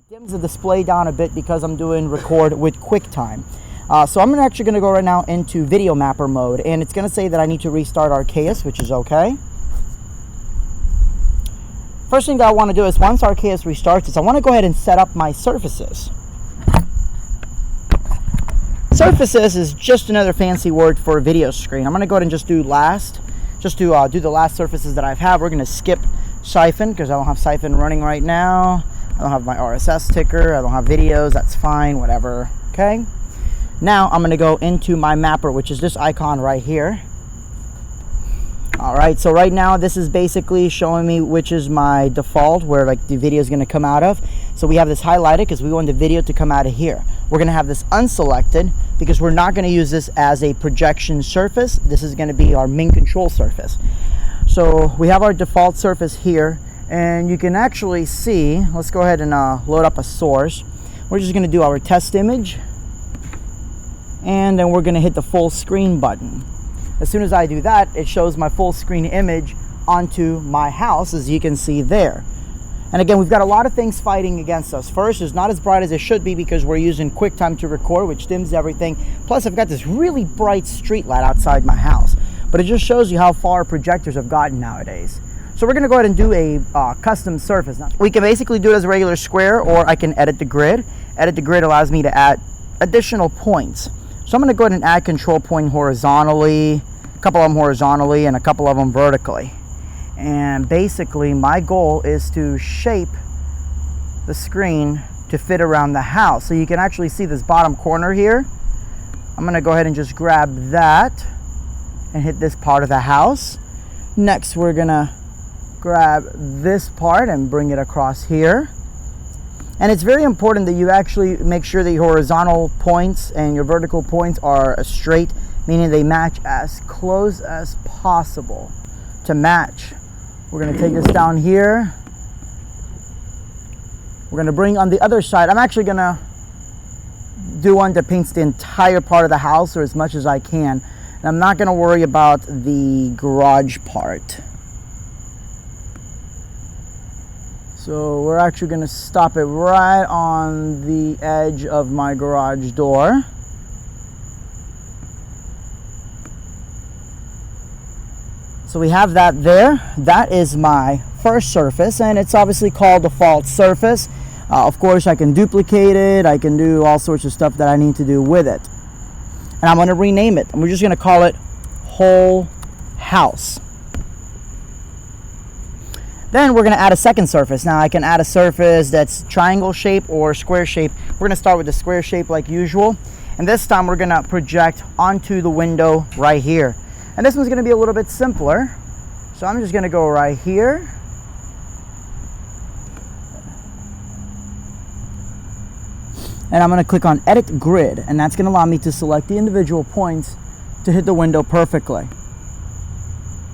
dims the display down a bit because I'm doing record with QuickTime. So I'm actually going to go right now into video mapper mode, and it's going to say that I need to restart Arkaos, which is okay. First thing that I want to do is once Arkaos restarts, I want to go ahead and set up my surfaces. Surfaces is just another fancy word for a video screen. I'm going to go ahead and just do last, do the last surfaces that I've had. We're going to skip siphon because I don't have siphon running right now. I don't have my RSS ticker. I don't have videos. That's fine, whatever. Okay. Now I'm going to go into my mapper, which is this icon right here. All right, so right now this is basically showing me which is my default, where like the video is going to come out of. So we have this highlighted because we want the video to come out of here. We're going to have this unselected because we're not going to use this as a projection surface. This is going to be our main control surface. So we have our default surface here, and you can actually see, let's go ahead and load up a source. We're just going to do our test image, and then we're going to hit the full screen button. As soon as I do that, it shows my full screen image onto my house, as you can see there. And again, we've got a lot of things fighting against us. First, it's not as bright as it should be because we're using QuickTime to record, which dims everything. Plus, I've got this really bright street light outside my house. But it just shows you how far projectors have gotten nowadays. So we're going to go ahead and do a custom surface. Now, we can basically do it as a regular square, or I can edit the grid. Edit the grid allows me to add additional points. So I'm going to go ahead and add control point horizontally, a couple of them horizontally, and a couple of them vertically. And basically my goal is to shape the screen to fit around the house. So you can actually see this bottom corner here. I'm going to go ahead and just grab that and hit this part of the house. Next, we're going to grab this part and bring it across here. And it's very important that you actually make sure that your horizontal points and your vertical points are straight, meaning they match as close as possible to match. We're going to take this down here. We're going to bring on the other side. I'm actually going to do one that paints the entire part of the house, or as much as I can. And I'm not going to worry about the garage part. So we're actually going to stop it right on the edge of my garage door. So we have that there. That is my first surface, and it's obviously called default surface. Of course, I can duplicate it. I can do all sorts of stuff that I need to do with it. And I'm going to rename it. And we're just going to call it whole house. Then we're going to add a second surface. Now I can add a surface that's triangle shape or square shape. We're going to start with the square shape like usual. And this time we're going to project onto the window right here. And this one's going to be a little bit simpler. So I'm just going to go right here. And I'm going to click on Edit Grid. And that's going to allow me to select the individual points to hit the window perfectly.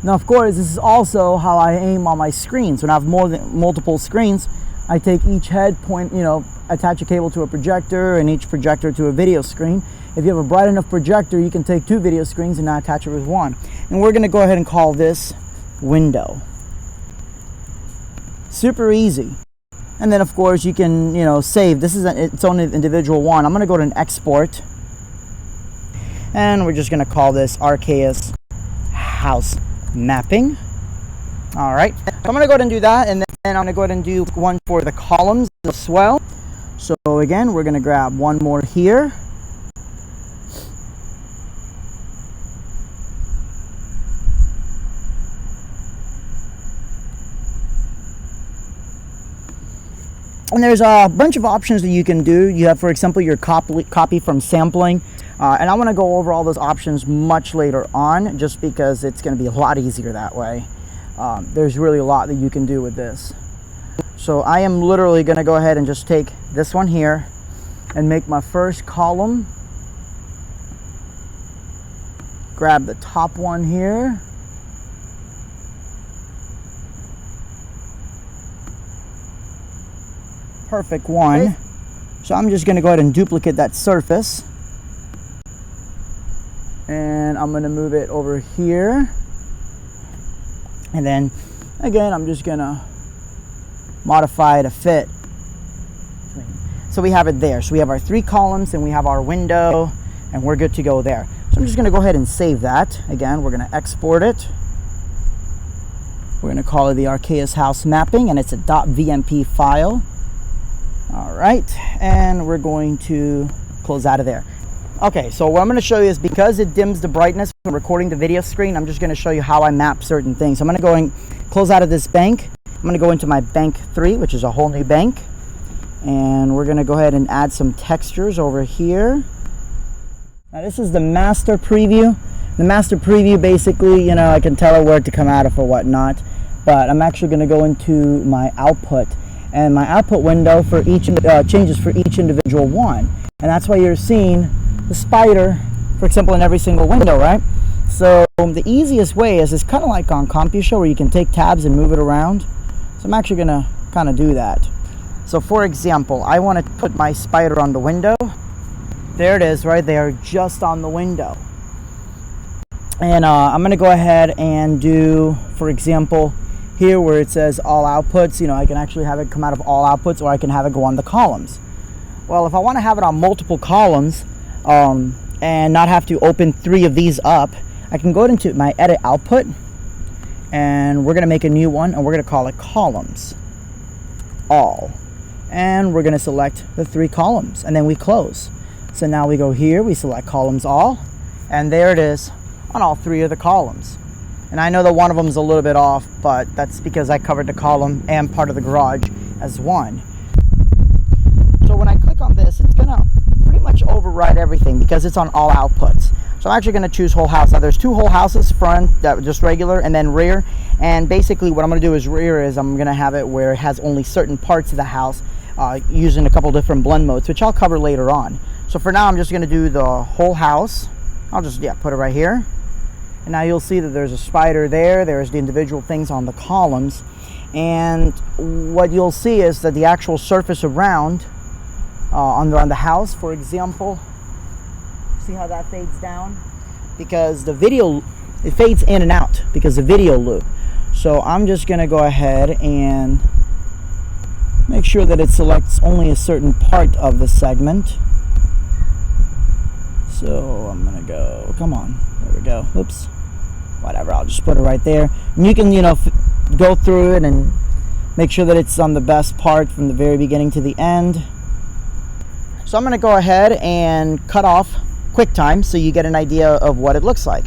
Now, of course, this is also how I aim on my screens. When I have multiple screens, I take each head point, attach a cable to a projector and each projector to a video screen. If you have a bright enough projector, you can take two video screens and not attach it with one. And we're going to go ahead and call this window. Super easy. And then, of course, you can, save. This is its own individual one. I'm going to go to an export. And we're just going to call this Arkaos House Mapping. All right, so I'm going to go ahead and do that, and then I'm going to go ahead and do one for the columns as well. So again, we're going to grab one more here. And there's a bunch of options that you can do. You have, for example, your copy from sampling. And I want to go over all those options much later on, just because it's going to be a lot easier that way. There's really a lot that you can do with this. So I am literally going to go ahead and just take this one here and make my first column. Grab the top one here. Perfect one. So I'm just going to go ahead and duplicate that surface. And I'm going to move it over here. And then again, I'm just going to modify to fit. So we have it there. So we have our 3 columns and we have our window, and we're good to go there. So I'm just going to go ahead and save that. Again, we're going to export it. We're going to call it the Arkaos House Mapping, and it's a .vmp file. All right, and we're going to close out of there. Okay, so what I'm going to show you is, because it dims the brightness when recording the video screen, I'm just going to show you how I map certain things. So I'm going to go and close out of this bank. I'm going to go into my bank 3, which is a whole new bank. And we're going to go ahead and add some textures over here. Now this is the master preview. The master preview, basically, you know, I can tell it where to come out of or whatnot. But I'm actually going to go into my output. And my output window for each changes for each individual one. And that's why you're seeing the spider, for example, in every single window, right? So the easiest way is kind of like on CompuShow, where you can take tabs and move it around. So I'm actually going to kind of do that. So for example, I want to put my spider on the window. There it is right there, just on the window. And I'm going to go ahead and do, for example, here where it says all outputs, you know, I can actually have it come out of all outputs, or I can have it go on the columns. Well, if I want to have it on multiple columns and not have to open 3 of these up, I can go into my edit output, and we're going to make a new one, and we're going to call it columns all. And we're going to select the 3 columns, and then we close. So now we go here, we select columns all, and there it is on all 3 of the columns. And I know that one of them is a little bit off, but that's because I covered the column and part of the garage as one. So when I click on this, it's going to pretty much override everything because it's on all outputs. So I'm actually going to choose whole house. Now there's 2 whole houses, front, just regular, and then rear. And basically what I'm going to do is rear is I'm going to have it where it has only certain parts of the house using a couple different blend modes, which I'll cover later on. So for now, I'm just going to do the whole house. I'll just put it right here. And now you'll see that there's a spider there. There's the individual things on the columns. And what you'll see is that the actual surface around on the house, for example, see how that fades down? Because the video, it fades in and out because the video loop. So I'm just going to go ahead and make sure that it selects only a certain part of the segment. So I'm going to go, come on, there we go. Oops. Whatever, I'll just put it right there. And you can, you know, go through it and make sure that it's on the best part from the very beginning to the end. So I'm going to go ahead and cut off QuickTime so you get an idea of what it looks like.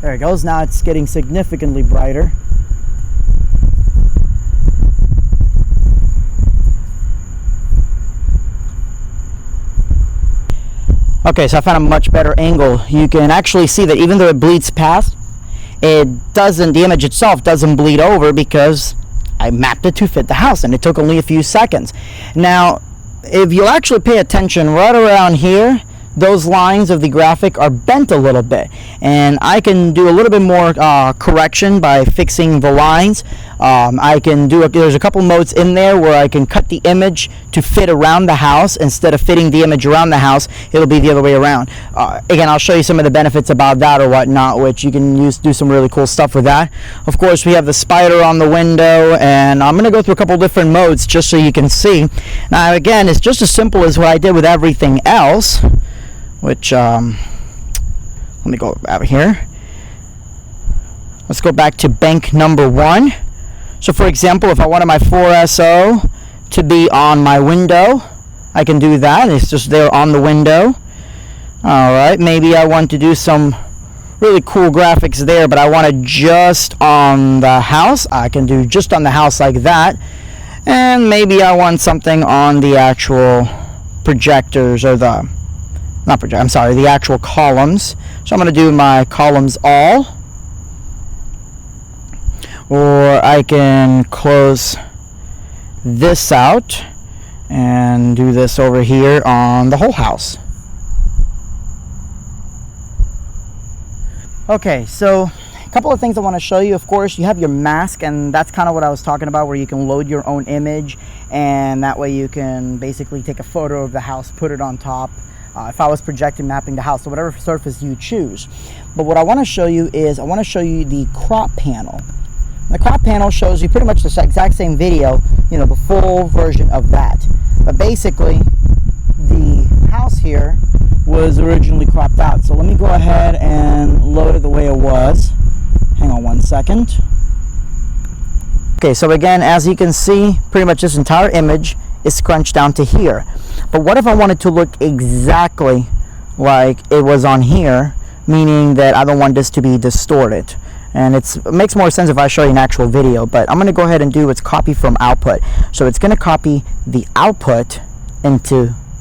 There it goes. Now it's getting significantly brighter. Okay, so I found a much better angle. You can actually see that even though it bleeds past, the image itself doesn't bleed over because I mapped it to fit the house, and it took only a few seconds. Now, if you'll actually pay attention, right around here, those lines of the graphic are bent a little bit, and I can do a little bit more correction by fixing the lines. I can do there's a couple modes in there where I can cut the image to fit around the house. Instead of fitting the image around the house, it'll be the other way around. Again, I'll show you some of the benefits about that or whatnot, which you can do some really cool stuff with that. Of course, we have the spider on the window, and I'm going to go through a couple different modes just so you can see. Now, again, it's just as simple as what I did with everything else, which, let me go out here. Let's go back to bank number 1. So for example, if I wanted my 4SO to be on my window, I can do that. It's just there on the window. Alright, maybe I want to do some really cool graphics there, but I want it just on the house. I can do just on the house like that. And maybe I want something on the actual projectors, or the actual columns. So I'm going to do my columns all. Or I can close this out and do this over here on the whole house. Okay, so a couple of things I want to show you. Of course, you have your mask, and that's kind of what I was talking about, where you can load your own image, and that way you can basically take a photo of the house, put it on top. If I was projecting mapping the house, so whatever surface you choose. But what I want to show you is, I want to show you the crop panel. The crop panel shows you pretty much the exact same video, you know, the full version of that. But basically, the house here was originally cropped out. So let me go ahead and load it the way it was. Hang on one second. Okay, so again, as you can see, pretty much this entire image is scrunched down to here. But what if I wanted to look exactly like it was on here, meaning that I don't want this to be distorted? And it makes more sense if I show you an actual video, but I'm going to go ahead and do what's copy from output. So it's going to copy the output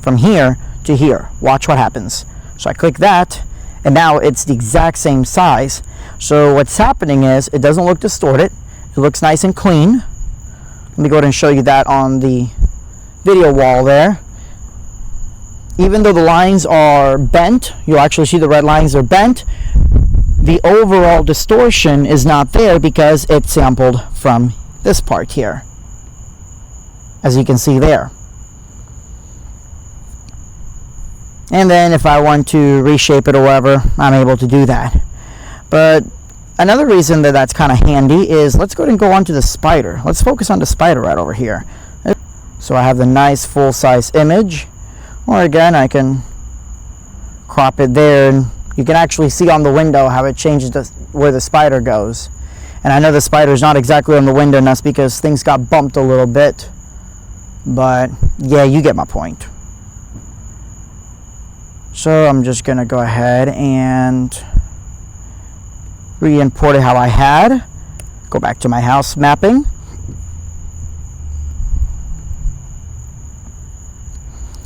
from here to here. Watch what happens. So I click that, and now it's the exact same size. So what's happening is it doesn't look distorted. It looks nice and clean. Let me go ahead and show you that on the video wall there. Even though the lines are bent, you'll actually see the red lines are bent. The overall distortion is not there because it's sampled from this part here, as you can see there. And then if I want to reshape it or whatever, I'm able to do that. But another reason that that's kind of handy is, let's go ahead and go on to the spider. Let's focus on the spider right over here. So I have the nice full-size image, or again, I can crop it there, and you can actually see on the window how it changes where the spider goes. And I know the spider's not exactly on the window, and that's because things got bumped a little bit. But yeah, you get my point. So I'm just going to go ahead and re-import it how I had. Go back to my house mapping.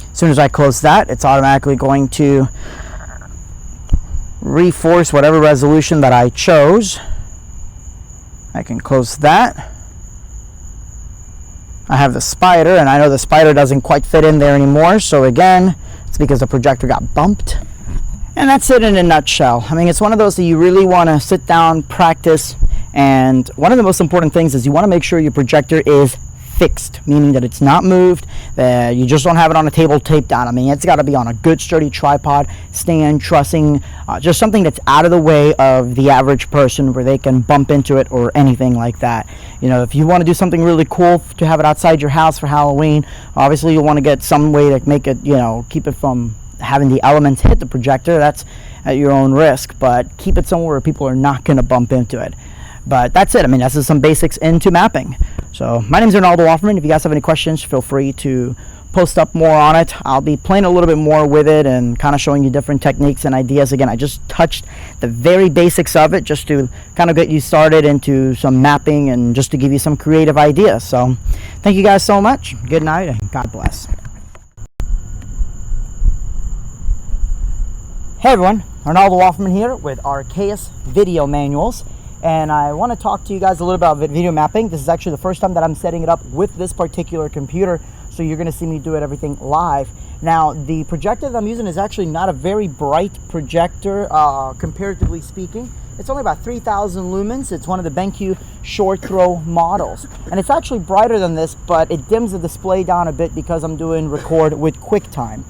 As soon as I close that, it's automatically going to reforce whatever resolution that I chose. I can close that. I have the spider, and I know the spider doesn't quite fit in there anymore, so again, it's because the projector got bumped. And that's it in a nutshell. I mean, it's one of those that you really want to sit down, practice, and one of the most important things is you want to make sure your projector is fixed, meaning that it's not moved, that you just don't have it on a table taped down. I mean, it's got to be on a good sturdy tripod, stand, trussing, just something that's out of the way of the average person where they can bump into it or anything like that. You know, if you want to do something really cool to have it outside your house for Halloween, obviously you'll want to get some way to make it, you know, keep it from having the elements hit the projector. That's at your own risk, but keep it somewhere where people are not going to bump into it. But that's it. I mean, this is some basics into mapping. So my name is Ronaldo Offerman. If you guys have any questions, feel free to post up more on it. I'll be playing a little bit more with it and kind of showing you different techniques and ideas. Again, I just touched the very basics of it just to kind of get you started into some mapping and just to give you some creative ideas. So thank you guys so much. Good night and God bless. Hey everyone, Ronaldo Offerman here with Arkaos Video Manuals. And I want to talk to you guys a little about video mapping. This is actually the first time that I'm setting it up with this particular computer, so you're going to see me do everything live. Now, the projector that I'm using is actually not a very bright projector, comparatively speaking. It's only about 3,000 lumens. It's one of the BenQ short throw models. And it's actually brighter than this, but it dims the display down a bit because I'm doing record with QuickTime.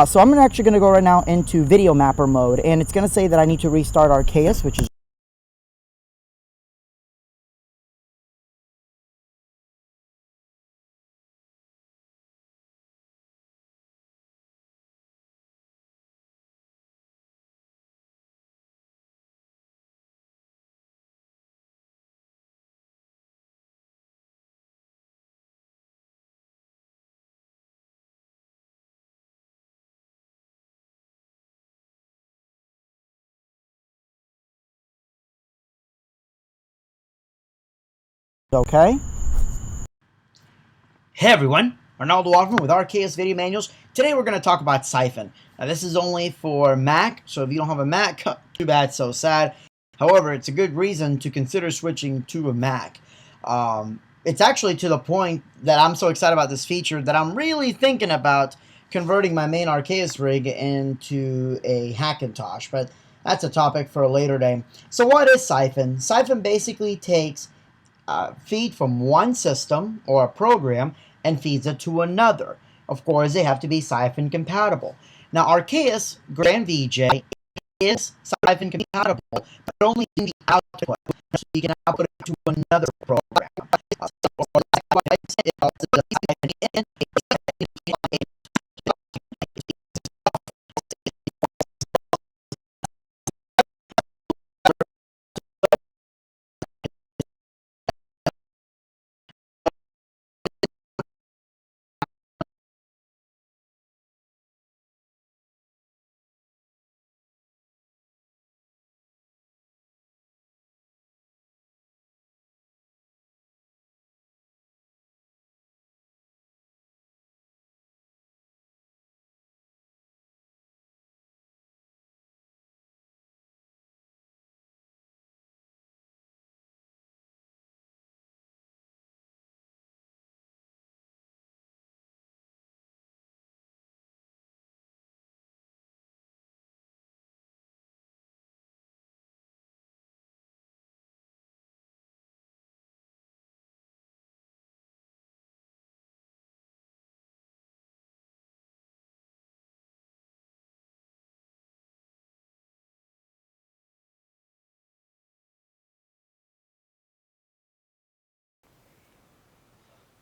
So I'm actually going to go right now into video mapper mode, and it's going to say that I need to restart Arkaos, which is okay. Hey everyone, Ronaldo Offerman with Arkaos Video Manuals. Today we're going to talk about Siphon. Now this is only for Mac, so if you don't have a Mac, too bad, so sad. However, it's a good reason to consider switching to a Mac. It's actually to the point that I'm so excited about this feature that I'm really thinking about converting my main Arkaos rig into a Hackintosh, but that's a topic for a later day. So what is Siphon? Siphon basically takes feed from one system or a program and feeds it to another. Of course, they have to be Siphon compatible. Now, Arkaos Grand VJ is Siphon compatible, but only in the output. so you can output it to another program.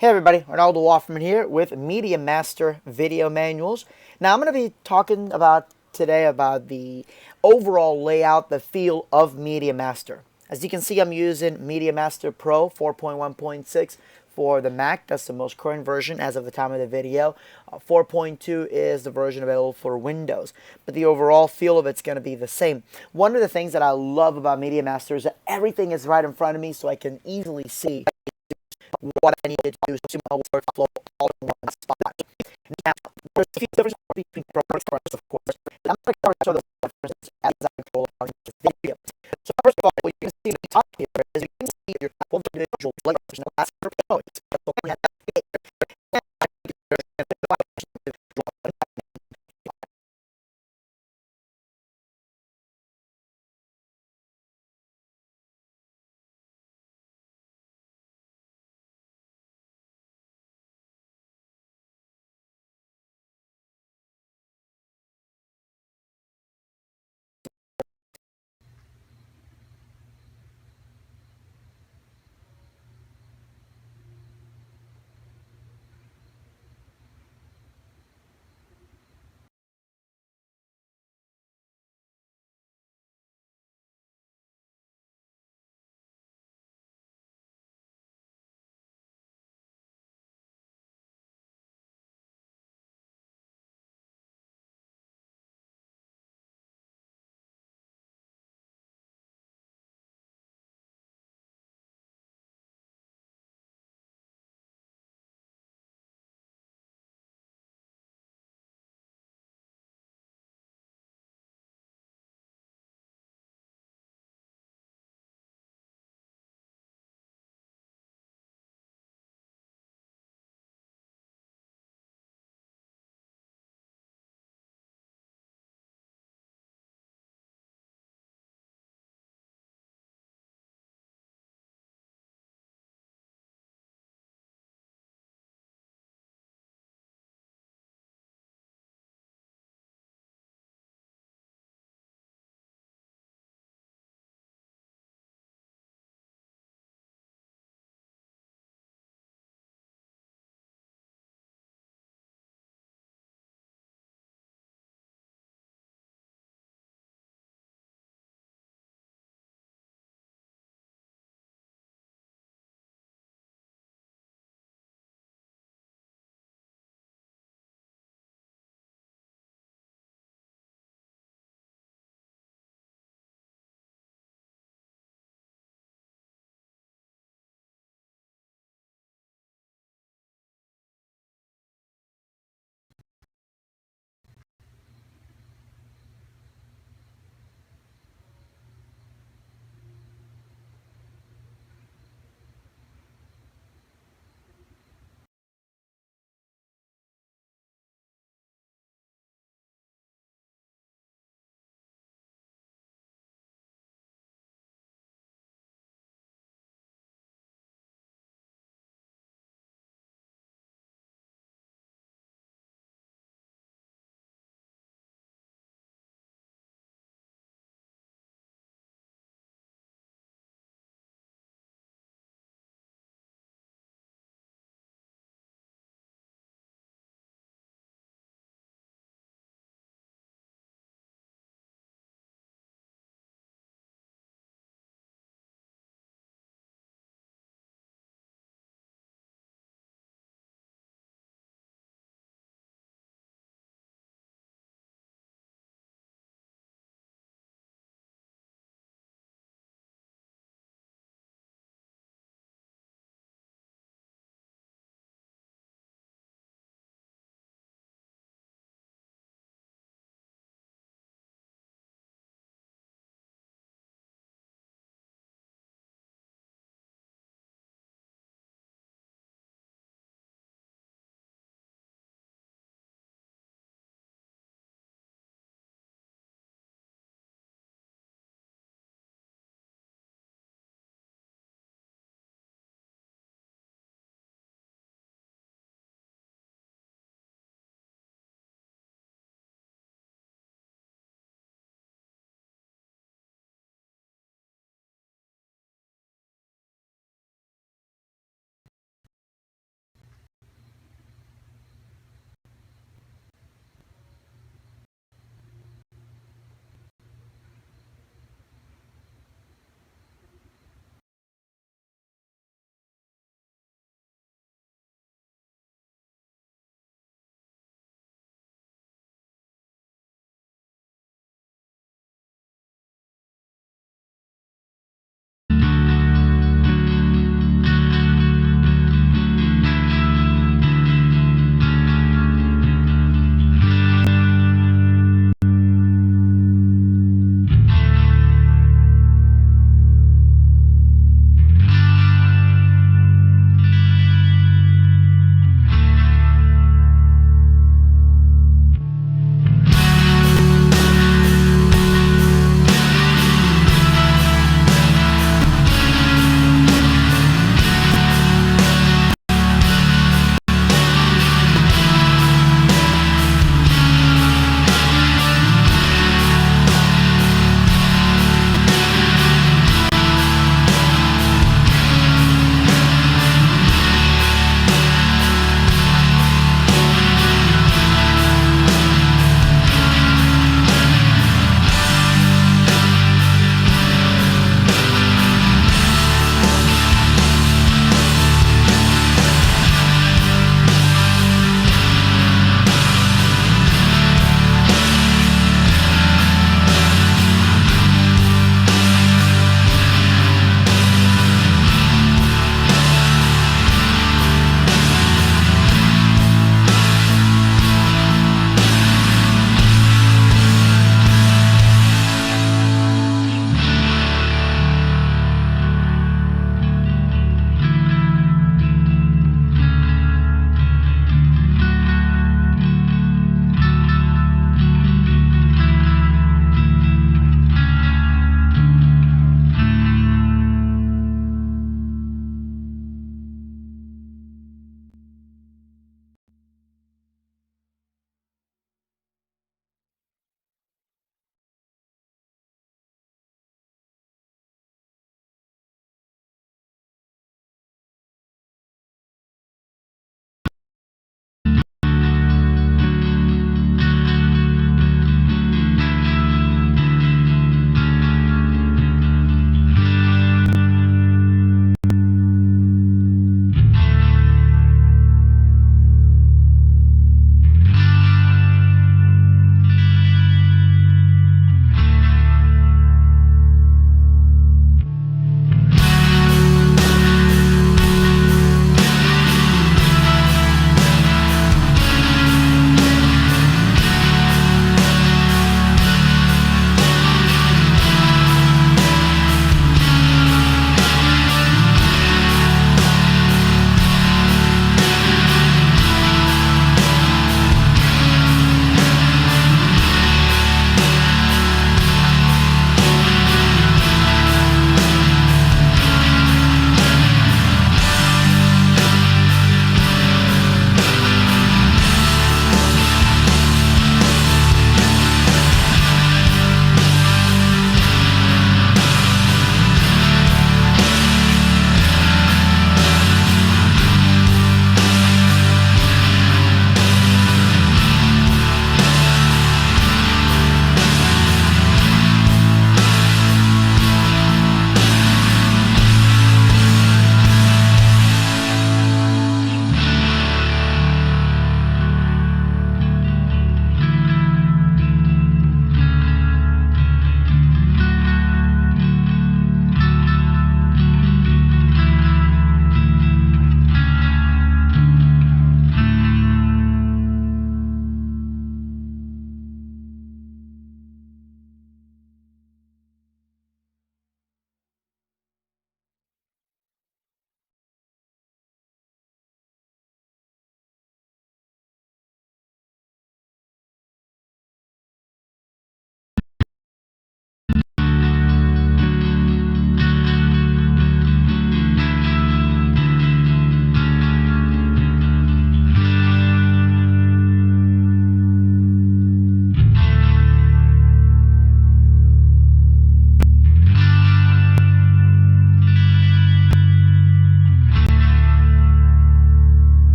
Hey everybody, Ronaldo Woffman here with Media Master Video Manuals. Now I'm going to be talking about today about the overall layout, the feel of Media Master. As you can see, I'm using Media Master Pro 4.1.6 for the Mac. That's the most current version as of the time of the video. 4.2 is the version available for Windows, but the overall feel of it's going to be the same. One of the things that I love about Media Master is that everything is right in front of me, so I can easily see what I need to do to my workflow all in one spot. Now, there's a few differences between projectors, of course. I'm going to cover some of those differences as I go along in this video. So first of all, what you can see at the top here is you can see your full individual layers. No, that's for notes. That's only have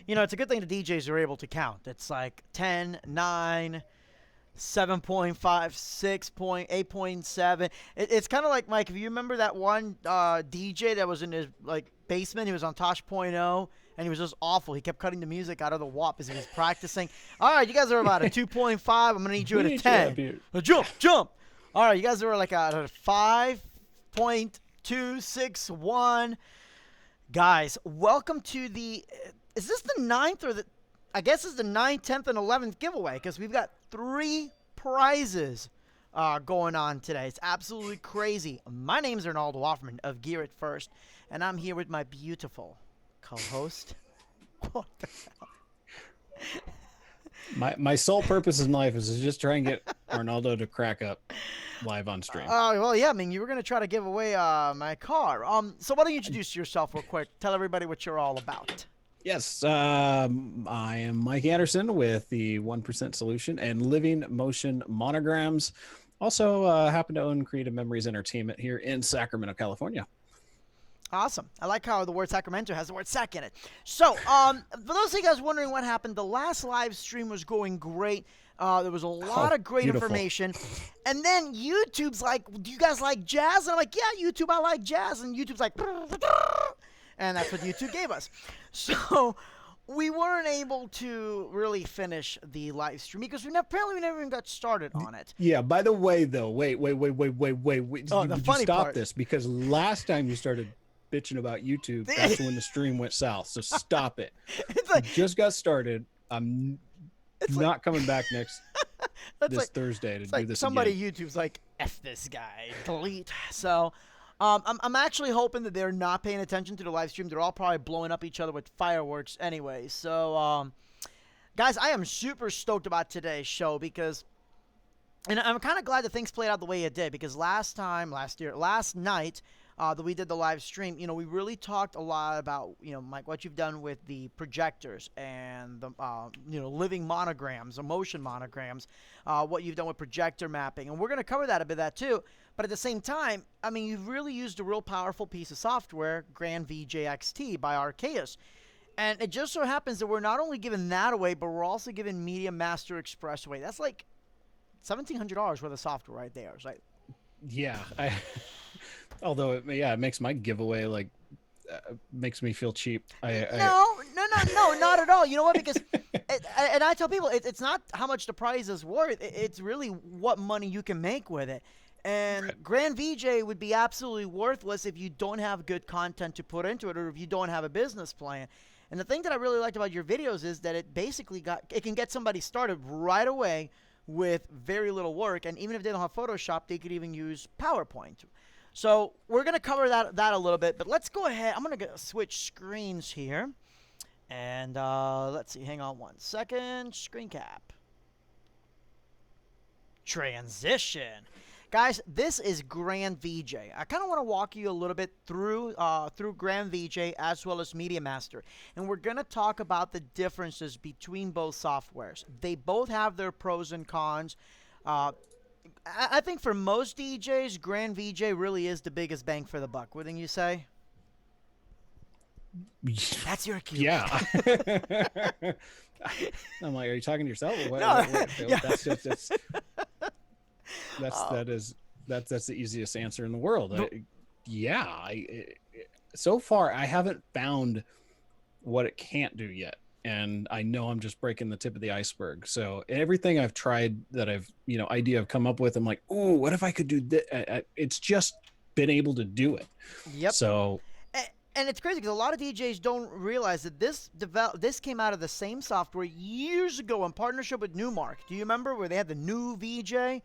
You know, it's a good thing the DJs are able to count. It's like 10, 9, 7.5, 6, 8.7. It's kind of like, Mike, if you remember that one DJ that was in his like basement, he was on Tosh.0, and he was just awful. He kept cutting the music out of the WAP as he was practicing. All right, you guys are about a 2.5. I'm going to need you at a 10. Jump. All right, you guys are like at a 5.261. Guys, welcome to the, is this the 9th or the, I guess it's the 9th, 10th, and 11th giveaway, because we've got 3 prizes going on today. It's absolutely crazy. My name is Arnaldo Offerman of Gear It First, and I'm here with my beautiful co-host. What the hell? My sole purpose in life is to just try and get Arnaldo to crack up live on stream. Well, yeah, I mean, you were going to try to give away my car. So why don't you introduce yourself real quick? Tell everybody what you're all about. Yes, I am Mike Anderson with the 1% Solution and Living Motion Monograms. Also happen to own Creative Memories Entertainment here in Sacramento, California. Awesome. I like how the word Sacramento has the word sac in it. So, for those of you guys wondering what happened, the last live stream was going great. There was a lot of great information. And then YouTube's like, do you guys like jazz? And I'm like, yeah, YouTube, I like jazz. And YouTube's like, and that's what YouTube gave us. So we weren't able to really finish the live stream because apparently we never even got started on it. Yeah, by the way, though, wait. Oh, the funny stop part. this, because last time you started bitching about YouTube, that's when the stream went south. So stop it. It's like, just got started. I'm not coming back this Thursday to do like this somebody again. YouTube's like, F this guy, delete. So I'm actually hoping that they're not paying attention to the live stream. They're all probably blowing up each other with fireworks anyway. So, guys, I am super stoked about today's show because, and I'm kind of glad that things played out the way it did, because last night, that we did the live stream, we really talked a lot about, Mike, what you've done with the projectors and the, living monograms, motion monograms, what you've done with projector mapping. And we're going to cover that a bit of that too. But at the same time, I mean, you've really used a real powerful piece of software, Grand VJXT by Arkaos. And it just so happens that we're not only giving that away, but we're also giving Media Master Express away. That's like $1,700 worth of software right there, right? Yeah, although it makes my giveaway makes me feel cheap. No, not at all. You know what? Because and I tell people it's not how much the prize is worth. It's really what money you can make with it. And right. Grand VJ would be absolutely worthless if you don't have good content to put into it, or if you don't have a business plan. And the thing that I really liked about your videos is that it basically can get somebody started right away with very little work, and even if they don't have Photoshop, they could even use PowerPoint. So we're going to cover that a little bit, but let's go ahead. I'm going to switch screens here, and let's see. Hang on one second. Screen cap. Transition. Guys, this is Grand VJ. I kind of want to walk you a little bit through Grand VJ as well as Media Master. And we're going to talk about the differences between both softwares. They both have their pros and cons. I think for most DJs, Grand VJ really is the biggest bang for the buck. Wouldn't you say? That's your cue. Yeah. I'm like, are you talking to yourself? Or what? No. Yeah. That's the easiest answer in the world. So far I haven't found what it can't do yet, and I know I'm just breaking the tip of the iceberg. So everything I've tried that I've come up with, I'm like, ooh, what if I could do this? It's just been able to do it. Yep. So. And it's crazy because a lot of DJs don't realize that this came out of the same software years ago in partnership with Newmark. Do you remember where they had the new VJ?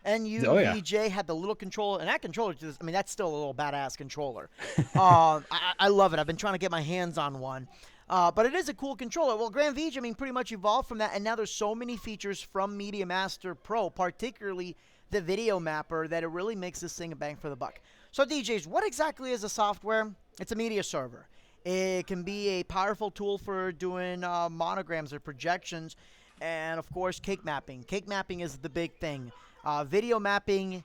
And VJ had the little controller, and that controller, that's still a little badass controller. I love it. I've been trying to get my hands on one. But it is a cool controller. Well, Grand VJ, pretty much evolved from that, and now there's so many features from Media Master Pro, particularly the video mapper, that it really makes this thing a bang for the buck. So DJs, what exactly is a software? It's a media server. It can be a powerful tool for doing monograms or projections, and of course, cake mapping. Cake mapping is the big thing. Video mapping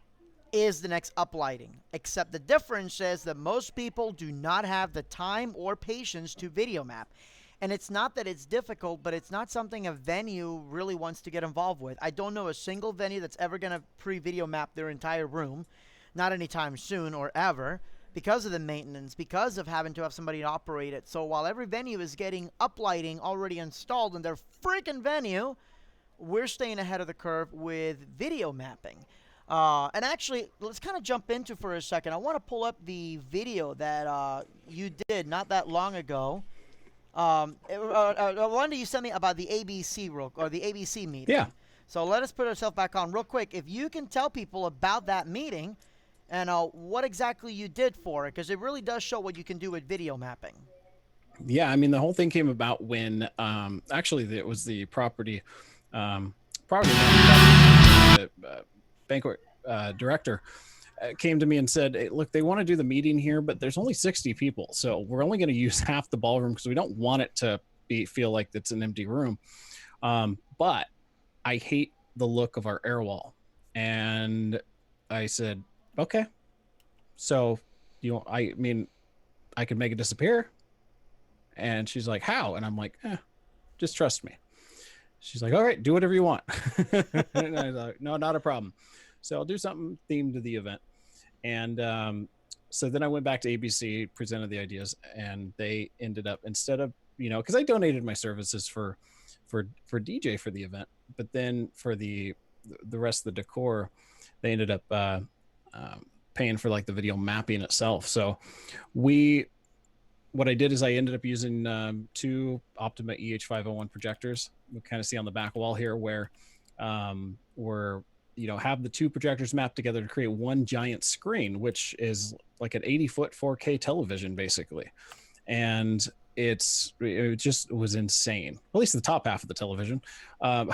is the next uplighting, except the difference is that most people do not have the time or patience to video map. And it's not that it's difficult, but it's not something a venue really wants to get involved with. I don't know a single venue that's ever going to pre-video map their entire room, not anytime soon or ever, because of the maintenance, because of having to have somebody operate it. So while every venue is getting uplighting already installed in their freaking venue, we're staying ahead of the curve with video mapping. And actually, let's kind of jump into for a second. I want to pull up the video that you did not that long ago. One that you sent me about the ABC or the ABC meeting. Yeah. So let us put ourselves back on real quick. If you can tell people about that meeting and what exactly you did for it, because it really does show what you can do with video mapping. Yeah, I mean, the whole thing came about when actually it was the property banquet director came to me and said, hey, look, they want to do the meeting here, but there's only 60 people. So we're only going to use half the ballroom because we don't want it to feel like it's an empty room. But I hate the look of our air wall. And I said, okay, so I mean, I could make it disappear. And she's like, how? And I'm like, just trust me. She's like, all right, do whatever you want. And I was like, no, not a problem. So I'll do something themed to the event. And so then I went back to ABC, presented the ideas, and they ended up, instead of, because I donated my services for DJ for the event, but then for the rest of the decor, they ended up paying for like the video mapping itself. So what I did is I ended up using 2 Optima EH501 projectors. We kind of see on the back wall here where we're, have the 2 projectors mapped together to create one giant screen, which is like an 80-foot 4K television, basically. And it just was insane, at least the top half of the television. And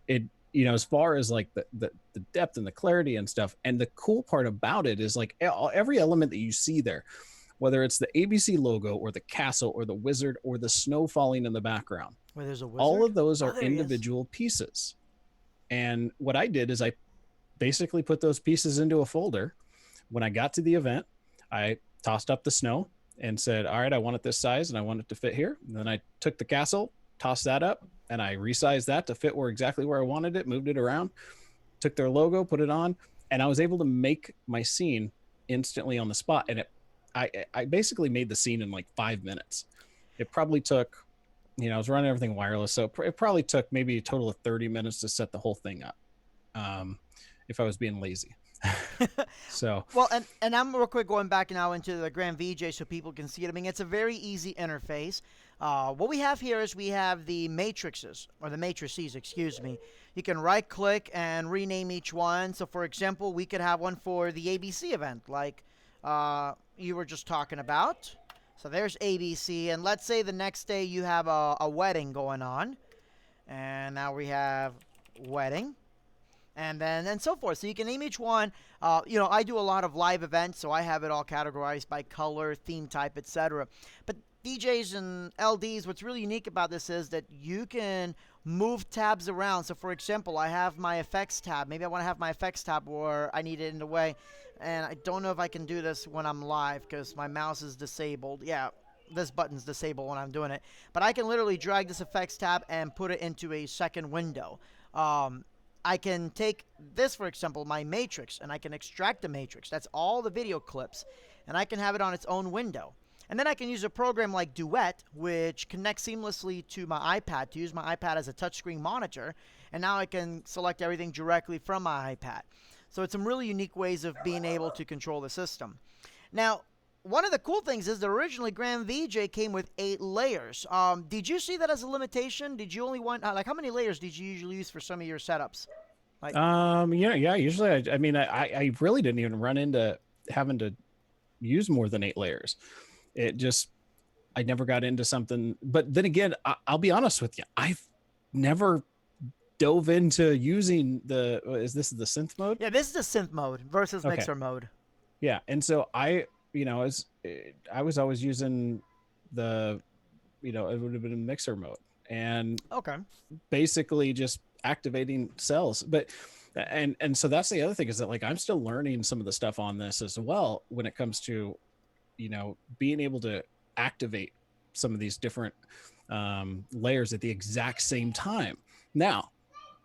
it, as far as like the depth and the clarity and stuff. And the cool part about it is like every element that you see there, whether it's the ABC logo or the castle or the wizard or the snow falling in the background, Where there's a wizard? All of those are individual pieces. And what I did is I basically put those pieces into a folder. When I got to the event, I tossed up the snow and said, all right, I want it this size and I want it to fit here. And then I took the castle, tossed that up, and I resized that to fit exactly where I wanted it, moved it around, took their logo, put it on, and I was able to make my scene instantly on the spot. And I basically made the scene in like 5 minutes. It probably took, I was running everything wireless, so it probably took maybe a total of 30 minutes to set the whole thing up, if I was being lazy. So well, and I'm real quick going back now into the Grand VJ so people can see it. I mean, it's a very easy interface. What we have here is we have the matrices, or the matrices, excuse me. You can right click and rename each one. So for example, we could have one for the ABC event, like you were just talking about. So there's ABC, and let's say the next day you have a wedding going on, and now we have wedding, and so forth. So you can name each one. I do a lot of live events, so I have it all categorized by color, theme type, etc. But DJs and LDs, what's really unique about this is that you can move tabs around. So for example, I have my effects tab. Maybe I want to have my effects tab where I need it in the way. And I don't know if I can do this when I'm live because my mouse is disabled. Yeah, this button's disabled when I'm doing it. But I can literally drag this effects tab and put it into a second window. I can take this, for example, my matrix, and I can extract the matrix. That's all the video clips. And I can have it on its own window. And then I can use a program like Duet, which connects seamlessly to my iPad, to use my iPad as a touchscreen monitor. And now I can select everything directly from my iPad. So it's some really unique ways of being able to control the system. Now, one of the cool things is that originally Grand VJ came with 8 layers. Did you see that as a limitation? Did you only want, how many layers did you usually use for some of your setups? Yeah, usually, I really didn't even run into having to use more than 8 layers. I never got into something, but then again, I'll be honest with you. I've never dove into using is this the synth mode? Yeah, this is the synth mode versus mixer mode. Yeah. And so I was always using it would have been mixer mode and basically just activating cells. But, and so that's the other thing is that like, I'm still learning some of the stuff on this as well, when it comes to, being able to activate some of these different layers at the exact same time. Now,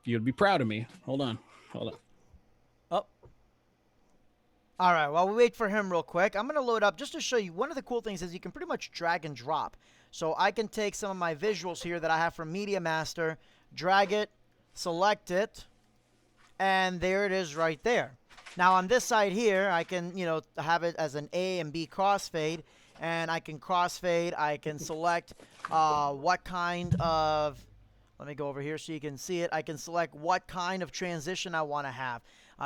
you'd be proud of me. Hold on. Oh. All right, while we wait for him real quick, I'm going to load up just to show you. One of the cool things is you can pretty much drag and drop. So I can take some of my visuals here that I have from Media Master, drag it, select it, and there it is right there. Now on this side here, I can, have it as an A and B crossfade, and I can crossfade. I can select what kind of, let me go over here so you can see it. I can select what kind of transition I want to have.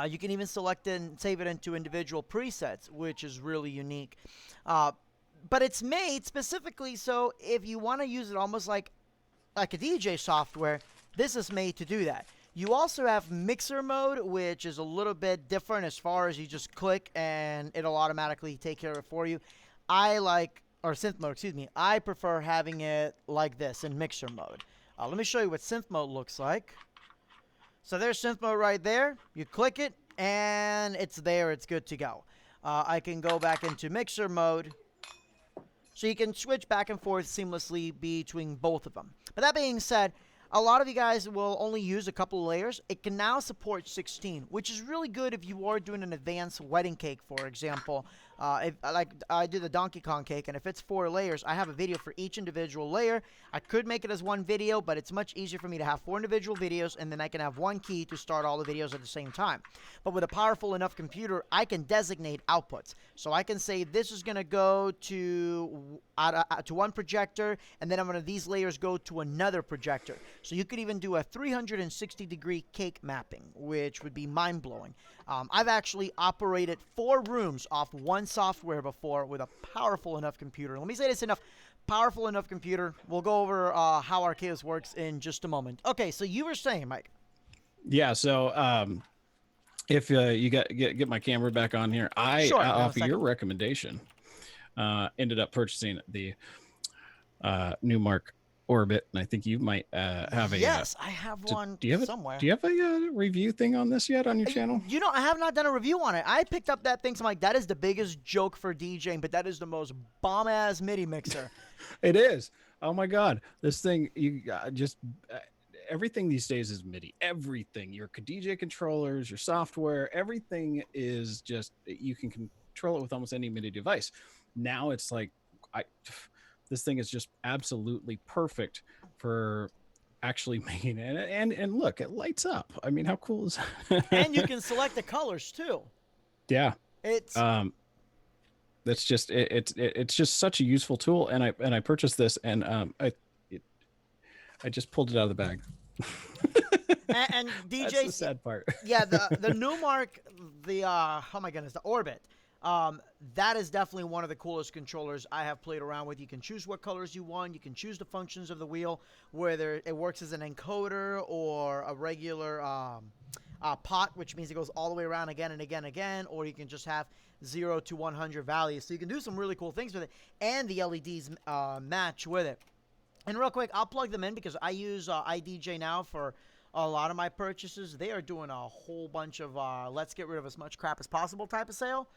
You can even select it and save it into individual presets, which is really unique. But it's made specifically so if you want to use it almost like a DJ software, this is made to do that. You also have mixer mode, which is a little bit different as far as you just click and it'll automatically take care of it for you. Or synth mode, excuse me. I prefer having it like this in mixer mode. Let me show you what synth mode looks like. So there's synth mode right there. You click it and it's there. It's good to go. I can go back into mixer mode. So you can switch back and forth seamlessly between both of them. But that being said, a lot of you guys will only use a couple of layers. It can now support 16, which is really good if you are doing an advanced wedding cake, for example. Like I do the Donkey Kong cake, and if it's 4 layers, I have a video for each individual layer. I could make it as one video, but it's much easier for me to have 4 individual videos, and then I can have one key to start all the videos at the same time. But with a powerful enough computer, I can designate outputs. So I can say this is going to go to one projector, and then these layers go to another projector. So you could even do a 360-degree cake mapping, which would be mind-blowing. I've actually operated 4 rooms off one software before with a powerful enough computer. Let me say this enough. Powerful enough computer. We'll go over how Arkaos works in just a moment. Okay, so you were saying, Mike. Yeah, so if you get my camera back on here, I off of your recommendation, ended up purchasing the Newmark Orbit, and I think you might have a. Yes, I have one somewhere. Do you have a review thing on this yet on your channel? I have not done a review on it. I picked up that thing, so I'm like, that is the biggest joke for DJing, but that is the most bomb-ass MIDI mixer. It is. Oh my God, this thing, everything these days is MIDI. Everything, your DJ controllers, your software, everything is just, you can control it with almost any MIDI device. Now it's like, this thing is just absolutely perfect for actually making it. And look, it lights up. I mean, how cool is that? And you can select the colors too. Yeah. It's that's just it's just such a useful tool. And I purchased this, and I just pulled it out of the bag. and DJ, that's the sad part. Yeah, the Newmark, oh my goodness, the Orbit. That is definitely one of the coolest controllers I have played around with. You can choose what colors you want. You can choose the functions of the wheel, whether it works as an encoder or a regular pot, which means it goes all the way around again and again and again, or you can just have 0 to 100 values. So you can do some really cool things with it, and the LEDs match with it. And real quick, I'll plug them in because I use iDJ now for a lot of my purchases. They are doing a whole bunch of let's get rid of as much crap as possible type of sale.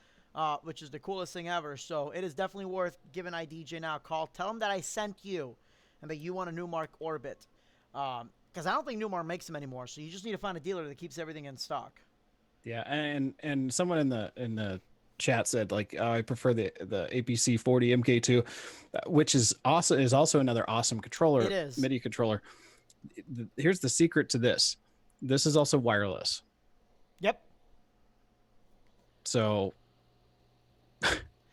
Which is the coolest thing ever. So it is definitely worth giving iDJ now a call. Tell them that I sent you and that you want a Newmark Orbit. Because I don't think Newmark makes them anymore. So you just need to find a dealer that keeps everything in stock. Yeah, and someone in the chat said, like, I prefer the APC 40 MK2, which is also another awesome controller. It is. MIDI controller. Here's the secret to this. This is also wireless. Yep. So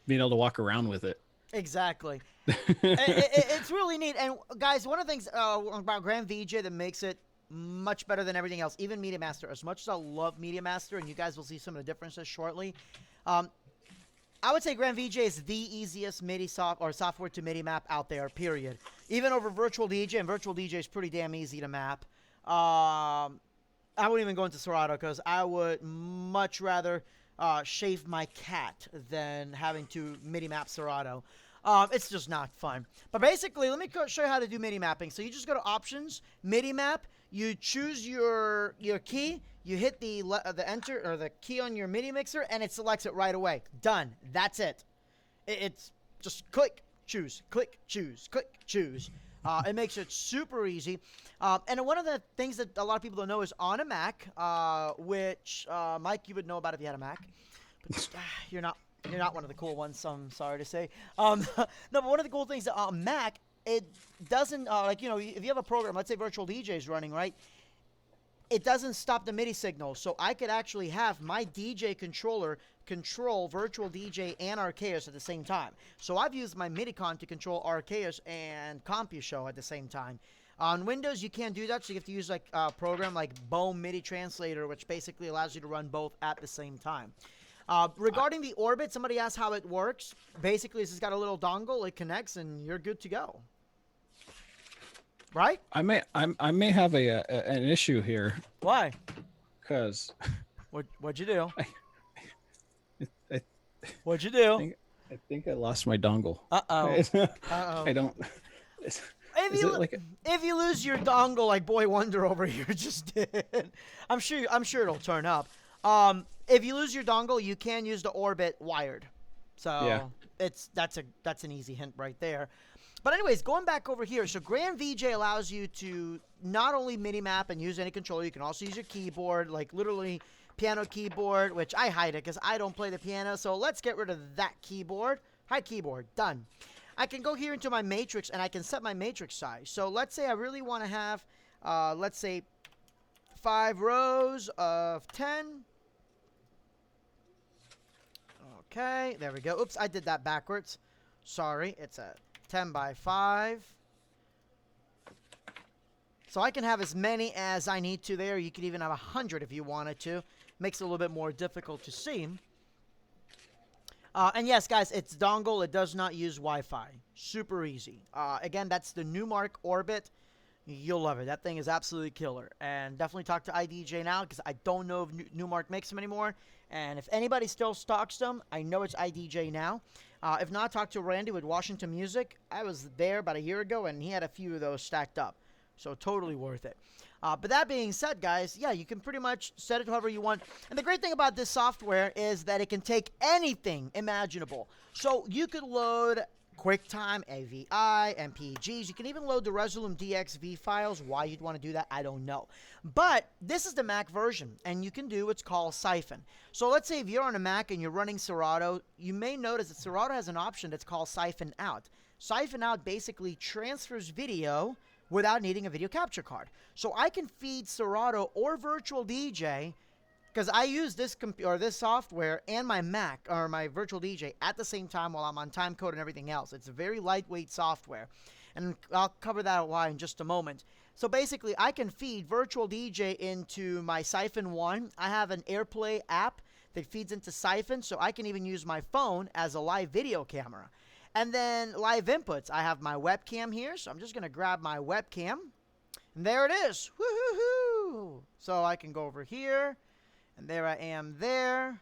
being able to walk around with it. Exactly. It's really neat. And guys, one of the things about Grand VJ that makes it much better than everything else, even Media Master, as much as I love Media Master, and you guys will see some of the differences shortly, I would say Grand VJ is the easiest MIDI software to MIDI map out there, period. Even over Virtual DJ, and Virtual DJ is pretty damn easy to map. I wouldn't even go into Serato because I would much rather shave my cat than having to MIDI map Serato. It's just not fun. But basically, let me show you how to do MIDI mapping. So you just go to Options, MIDI Map. You choose your key. You hit the enter or the key on your MIDI mixer, and it selects it right away. Done. That's it. It's just click, choose, click, choose, click, choose. It makes it super easy. And one of the things that a lot of people don't know is on a Mac, which Mike, you would know about if you had a Mac, but you're not one of the cool ones. So I'm sorry to say. No, but one of the cool things on Mac, it doesn't like, you know, if you have a program, let's say Virtual DJ is running, right? It doesn't stop the MIDI signal, so I could actually have my DJ controller control Virtual DJ and Arkaos at the same time. So I've used my MIDI-Con to control Arkaos and CompuShow at the same time. On Windows, you can't do that, so you have to use like a program like Boom MIDI Translator, which basically allows you to run both at the same time. Regarding the Orbit, somebody asked how it works. Basically, it's just got a little dongle, it connects, and you're good to go. Right? I may have an issue here. Why? Because what'd you do? What'd you I do? think I lost my dongle. Uh-oh. I don't. If you lose your dongle like Boy Wonder over here just did, I'm sure it'll turn up. If you lose your dongle, you can use the Orbit wired. So yeah. That's an easy hint right there. But anyways, going back over here, so Grand VJ allows you to not only MIDI map and use any controller, you can also use your keyboard, like literally piano keyboard, which I hide it because I don't play the piano, so let's get rid of that keyboard. Hide keyboard, done. I can go here into my matrix and I can set my matrix size. So let's say I really want to have, let's say 5 rows of 10. Okay, there we go. Oops, I did that backwards. Sorry, it's a 10 by 5. So I can have as many as I need to there. You could even have 100 if you wanted to. Makes it a little bit more difficult to see. And yes, guys, it's dongle. It does not use Wi-Fi. Super easy. Again, that's the Numark Orbit. You'll love it. That thing is absolutely killer. And definitely talk to IDJ now because I don't know if Numark makes them anymore. And if anybody still stocks them, I know it's IDJ now. If not, talk to Randy with Washington Music. I was there about a year ago, and he had a few of those stacked up. So totally worth it. But that being said, guys, yeah, you can pretty much set it however you want. And the great thing about this software is that it can take anything imaginable. So you could load QuickTime, AVI, MPGs. You can even load the Resolume DXV files. Why you'd want to do that, I don't know. But this is the Mac version, and you can do what's called siphon. So let's say if you're on a Mac and you're running Serato, you may notice that Serato has an option that's called siphon out. Siphon out basically transfers video without needing a video capture card. So I can feed Serato or Virtual DJ, because I use this this software and my Mac or my Virtual DJ at the same time while I'm on timecode and everything else. It's a very lightweight software, and I'll cover that why in just a moment. So basically, I can feed Virtual DJ into my Siphon 1. I have an AirPlay app that feeds into Siphon, so I can even use my phone as a live video camera. And then live inputs. I have my webcam here, so I'm just going to grab my webcam. And there it is. Woo-hoo-hoo! So I can go over here, and there I am there.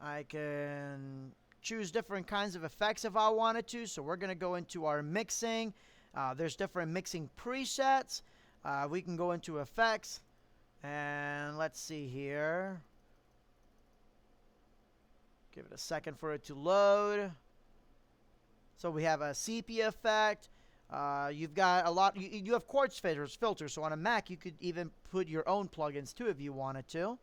I can choose different kinds of effects if I wanted to. So we're going to go into our mixing. There's different mixing presets. We can go into effects. And let's see here. Give it a second for it to load. So we have a sepia effect. You've got a lot. You have quartz filters. So on a Mac, you could even put your own plugins too if you wanted to.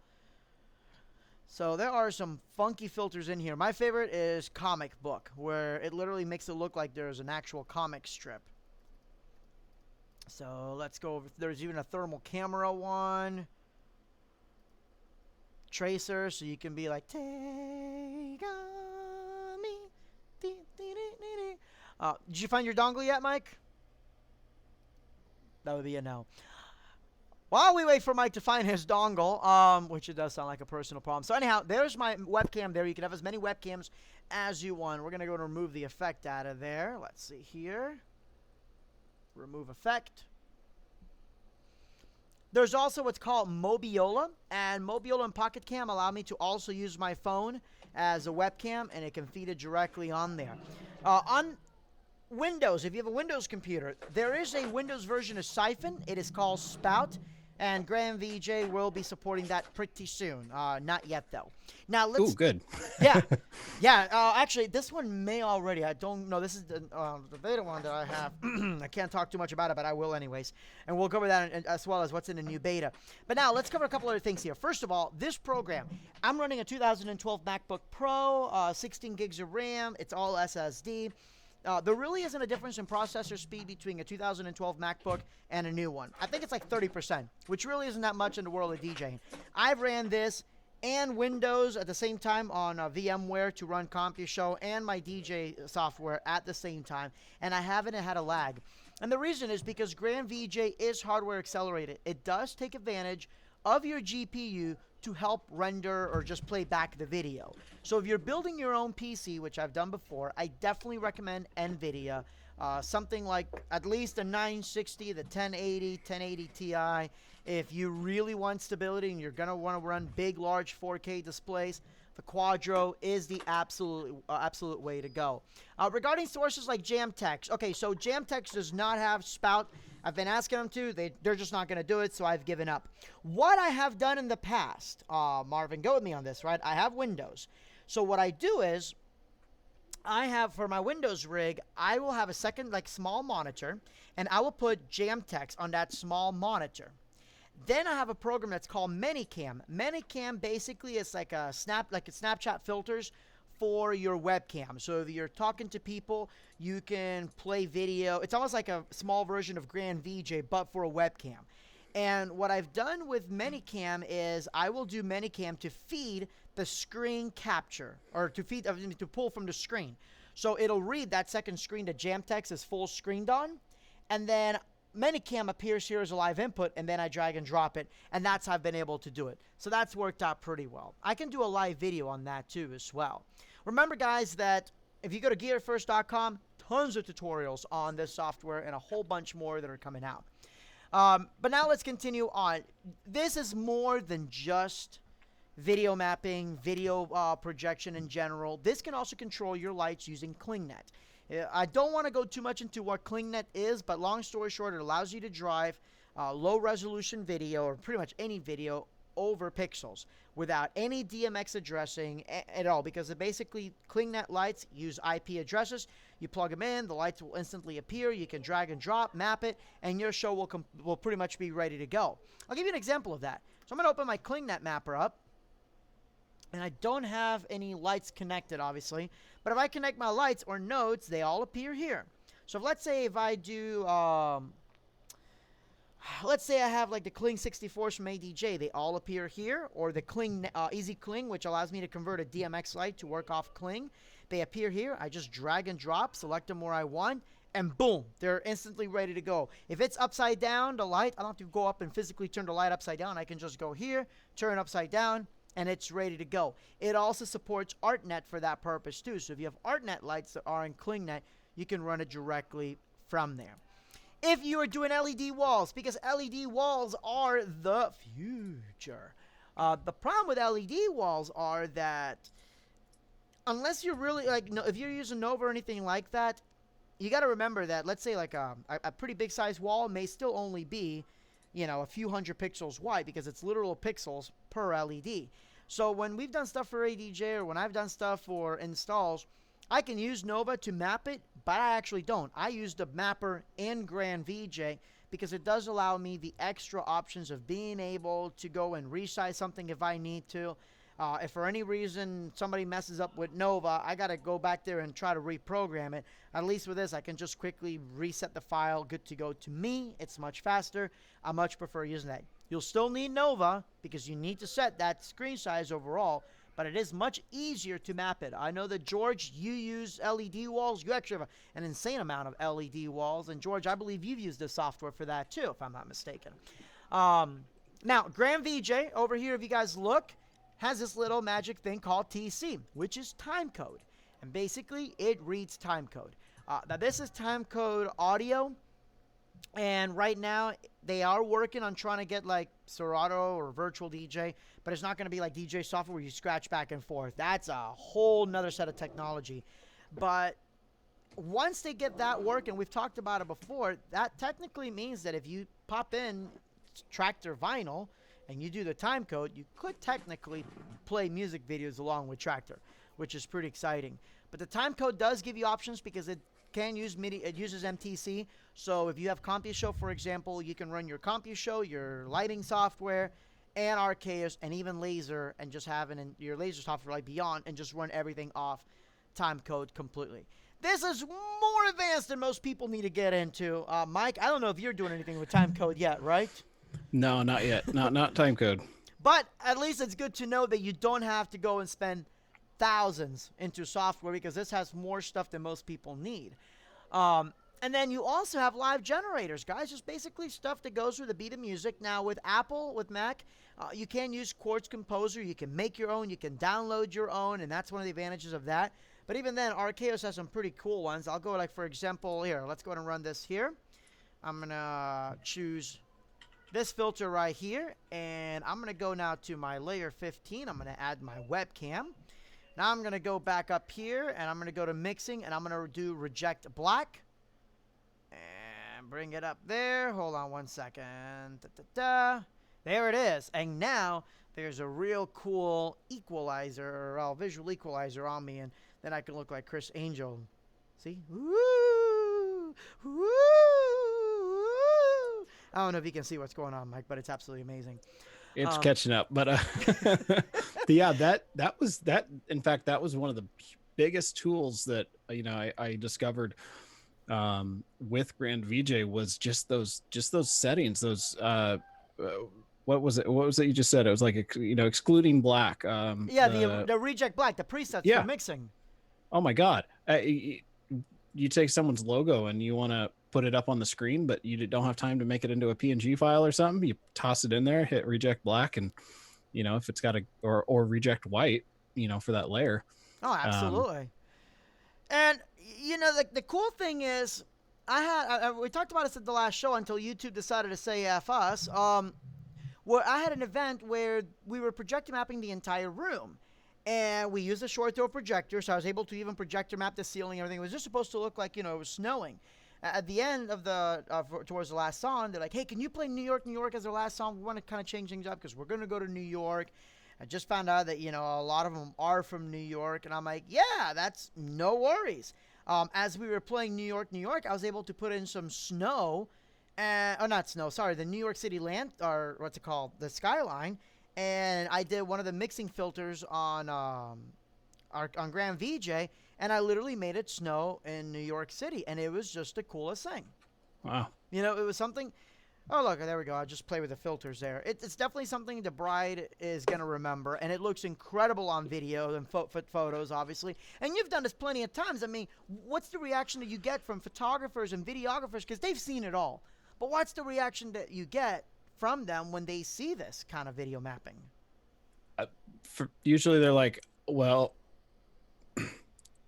So there are some funky filters in here. My favorite is comic book, where it literally makes it look like there's an actual comic strip. So let's go over. There's even a thermal camera one. Tracer, so you can be like, take on me. Did you find your dongle yet, Mike? That would be a no. While we wait for Mike to find his dongle, which it does sound like a personal problem. So anyhow, there's my webcam there. You can have as many webcams as you want. We're going to go and remove the effect out of there. Let's see here. Remove effect. There's also what's called Mobiola, and Mobiola and Pocket Cam allow me to also use my phone as a webcam, and it can feed it directly on there. On Windows, if you have a Windows computer, there is a Windows version of Siphon. It is called Spout. And Grand VJ will be supporting that pretty soon. Not yet, though. Now, let's... Ooh, good. Yeah. Yeah, actually, this one may already. I don't know. This is the beta one that I have. I can't talk too much about it, but I will anyways. And we'll cover that as well as what's in the new beta. But now, let's cover a couple other things here. First of all, this program, I'm running a 2012 MacBook Pro, 16 gigs of RAM. It's all SSD. There really isn't a difference in processor speed between a 2012 MacBook and a new one. I think it's like 30%, which really isn't that much in the world of DJing. I've ran this and Windows at the same time on VMware to run CompuShow and my DJ software at the same time, and I haven't had a lag. And the reason is because Grand VJ is hardware accelerated. It does take advantage of your GPU to help render or just play back the video. So if you're building your own PC, which I've done before, I definitely recommend NVIDIA. Something like at least a 960, the 1080 Ti. If you really want stability and you're going to want to run big, large 4K displays, the Quadro is the absolute way to go. Regarding sources like Jamtex, okay, so Jamtex does not have spout. I've been asking them to. They're just not going to do it, so I've given up. What I have done in the past, Marvin, go with me on this, right? I have Windows. So what I do is, I have, for my Windows rig, I will have a second, like, small monitor, and I will put Jamtex on that small monitor. Then I have a program that's called Minicam. Minicam basically is like a Snapchat filters for your webcam. So if you're talking to people, you can play video. It's almost like a small version of Grand VJ, but for a webcam. And what I've done with Minicam is I will do Minicam to feed the screen capture, or to pull from the screen. So it'll read that second screen that Jamtex is full screened on, and then Minicam appears here as a live input, and then I drag and drop it, and that's how I've been able to do it. So that's worked out pretty well. I can do a live video on that too as well. Remember, guys, that if you go to gearfirst.com, tons of tutorials on this software and a whole bunch more that are coming out. But now let's continue on. This is more than just video mapping, video projection in general. This can also control your lights using ClingNet. I don't want to go too much into what ClingNet is, but long story short, it allows you to drive low resolution video, or pretty much any video, over pixels without any DMX addressing at all, because basically ClingNet lights use IP addresses. You plug them in, the lights will instantly appear. You can drag and drop, map it, and your show will pretty much be ready to go. I'll give you an example of that. So I'm going to open my ClingNet mapper up, and I don't have any lights connected, obviously, but if I connect my lights or nodes, they all appear here. So let's say if I do let's say I have like the Kling 64s from ADJ. They all appear here. Or the Kling Easy Kling, which allows me to convert a DMX light to work off Kling. They appear here. I just drag and drop, select them where I want, and boom, they're instantly ready to go. If it's upside down, the light, I don't have to go up and physically turn the light upside down. I can just go here, turn upside down, and it's ready to go. It also supports ArtNet for that purpose too. So if you have ArtNet lights that are in KlingNet, you can run it directly from there. If you are doing LED walls, because LED walls are the future. The problem with LED walls are that unless you're really, like, if you're using Nova or anything like that, you got to remember that, let's say like a pretty big size wall may still only be, you know, a few hundred pixels wide, because it's literal pixels per LED. So when we've done stuff for ADJ, or when I've done stuff for installs, I can use Nova to map it, but I actually don't. I use the mapper in Grand VJ because it does allow me the extra options of being able to go and resize something if I need to. If for any reason somebody messes up with Nova, I got to go back there and try to reprogram it. At least with this, I can just quickly reset the file, good to go. To me, it's much faster. I much prefer using that. You'll still need Nova because you need to set that screen size overall, but it is much easier to map it. I know that, George, you use LED walls. You actually have an insane amount of LED walls. And, George, I believe you've used this software for that, too, if I'm not mistaken. Now, Grand VJ, over here, if you guys look, has this little magic thing called TC, which is timecode. And basically, it reads timecode. Now, this is timecode audio. And right now, they are working on trying to get like Serato or Virtual DJ, but it's not going to be like DJ software where you scratch back and forth. That's a whole nother set of technology. But once they get that working, we've talked about it before, that technically means that if you pop in Tractor vinyl and you do the time code, you could technically play music videos along with Tractor, which is pretty exciting. But the time code does give you options because it can use MIDI. It uses MTC. So if you have CompuShow, for example, you can run your CompuShow, your lighting software, and Arkaos, and even Laser, and just have your Laser software like Beyond, and just run everything off time code completely. This is more advanced than most people need to get into. Mike, I don't know if you're doing anything with time code yet, right? No, not yet. Not time code. But at least it's good to know that you don't have to go and spend thousands into software, because this has more stuff than most people need. And then you also have live generators, guys. Just basically stuff that goes through the beat of music. Now with Apple, with Mac, you can use Quartz Composer. You can make your own. You can download your own, and that's one of the advantages of that. But even then, Arkaos has some pretty cool ones. I'll go like, for example, here. Let's go ahead and run this here. I'm going to choose this filter right here, and I'm going to go now to my layer 15. I'm going to add my webcam. Now I'm going to go back up here, and I'm going to go to mixing, and I'm going to do reject black. And bring it up there. Hold on one second. There it is. And now there's a real cool equalizer, or visual equalizer on me, and then I can look like Chris Angel. See? Woo! Woo! I don't know if you can see what's going on, Mike, but it's absolutely amazing. It's catching up, but yeah, that was in fact, that was one of the biggest tools that I discovered with Grand VJ, was just those settings. Those what was it you just said? It was like excluding black. The reject black, the presets for mixing. Oh my god. You take someone's logo and you want to put it up on the screen, but you don't have time to make it into a PNG file or something. You toss it in there, hit reject black, and if it's got or reject white, for that layer. Oh, absolutely. And the cool thing is, we talked about this at the last show until YouTube decided to say F us. Where I had an event where we were projector mapping the entire room. And we used a short throw projector, so I was able to even projector map the ceiling and everything. It was just supposed to look like, it was snowing. At the end of towards the last song, they're like, hey, can you play New York, New York as our last song? We want to kind of change things up because we're going to go to New York. I just found out that, a lot of them are from New York. And I'm like, yeah, that's no worries. As we were playing New York, New York, I was able to put in some snow. Not snow, sorry, the New York City land, or what's it called? The skyline. And I did one of the mixing filters on Grand VJ, and I literally made it snow in New York City, and it was just the coolest thing. Wow. It was something. Oh, look, there we go. I'll just play with the filters there. It's definitely something the bride is going to remember, and it looks incredible on video and photos, obviously. And you've done this plenty of times. I mean, what's the reaction that you get from photographers and videographers? Because they've seen it all. But what's the reaction that you get from them when they see this kind of video mapping? Usually they're like, well,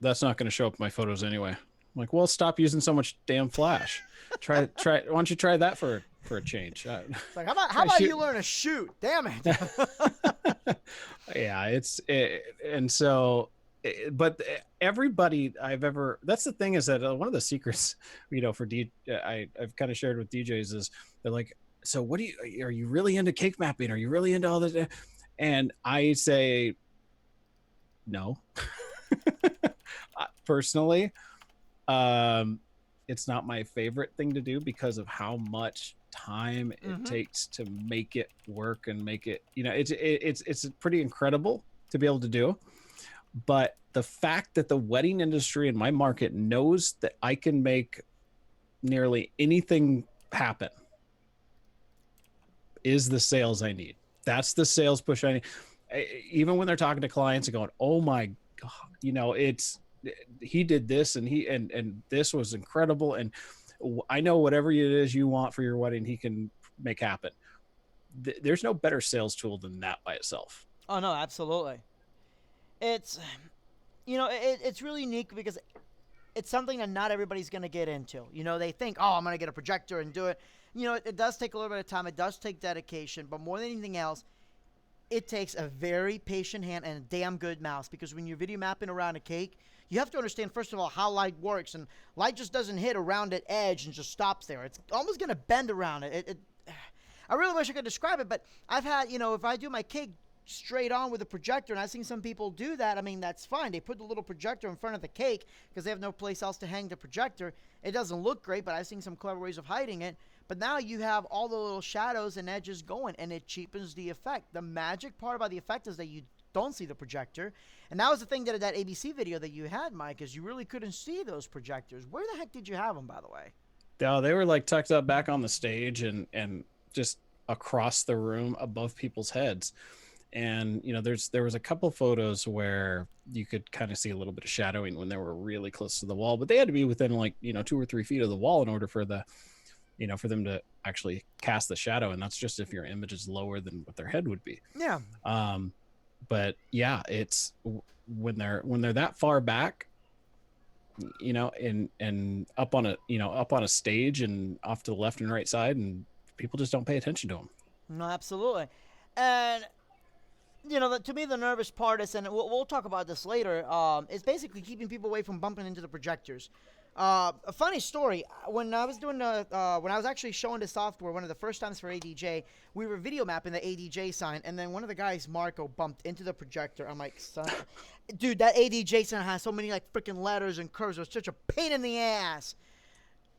that's not going to show up in my photos anyway. I'm like, well, stop using so much damn flash. Try. Why don't you try that for a change? It's like, how about you learn to shoot? Damn it. Yeah, but everybody I've ever, that's the thing, is that one of the secrets, for I've kind of shared with DJs is they're like, so are you really into cake mapping? Are you really into all this? And I say, no. Personally, it's not my favorite thing to do because of how much time it takes to make it work and make it, it's pretty incredible to be able to do. But the fact that the wedding industry in my market knows that I can make nearly anything happen is the sales I need. That's the sales push I need. Even when they're talking to clients and going, oh my God, he did this and this was incredible. And I know whatever it is you want for your wedding, he can make happen. There's no better sales tool than that by itself. Oh no, absolutely. It's, it's really unique because it's something that not everybody's going to get into. They think, oh, I'm going to get a projector and do it. It does take a little bit of time. It does take dedication. But more than anything else, it takes a very patient hand and a damn good mouse. Because when you're video mapping around a cake, you have to understand, first of all, how light works. And light just doesn't hit a rounded edge and just stops there. It's almost going to bend around it. I really wish I could describe it, but I've had, you know, if I do my cake straight on with a projector, and I've seen some people do that. I mean, that's fine. They put the little projector in front of the cake because they have no place else to hang the projector. It doesn't look great, but I've seen some clever ways of hiding it. But now you have all the little shadows and edges going, and it cheapens the effect. The magic part about the effect is that you don't see the projector. And that was the thing that ABC video that you had, Mike, is you really couldn't see those projectors. Where the heck did you have them, by the way? No, they were like tucked up back on the stage and just across the room above people's heads. And, you know, there was a couple photos where you could kind of see a little bit of shadowing when they were really close to the wall, but they had to be within like, you know, 2 or 3 feet of the wall in order for the, you know, for them to actually cast the shadow. And that's just if your image is lower than what their head would be. Yeah. But yeah, it's when they're that far back, you know, and up on a stage and off to the left and right side, and people just don't pay attention to them. No, absolutely. And you know, to me, the nervous part is, and we'll talk about this later, is basically keeping people away from bumping into the projectors. A funny story, when I was doing when I was actually showing the software, one of the first times for ADJ, we were video mapping the ADJ sign, and then one of the guys, Marco, bumped into the projector. I'm like, son, dude, that ADJ sign has so many like freaking letters and curves. It was such a pain in the ass.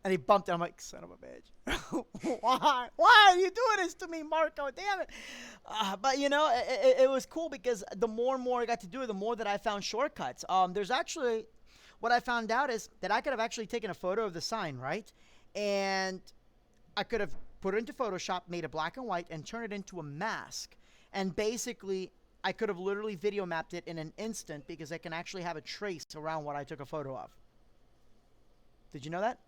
And he bumped it. I'm like, son of a bitch. Why? Why are you doing this to me, Marco? Damn it. But, you know, it was cool because the more and more I got to do it, the more that I found shortcuts. There's actually, what I found out is that I could have actually taken a photo of the sign, right? And I could have put it into Photoshop, made it black and white, and turned it into a mask. And basically, I could have literally video mapped it in an instant because I can actually have a trace around what I took a photo of. Did you know that?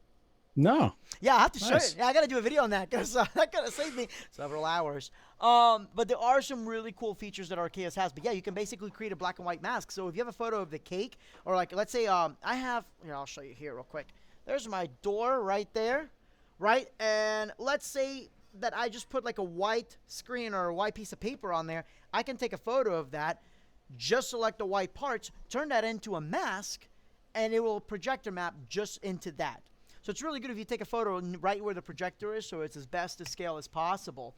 No. Yeah, I have to show it. Yeah, I got to do a video on that because that could have saved me several hours. But there are some really cool features that Arkaos has. But yeah, you can basically create a black and white mask. So if you have a photo of the cake, or like, let's say I have, I'll show you here real quick. There's my door right there, right? And let's say that I just put like a white screen or a white piece of paper on there. I can take a photo of that, just select the white parts, turn that into a mask, and it will projector map just into that. So it's really good if you take a photo right where the projector is, so it's as best to scale as possible.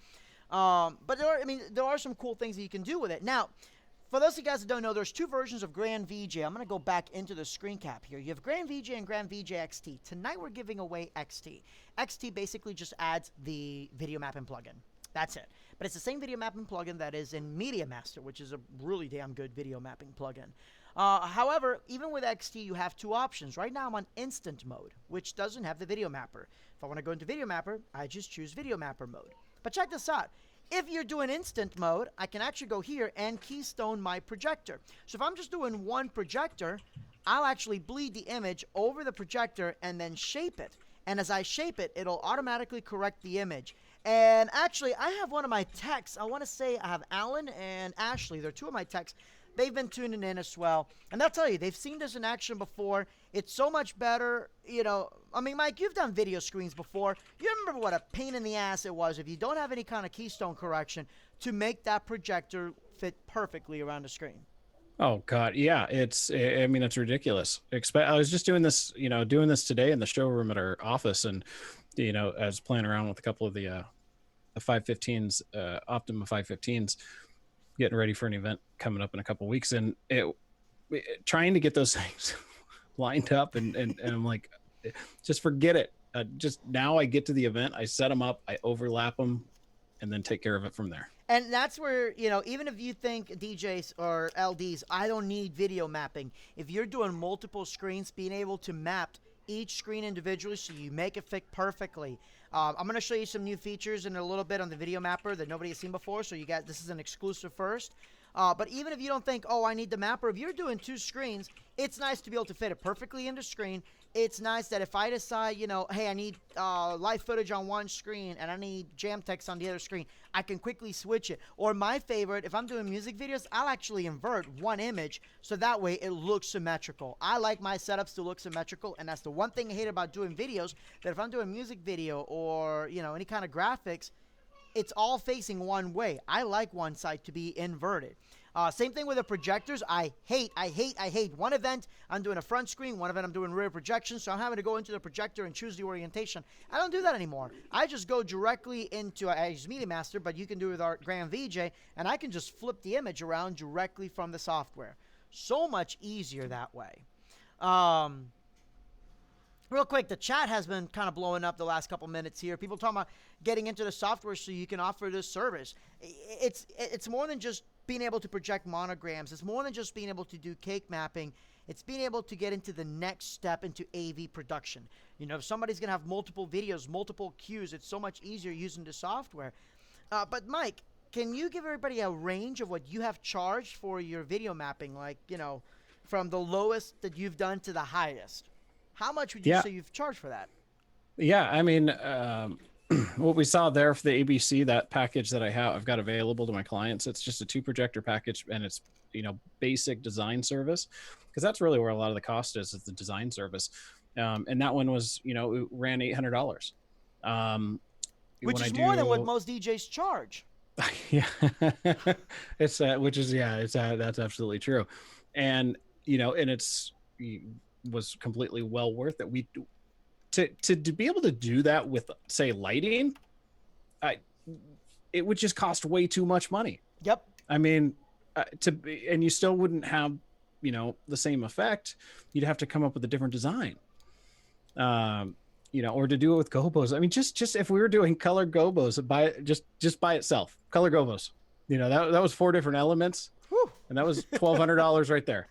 But there are some cool things that you can do with it. Now, for those of you guys that don't know, there's 2 versions of Grand VJ. I'm going to go back into the screen cap here. You have Grand VJ and Grand VJ XT. Tonight we're giving away XT. XT basically just adds the video mapping plugin. That's it. But it's the same video mapping plugin that is in Media Master, which is a really damn good video mapping plugin. However, even with XT, you have 2 options. Right now, I'm on instant mode, which doesn't have the video mapper. If I want to go into video mapper, I just choose video mapper mode. But check this out. If you're doing instant mode, I can actually go here and keystone my projector. So if I'm just doing one projector, I'll actually bleed the image over the projector and then shape it. And as I shape it, it'll automatically correct the image. And actually, I have one of my techs. I want to say I have Alan and Ashley. They're 2 of my techs. They've been tuning in as well. And they'll tell you, they've seen this in action before. It's so much better. You know, I mean, Mike, you've done video screens before. You remember what a pain in the ass it was if you don't have any kind of keystone correction to make that projector fit perfectly around the screen. Oh God, yeah, it's ridiculous. I was just doing this today in the showroom at our office, and I was playing around with a couple of the 515s, Optima 515s, getting ready for an event coming up in a couple of weeks, and trying to get those things lined up, and I'm like, just forget it. Just now I get to the event, I set them up, I overlap them, and then take care of it from there. And that's where, even if you think DJs or LDs, I don't need video mapping. If you're doing multiple screens, being able to map each screen individually so you make it fit perfectly. I'm going to show you some new features in a little bit on the video mapper that nobody has seen before. So this is an exclusive first. But even if you don't think, I need the mapper, if you're doing 2 screens, it's nice to be able to fit it perfectly into screen. It's nice that if I decide, hey, I need live footage on one screen and I need jam text on the other screen, I can quickly switch it. Or my favorite, if I'm doing music videos, I'll actually invert one image so that way it looks symmetrical. I like my setups to look symmetrical, and that's the one thing I hate about doing videos, that if I'm doing music video or, any kind of graphics, it's all facing one way. I like one side to be inverted. Same thing with the projectors. I hate. One event, I'm doing a front screen. One event, I'm doing rear projection. So I'm having to go into the projector and choose the orientation. I don't do that anymore. I just go directly into, I use Midi Master, but you can do it with our Grand VJ, and I can just flip the image around directly from the software. So much easier that way. Real quick, the chat has been kind of blowing up the last couple minutes here. People talking about getting into the software so you can offer this service. It's more than just being able to project monograms. It's more than just being able to do cake mapping. It's being able to get into the next step into AV production. You know, if somebody's going to have multiple videos, multiple cues, it's so much easier using the software. But Mike, can you give everybody a range of what you have charged for your video mapping? Like, you know, from the lowest that you've done to the highest. How much would you say you've charged for that? Yeah, I mean, what we saw there for the ABC, that package that I've got available to my clients, it's just a 2 projector package, and it's, you know, basic design service, because that's really where a lot of the cost is the design service. And that one was, you know, it ran $800. Which is more than what most DJs charge. Yeah, it's that's absolutely true. And, you know, and was completely well worth it. To be able to do that with, say, lighting, it would just cost way too much money. Yep. I mean, and you still wouldn't have, you know, the same effect. You'd have to come up with a different design, you know, or to do it with gobos. I mean, just if we were doing color gobos just by itself, color gobos, you know, that was 4 different elements. Whew. And that was $1,200 right there.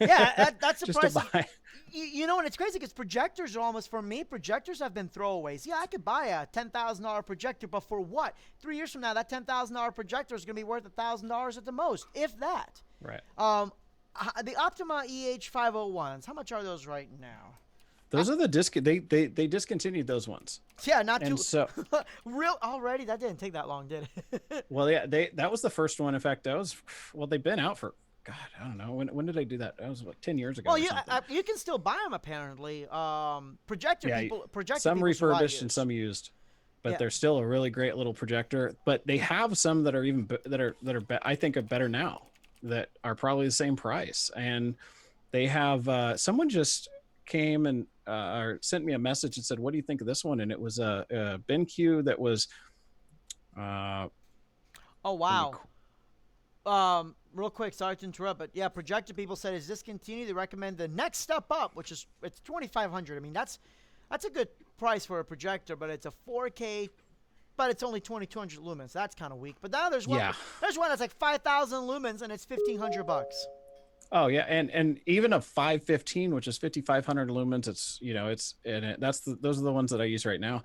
Yeah, that's surprising. Just to buy. You know, and it's crazy because projectors are almost, for me, projectors have been throwaways. Yeah, I could buy a $10,000 projector, but for what? 3 years from now, that $10,000 projector is going to be worth $1,000 at the most, if that. Right. The Optima EH501s, how much are those right now? Those are the they discontinued those ones. Yeah, not too so real already. That didn't take that long, did it? Well, yeah, that was the first one. In fact, they've been out for, God, I don't know. When did I do that? That was like 10 years ago. Well, yeah, you can still buy them apparently. Projector some refurbished and some used, but they're still a really great little projector. But they have some that are even I think are better now, that are probably the same price. And they have someone just came and or sent me a message and said, "What do you think of this one?" And it was a BenQ that was. Oh wow. Real quick, sorry to interrupt, but yeah, Projector people said is discontinued. They recommend the next step up, which is it's $2,500. I mean, that's a good price for a projector, but it's a 4K, but it's only 2,200 lumens. That's kind of weak. But now there's one that's like 5,000 lumens and it's $1,500. Oh yeah, and even a 515, which is 5,500 lumens. It's, you know, those are the ones that I use right now.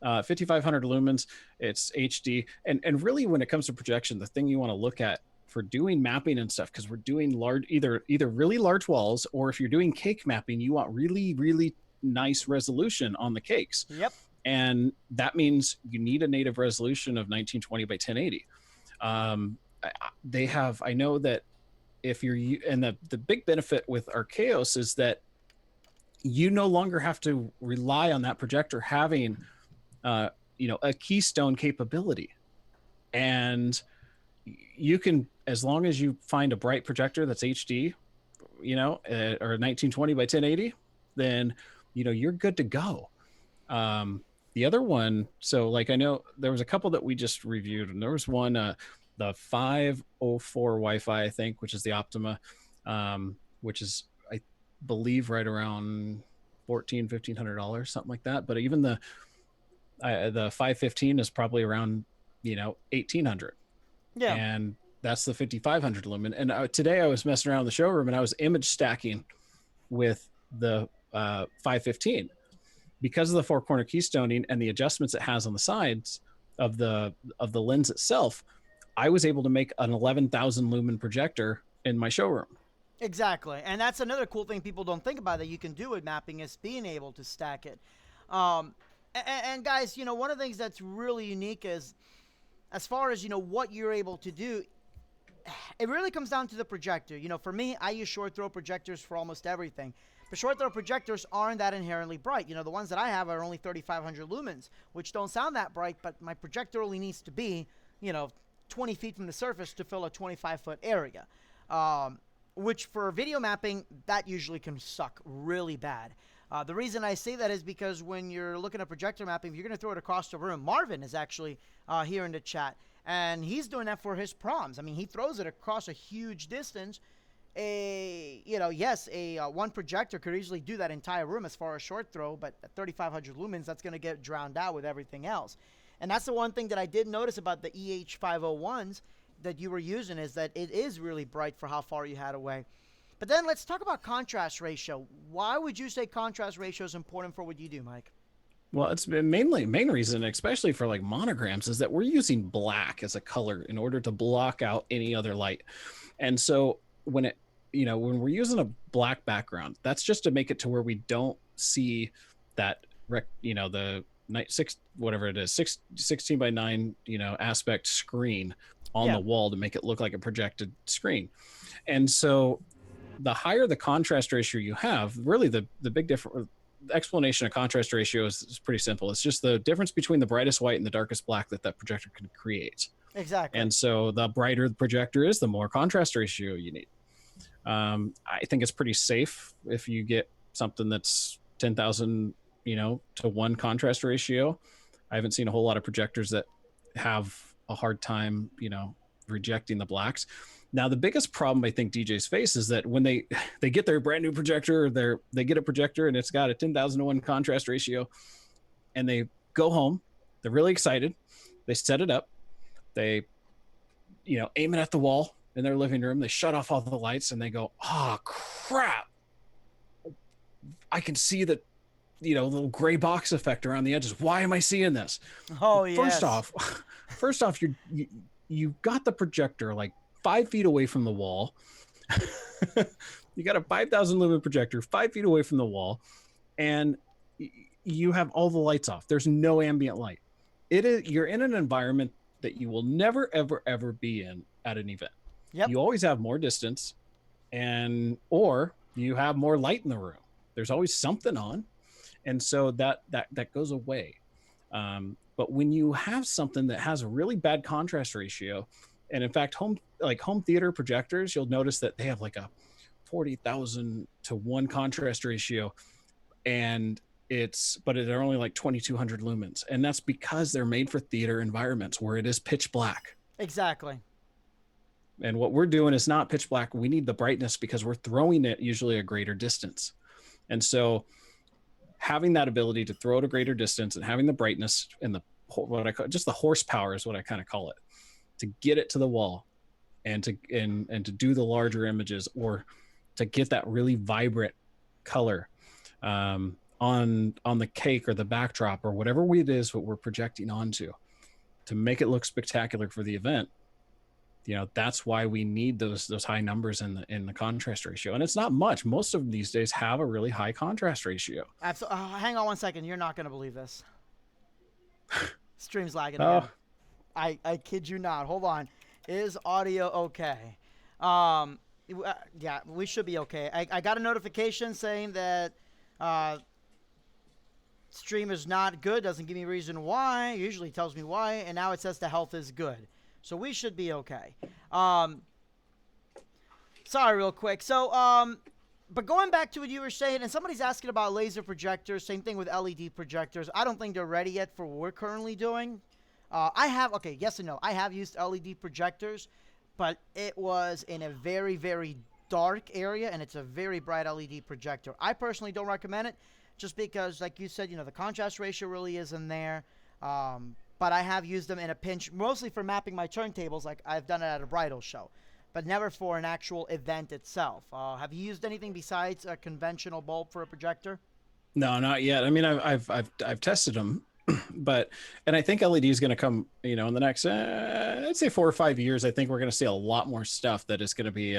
5,500 lumens. It's HD, and really when it comes to projection, the thing you want to look at for doing mapping and stuff, because we're doing either really large walls, or if you're doing cake mapping, you want really, really nice resolution on the cakes. Yep. And that means you need a native resolution of 1920 by 1080. I know that if and the big benefit with Arkaos is that you no longer have to rely on that projector having, a keystone capability. And you can, as long as you find a bright projector that's HD, or 1920 by 1080, then, you're good to go. The other one, so like, I know there was a couple that we just reviewed, and there was one, the 504 Wi-Fi, I think, which is the Optima, which is, I believe, right around $1,500, something like that. But even the 515 is probably around, $1,800. Yeah. And that's the 5,500 lumen. And today I was messing around in the showroom and I was image stacking with the 515 because of the 4-corner keystoning and the adjustments it has on the sides of the lens itself. I was able to make an 11,000 lumen projector in my showroom. Exactly. And that's another cool thing people don't think about that you can do with mapping is being able to stack it. And guys, one of the things that's really unique is, as far as, what you're able to do, it really comes down to the projector. For me, I use short throw projectors for almost everything. But short throw projectors aren't that inherently bright. The ones that I have are only 3,500 lumens, which don't sound that bright, but my projector only needs to be, 20 feet from the surface to fill a 25-foot area. Which for video mapping, that usually can suck really bad. The reason I say that is because when you're looking at projector mapping, if you're going to throw it across the room, Marvin is actually here in the chat, and he's doing that for his proms. I mean, he throws it across a huge distance. One projector could easily do that entire room as far as short throw, but at 3,500 lumens, that's going to get drowned out with everything else. And that's the one thing that I did notice about the EH501s that you were using, is that it is really bright for how far you had away. But then let's talk about contrast ratio. Why would you say contrast ratio is important for what you do, Mike? Well, it's been main reason, especially for like monograms, is that we're using black as a color in order to block out any other light. And so when we're using a black background, that's just to make it to where we don't see that, the 16 by 9, aspect screen on the wall to make it look like a projected screen. And so the higher the contrast ratio you have, really the big difference, explanation of contrast ratio is pretty simple. It's just the difference between the brightest white and the darkest black that projector can create. Exactly. And so the brighter the projector is, the more contrast ratio you need. I think it's pretty safe if you get something that's 10,000, to 1 contrast ratio. I haven't seen a whole lot of projectors that have a hard time, rejecting the blacks. Now, the biggest problem I think DJs face is that when they get their brand new projector, they get a projector and it's got a 10,000 to 1 contrast ratio, and they go home, they're really excited, they set it up, they, aim it at the wall in their living room, they shut off all the lights, and they go, oh, crap, I can see that, little gray box effect around the edges. Why am I seeing this? Oh, yes. First off, you got the projector like 5 feet away from the wall. You got a 5,000 lumen projector 5 feet away from the wall, and you have all the lights off. There's no ambient light. You're in an environment that you will never, ever, ever be in at an event. Yep. You always have more distance, or you have more light in the room. There's always something on. And so that goes away. But when you have something that has a really bad contrast ratio, and in fact, home theater projectors, you'll notice that they have like a 40,000 to 1 contrast ratio, but they're only like 2,200 lumens. And that's because they're made for theater environments where it is pitch black. Exactly. And what we're doing is not pitch black. We need the brightness because we're throwing it usually a greater distance. And so having that ability to throw at a greater distance and having the brightness and the horsepower is what I kind of call it, to get it to the wall and to do the larger images, or to get that really vibrant color on the cake or the backdrop or whatever it is what we're projecting onto, to make it look spectacular for the event. That's why we need those high numbers in the contrast ratio. And it's not much. Most of them these days have a really high contrast ratio. Absolutely. Hang on one second. You're not going to believe this. Stream's lagging again. I kid you not. Hold on. Is audio okay? Yeah, we should be okay. I got a notification saying that stream is not good. Doesn't give me a reason why. It usually tells me why. And now it says the health is good. So we should be okay. Sorry, real quick. So, but going back to what you were saying, and somebody's asking about laser projectors. Same thing with LED projectors. I don't think they're ready yet for what we're currently doing. Yes and no. I have used LED projectors, but it was in a very, very dark area, and it's a very bright LED projector. I personally don't recommend it, just because, like you said, the contrast ratio really isn't there. But I have used them in a pinch, mostly for mapping my turntables, like I've done it at a bridal show, but never for an actual event itself. Have you used anything besides a conventional bulb for a projector? No, not yet. I mean, I've tested them, and I think LED is going to come, in the next, I'd say 4 or 5 years. I think we're going to see a lot more stuff that is going to be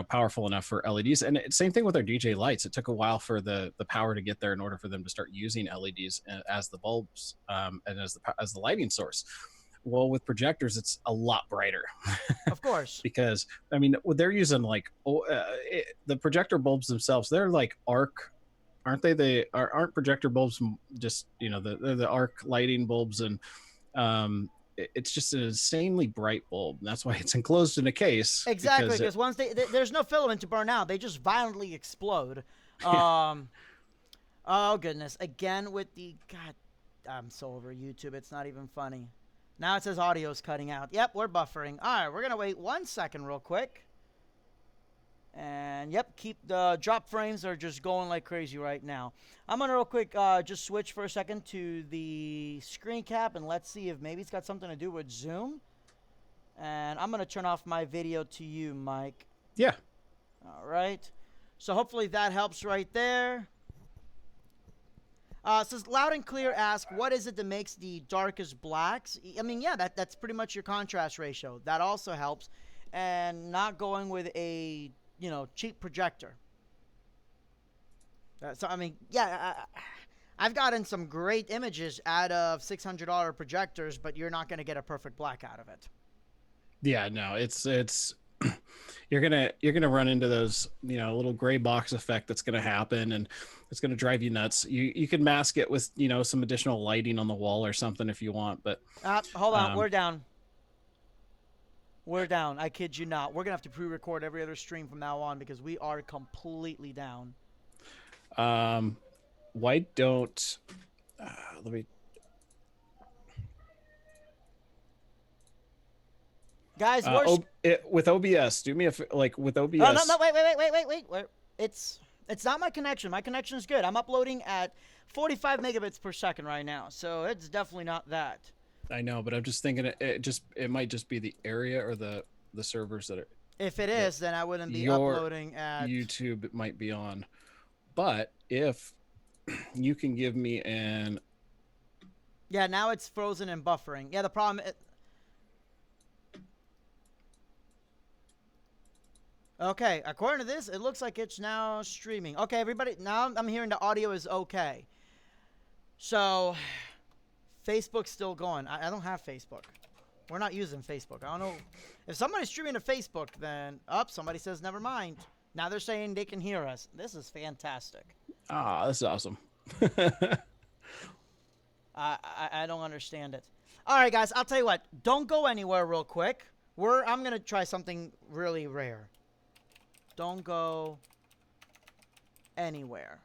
powerful enough for LEDs. And same thing with our DJ lights. It took a while for the power to get there in order for them to start using LEDs as the bulbs and as the lighting source. Well, with projectors, it's a lot brighter. Of course. Because, I mean, they're using the projector bulbs themselves, they're like arc, aren't they? Aren't projector bulbs just, they're the arc lighting bulbs, and it's just an insanely bright bulb. And that's why it's enclosed in a case. Exactly, because once there's no filament to burn out, they just violently explode. Oh goodness! Again with the God, I'm so over YouTube. It's not even funny. Now it says audio's cutting out. Yep, we're buffering. All right, we're gonna wait 1 second real quick. And yep, keep the drop frames are just going like crazy right now. I'm gonna real quick just switch for a second to the screen cap and let's see if maybe it's got something to do with Zoom. And I'm gonna turn off my video to you, Mike. Yeah. All right. So hopefully that helps right there. Says Loud and Clear ask, what is it that makes the darkest blacks? I mean, yeah, that's pretty much your contrast ratio. That also helps. And not going with a cheap projector. So, I mean, yeah, I've gotten some great images out of $600 projectors, but you're not going to get a perfect black out of it. Yeah, no, it's you're gonna run into those little gray box effect that's gonna happen, and it's gonna drive you nuts. You can mask it with some additional lighting on the wall or something if you want, but hold on, we're down. We're down. I kid you not. We're going to have to pre-record every other stream from now on because we are completely down. Why don't... let me... Guys, with OBS, do me a... Like, with OBS... Oh, no, wait. It's not my connection. My connection is good. I'm uploading at 45 megabits per second right now, so it's definitely not that. I know, but I'm just thinking it might just be the area or the servers that are. If it is, then I wouldn't be uploading at YouTube. It might be on, but if you can give me an. Yeah, now it's frozen and buffering. Yeah, the problem. Okay, according to this, it looks like it's now streaming. Okay, everybody, now I'm hearing the audio is okay. So. Facebook's still going. I don't have Facebook. We're not using Facebook. I don't know. If somebody's streaming to Facebook, then... somebody says never mind. Now they're saying they can hear us. This is fantastic. Ah, this is awesome. I don't understand it. All right, guys. I'll tell you what. Don't go anywhere real quick. I'm going to try something really rare. Don't go anywhere.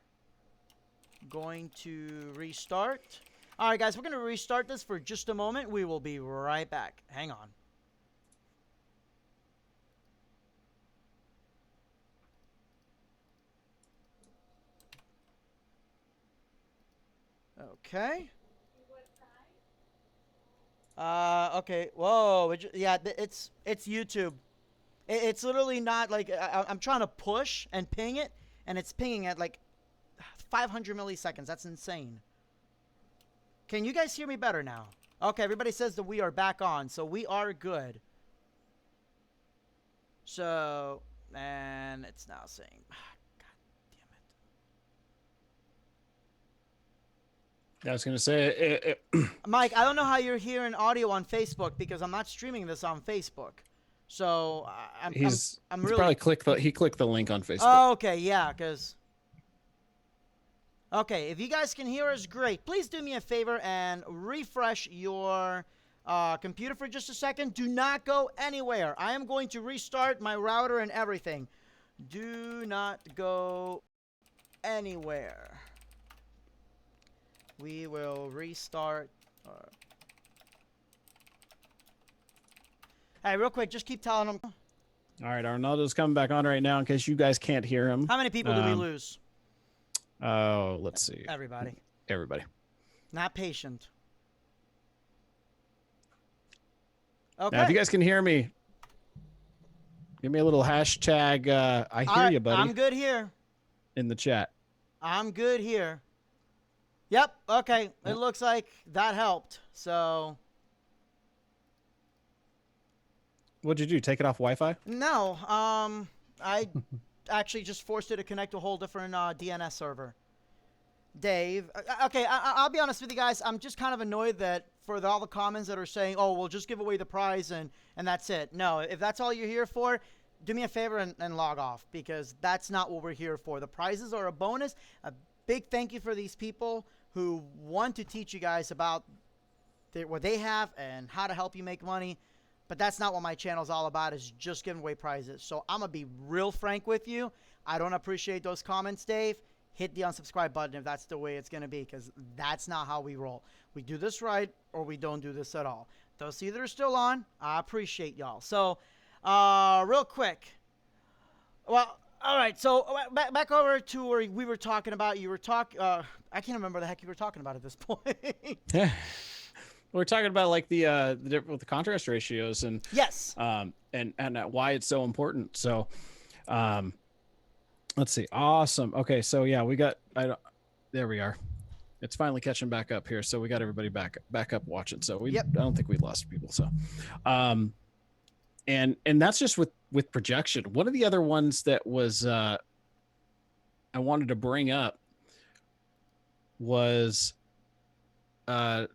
Going to restart... All right, guys, we're going to restart this for just a moment. We will be right back. Hang on. Okay. Okay. Whoa. Yeah, it's YouTube. It's literally not like I'm trying to push and ping it, and it's pinging at like 500 milliseconds. That's insane. Can you guys hear me better now? Okay, everybody says that we are back on, so we are good. So, and it's now saying, God damn it. I was gonna say, Mike, I don't know how you're hearing audio on Facebook because I'm not streaming this on Facebook. So I'm really probably clicked the link on Facebook. Oh, okay, yeah, because. Okay, if you guys can hear us, great. Please do me a favor and refresh your computer for just a second. Do not go anywhere. I am going to restart my router and everything. Do not go anywhere. We will restart. Hey, real quick, just keep telling them. All right, Arnaldo's coming back on right now in case you guys can't hear him. How many people do we lose? Oh, let's see. Everybody. Not patient. Okay. Now, if you guys can hear me, give me a little hashtag. I hear you, buddy. I'm good here. In the chat. I'm good here. Yep. Okay. It looks like that helped. So. What'd you do? Take it off Wi-Fi? No. I actually just forced it to connect to a whole different DNS server. Dave. Okay, I'll be honest with you guys. I'm just kind of annoyed that for all the comments that are saying, oh, we'll just give away the prize and that's it. No, if that's all you're here for, do me a favor and log off because that's not what we're here for. The prizes are a bonus. A big thank you for these people who want to teach you guys about what they have and how to help you make money. But that's not what my channel is all about, is just giving away prizes. So I'm going to be real frank with you. I don't appreciate those comments, Dave. Hit the unsubscribe button if that's the way it's going to be, because that's not how we roll. We do this right, or we don't do this at all. Those that are still on, I appreciate y'all. So, real quick. Well, all right. So, back over to where we were talking about. You were talking, I can't remember the heck you were talking about at this point. Yeah. We're talking about like the different with the contrast ratios and yes, and why it's so important. So, let's see. Awesome. Okay, so yeah, we got. There we are. It's finally catching back up here. So we got everybody back up watching. So I don't think we lost people. So, and that's just with projection. One of the other ones that was I wanted to bring up was.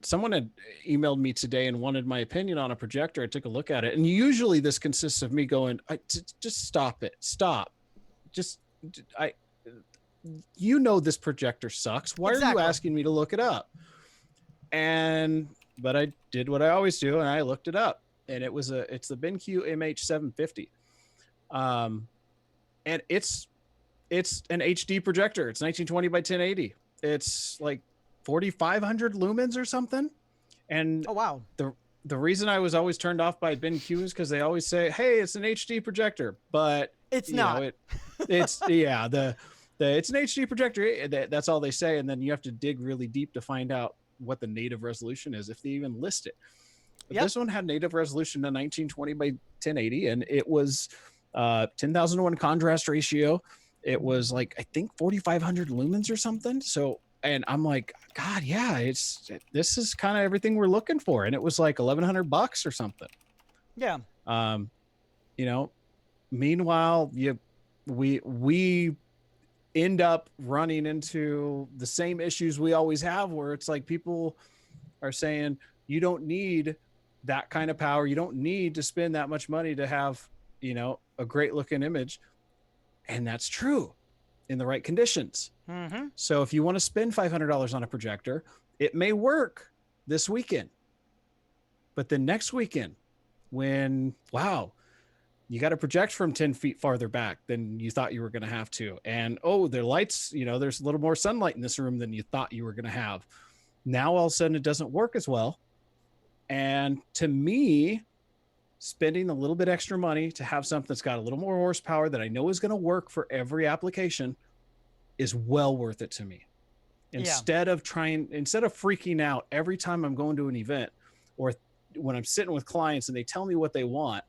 Someone had emailed me today and wanted my opinion on a projector. I took a look at it, and usually this consists of me going, just stop it. Stop. You know, this projector sucks. Why are you asking me to look it up? But I did what I always do, and I looked it up, and it's the BenQ MH750. And it's an HD projector. It's 1920 by 1080. It's like 4,500 lumens or something. And oh wow, the reason I was always turned off by BenQ is because they always say, hey, it's an HD projector, but it's not. It's it's an HD projector. That's all they say, and then you have to dig really deep to find out what the native resolution is, if they even list it. But this one had native resolution to 1920 by 1080, and it was 10,000 to 1 contrast ratio. It was like, I think 4,500 lumens or something. So, and I'm like, God, yeah, this is kind of everything we're looking for. And it was like $1,100 or something. Yeah. Meanwhile, we end up running into the same issues we always have, where it's like people are saying, you don't need that kind of power. You don't need to spend that much money to have, a great looking image. And that's true in the right conditions. Mm-hmm. So if you want to spend $500 on a projector, it may work this weekend. But then next weekend, when, wow, you got to project from 10 feet farther back than you thought you were going to have to. And, the lights, there's a little more sunlight in this room than you thought you were going to have. Now, all of a sudden, it doesn't work as well. And to me, spending a little bit extra money to have something that's got a little more horsepower that I know is going to work for every application is well worth it to me. Instead of freaking out every time I'm going to an event, or when I'm sitting with clients and they tell me what they want,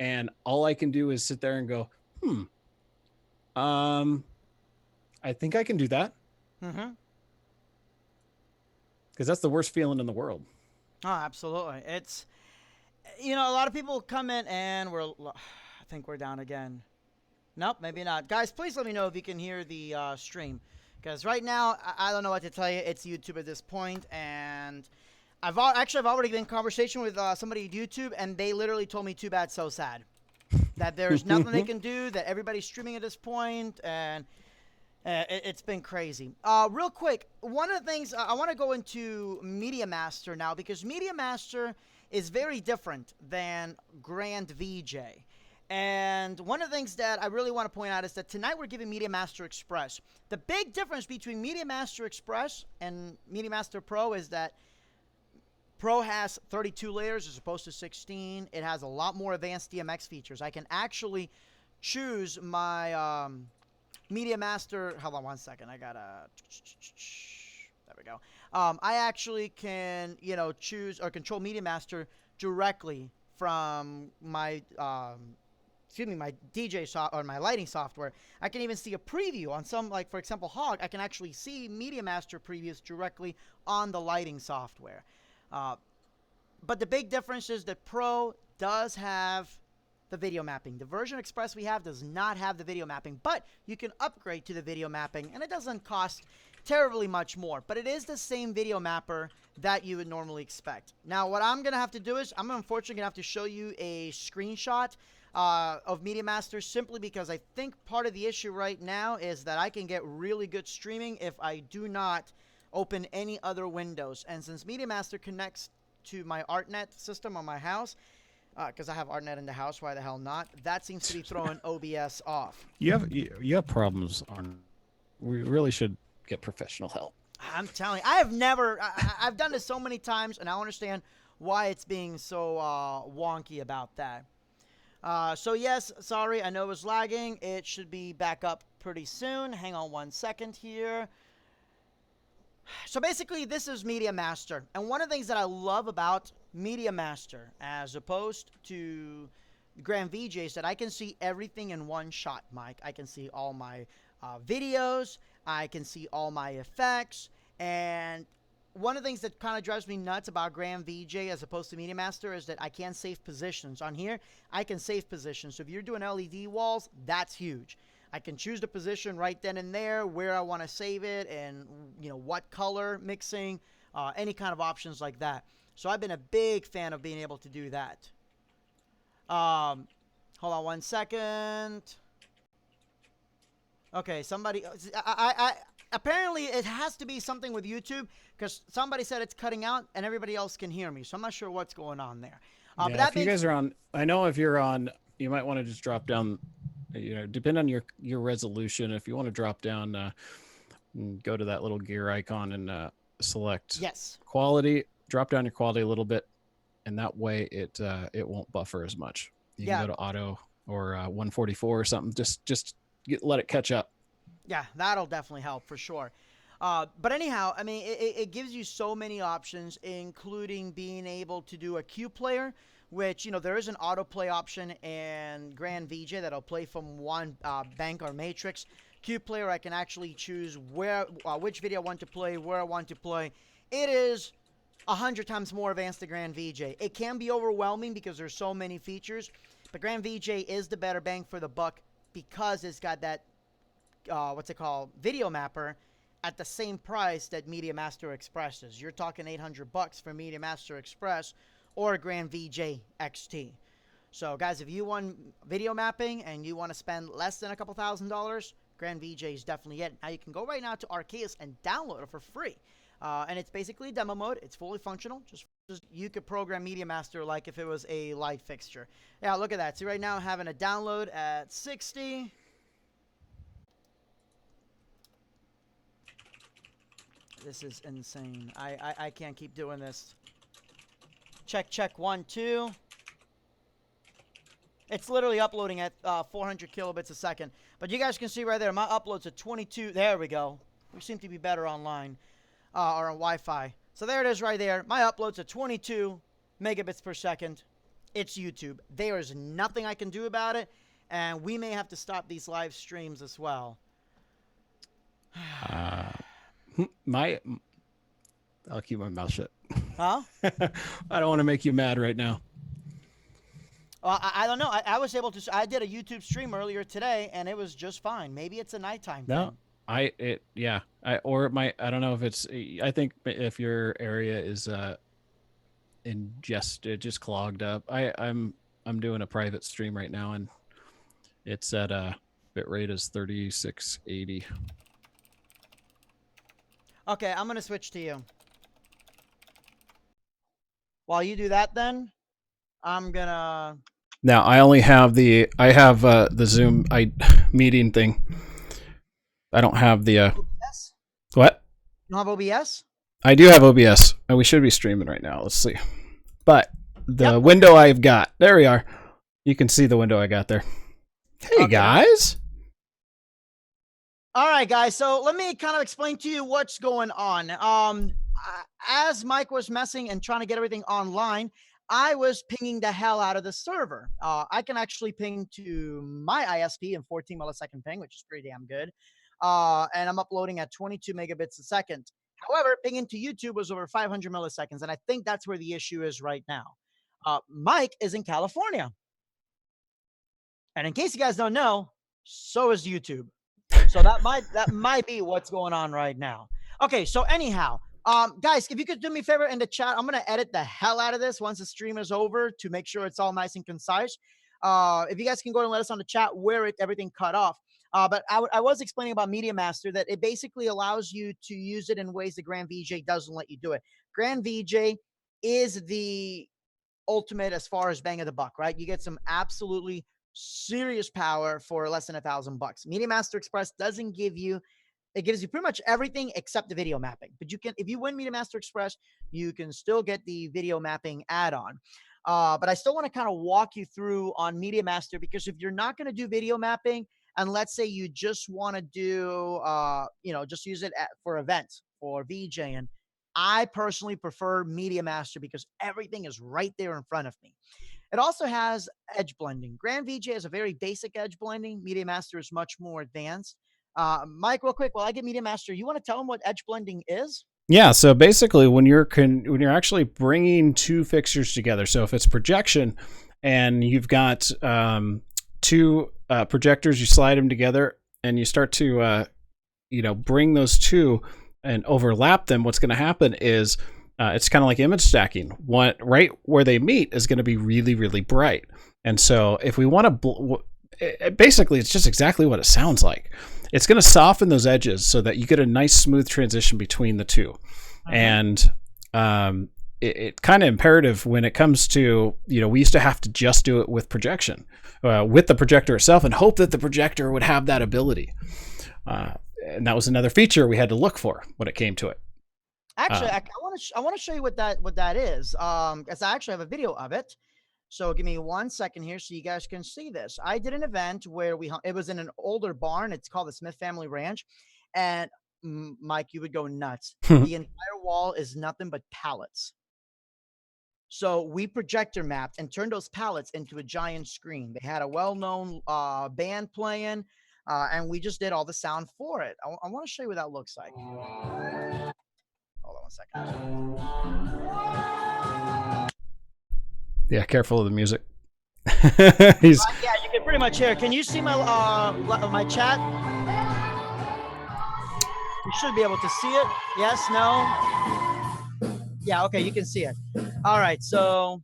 and all I can do is sit there and go, I think I can do that. Mm-hmm. Because that's the worst feeling in the world. Oh, absolutely. It's, a lot of people come in and I think we're down again. Nope, maybe not. Guys, please let me know if you can hear the stream. Because right now, I don't know what to tell you. It's YouTube at this point, and I've already been in conversation with somebody at YouTube, and they literally told me, too bad, so sad. That there's nothing they can do, that everybody's streaming at this point, and it's been crazy. Real quick, one of the things, I want to go into Media Master now, because Media Master is very different than Grand VJ. And one of the things that I really want to point out is that tonight we're giving Media Master Express. The big difference between Media Master Express and Media Master Pro is that Pro has 32 layers as opposed to 16. It has a lot more advanced DMX features. I can actually choose my Media Master. Hold on one second. I gotta. There we go. I actually can, choose or control Media Master directly from my my DJ or my lighting software. I can even see a preview on some, like for example, Hog. I can actually see Media Master previews directly on the lighting software. But the big difference is that Pro does have the video mapping. The version Express we have does not have the video mapping, but you can upgrade to the video mapping, and it doesn't cost terribly much more, but it is the same video mapper that you would normally expect. Now, what I'm going to have to do is, I'm unfortunately going to have to show you a screenshot of Media Master, simply because I think part of the issue right now is that I can get really good streaming if I do not open any other windows. And since Media Master connects to my ArtNet system on my house, because I have ArtNet in the house. Why the hell not? That seems to be throwing OBS off. You have problems on. We really should get professional help. I'm telling you, I have never. I've done this so many times, and I understand why it's being so wonky about that. So yes, sorry, I know it was lagging. It should be back up pretty soon. Hang on 1 second here. So basically, this is Media Master. And one of the things that I love about Media Master, as opposed to Grand VJ, is that I can see everything in one shot, Mike. I can see all my videos. I can see all my effects. And one of the things that kind of drives me nuts about Grand VJ as opposed to Media Master is that I can save positions. On here, I can save positions. So if you're doing LED walls, that's huge. I can choose the position right then and there, where I want to save it, and what color mixing, any kind of options like that. So I've been a big fan of being able to do that. Hold on 1 second. Okay, somebody, apparently it has to be something with YouTube, because somebody said it's cutting out and everybody else can hear me. So I'm not sure what's going on there. Yeah, but if you guys are on, I know if you're on, you might want to just drop down. Depend on your resolution. If you want to drop down, go to that little gear icon and select quality. Drop down your quality a little bit, and that way it won't buffer as much. You can go to auto or 144 or something. Just let it catch up. Yeah, that'll definitely help for sure. But anyhow, I mean, it gives you so many options, including being able to do a queue player, which, there is an autoplay option in Grand VJ that'll play from one bank or matrix. Queue player, I can actually choose which video I want to play, where I want to play. It is 100 times more advanced than Grand VJ. It can be overwhelming because there's so many features, but Grand VJ is the better bang for the buck because it's got that, video mapper at the same price that Media Master Express is. You're talking $800 for Media Master Express or Grand VJ XT. So guys, if you want video mapping and you want to spend less than a couple $1,000s, Grand VJ is definitely it. Now you can go right now to Arkaos and download it for free. And it's basically demo mode. It's fully functional. Just you could program Media Master like if it was a light fixture. Yeah, look at that. See, right now I'm having a download at 60. This is insane. I can't keep doing this. Check 1 2. It's literally uploading at 400 kilobits a second. But you guys can see right there, my upload's at 22. There we go. We seem to be better online or on Wi-Fi. So there it is right there. My upload's at 22 megabits per second. It's YouTube. There is nothing I can do about it. And we may have to stop these live streams as well. I'll keep my mouth shut. Huh? I don't want to make you mad right now. Well, I don't know. I was able to. I did a YouTube stream earlier today, and it was just fine. Maybe it's a nighttime thing. I don't know if it's. I think if your area is just clogged up. I'm doing a private stream right now, and it's at bitrate is 3680. Okay, I'm gonna switch to you. While you do that, then I'm gonna. Now I only have the Zoom meeting thing. I don't have the OBS? What? You don't have OBS? I do have OBS, and we should be streaming right now. Let's see. But the window I've got, there we are. You can see the window I got there. Hey guys. All right, guys. So let me kind of explain to you what's going on. As Mike was messing and trying to get everything online, I was pinging the hell out of the server. I can actually ping to my ISP in 14 millisecond ping, which is pretty damn good. And I'm uploading at 22 megabits a second. However, pinging to YouTube was over 500 milliseconds, and I think that's where the issue is right now. Mike is in California. And in case you guys don't know, so is YouTube. So that might be what's going on right now. Okay, so anyhow, guys, if you could do me a favor in the chat, I'm going to edit the hell out of this once the stream is over to make sure it's all nice and concise. If you guys can go and let us on the chat where everything cut off. But I was explaining about Media Master that it basically allows you to use it in ways that Grand VJ doesn't let you do it. Grand VJ is the ultimate as far as bang of the buck, right? You get some absolutely serious power for less than $1,000. Media Master Express doesn't give you, it gives you pretty much everything except the video mapping. But you can, if you win Media Master Express, you can still get the video mapping add-on. But I still want to kind of walk you through on Media Master, because if you're not going to do video mapping, and let's say you just want to do, just use it for events, for VJing, I personally prefer Media Master because everything is right there in front of me. It also has edge blending. Grand VJ has a very basic edge blending. Media Master is much more advanced. Mike, real quick, while I get Media Master, you want to tell them what edge blending is? Yeah, so basically when you're actually bringing two fixtures together, so if it's projection and you've got two projectors, you slide them together and you start to bring those two and overlap them, what's going to happen is it's kind of like image stacking. Right where they meet is going to be really, really bright. And so if we want to, basically it's just exactly what it sounds like. It's going to soften those edges so that you get a nice smooth transition between the two. And it kind of imperative when it comes to, we used to have to just do it with projection, with the projector itself, and hope that the projector would have that ability. And that was another feature we had to look for when it came to it. Actually, I want to show you what that is. Because I actually have a video of it. So give me 1 second here so you guys can see this. I did an event where it was in an older barn. It's called the Smith Family Ranch. And Mike, you would go nuts. The entire wall is nothing but pallets. So we projector mapped and turned those pallets into a giant screen. They had a well-known band playing, and we just did all the sound for it. I want to show you what that looks like. Hold on 1 second. Yeah, careful of the music. Yeah, you can pretty much hear. Can you see my chat? You should be able to see it. Yes, no? Yeah, okay, you can see it. All right, so.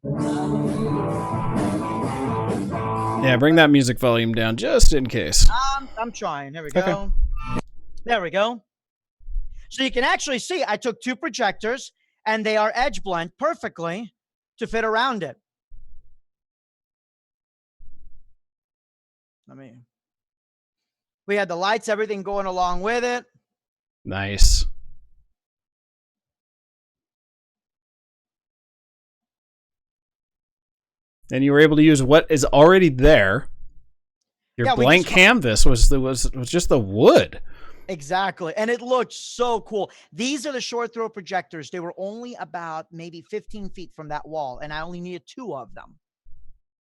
Yeah, bring that music volume down just in case. I'm trying. There we go. Okay. There we go. So you can actually see I took two projectors and they are edge blend perfectly to fit around it. We had the lights, everything going along with it. Nice. And you were able to use what is already there. Your blank canvas was just the wood. Exactly. And it looked so cool. These are the short throw projectors. They were only about maybe 15 feet from that wall, and I only needed two of them.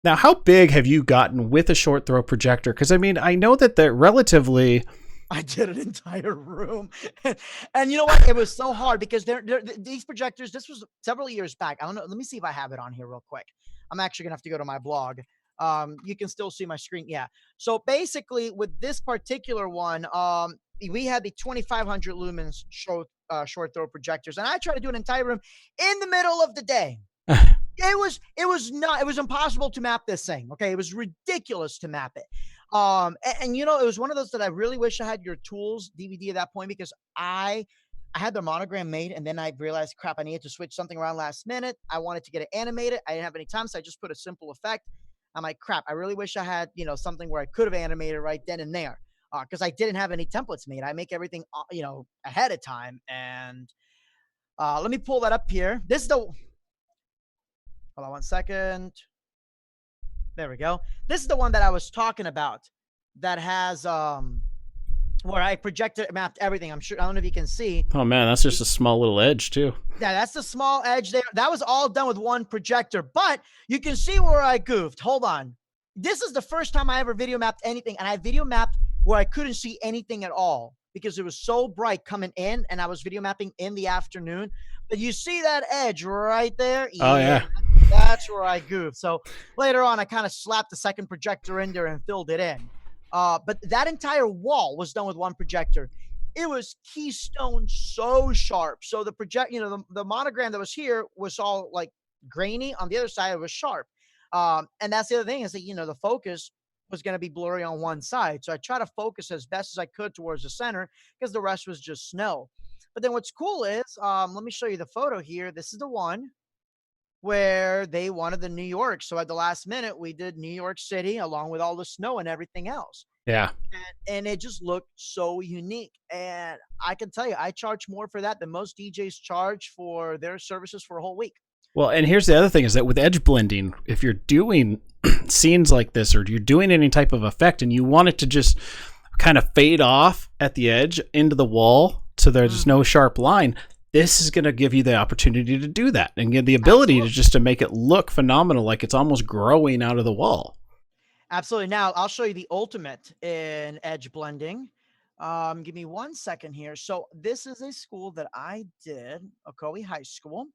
Now, how big have you gotten with a short throw projector? Because, I mean, I know that they're relatively... I did an entire room. And you know what? It was so hard because these projectors, this was several years back. I don't know. Let me see if I have it on here real quick. I'm actually going to have to go to my blog. You can still see my screen. Yeah. So basically with this particular one, we had the 2,500 lumens short throw projectors, and I tried to do an entire room in the middle of the day. It was impossible to map this thing. Okay. It was ridiculous to map it. And you know, it was one of those that I really wish I had your tools DVD at that point, because I had the monogram made, and then I realized, crap, I needed to switch something around last minute. I wanted to get it animated. I didn't have any time, so I just put a simple effect. I'm like, crap, I really wish I had, something where I could have animated right then and there, because I didn't have any templates made. I make everything, ahead of time. And let me pull that up here. This is hold on 1 second. There we go. This is the one that I was talking about that has where I projected mapped everything. I'm sure, I don't know if you can see. Oh man, that's just a small little edge too. Yeah, that's the small edge there. That was all done with one projector, but you can see where I goofed. Hold on. This is the first time I ever video mapped anything, and I video mapped where I couldn't see anything at all because it was so bright coming in, and I was video mapping in the afternoon. But you see that edge right there? Oh yeah. That's where I goofed. So later on, I kind of slapped the second projector in there and filled it in. But that entire wall was done with one projector. It was keystone so sharp. So the the monogram that was here was all like grainy. On the other side, it was sharp. And that's the other thing is that, the focus was going to be blurry on one side. So I try to focus as best as I could towards the center because the rest was just snow. But then what's cool is, let me show you the photo here. This is the one. where they wanted the New York. So at the last minute, we did New York City along with all the snow and everything else. Yeah. And it just looked so unique. And I can tell you, I charge more for that than most DJs charge for their services for a whole week. Well, and here's the other thing is that with edge blending, if you're doing scenes like this or you're doing any type of effect and you want it to just kind of fade off at the edge into the wall so there's no sharp line, this is going to give you the opportunity to do that and get the ability to just to make it look phenomenal, like it's almost growing out of the wall. Absolutely. Now I'll show you the ultimate in edge blending. Give me 1 second here. So this is a school that I did, Ocoee High School.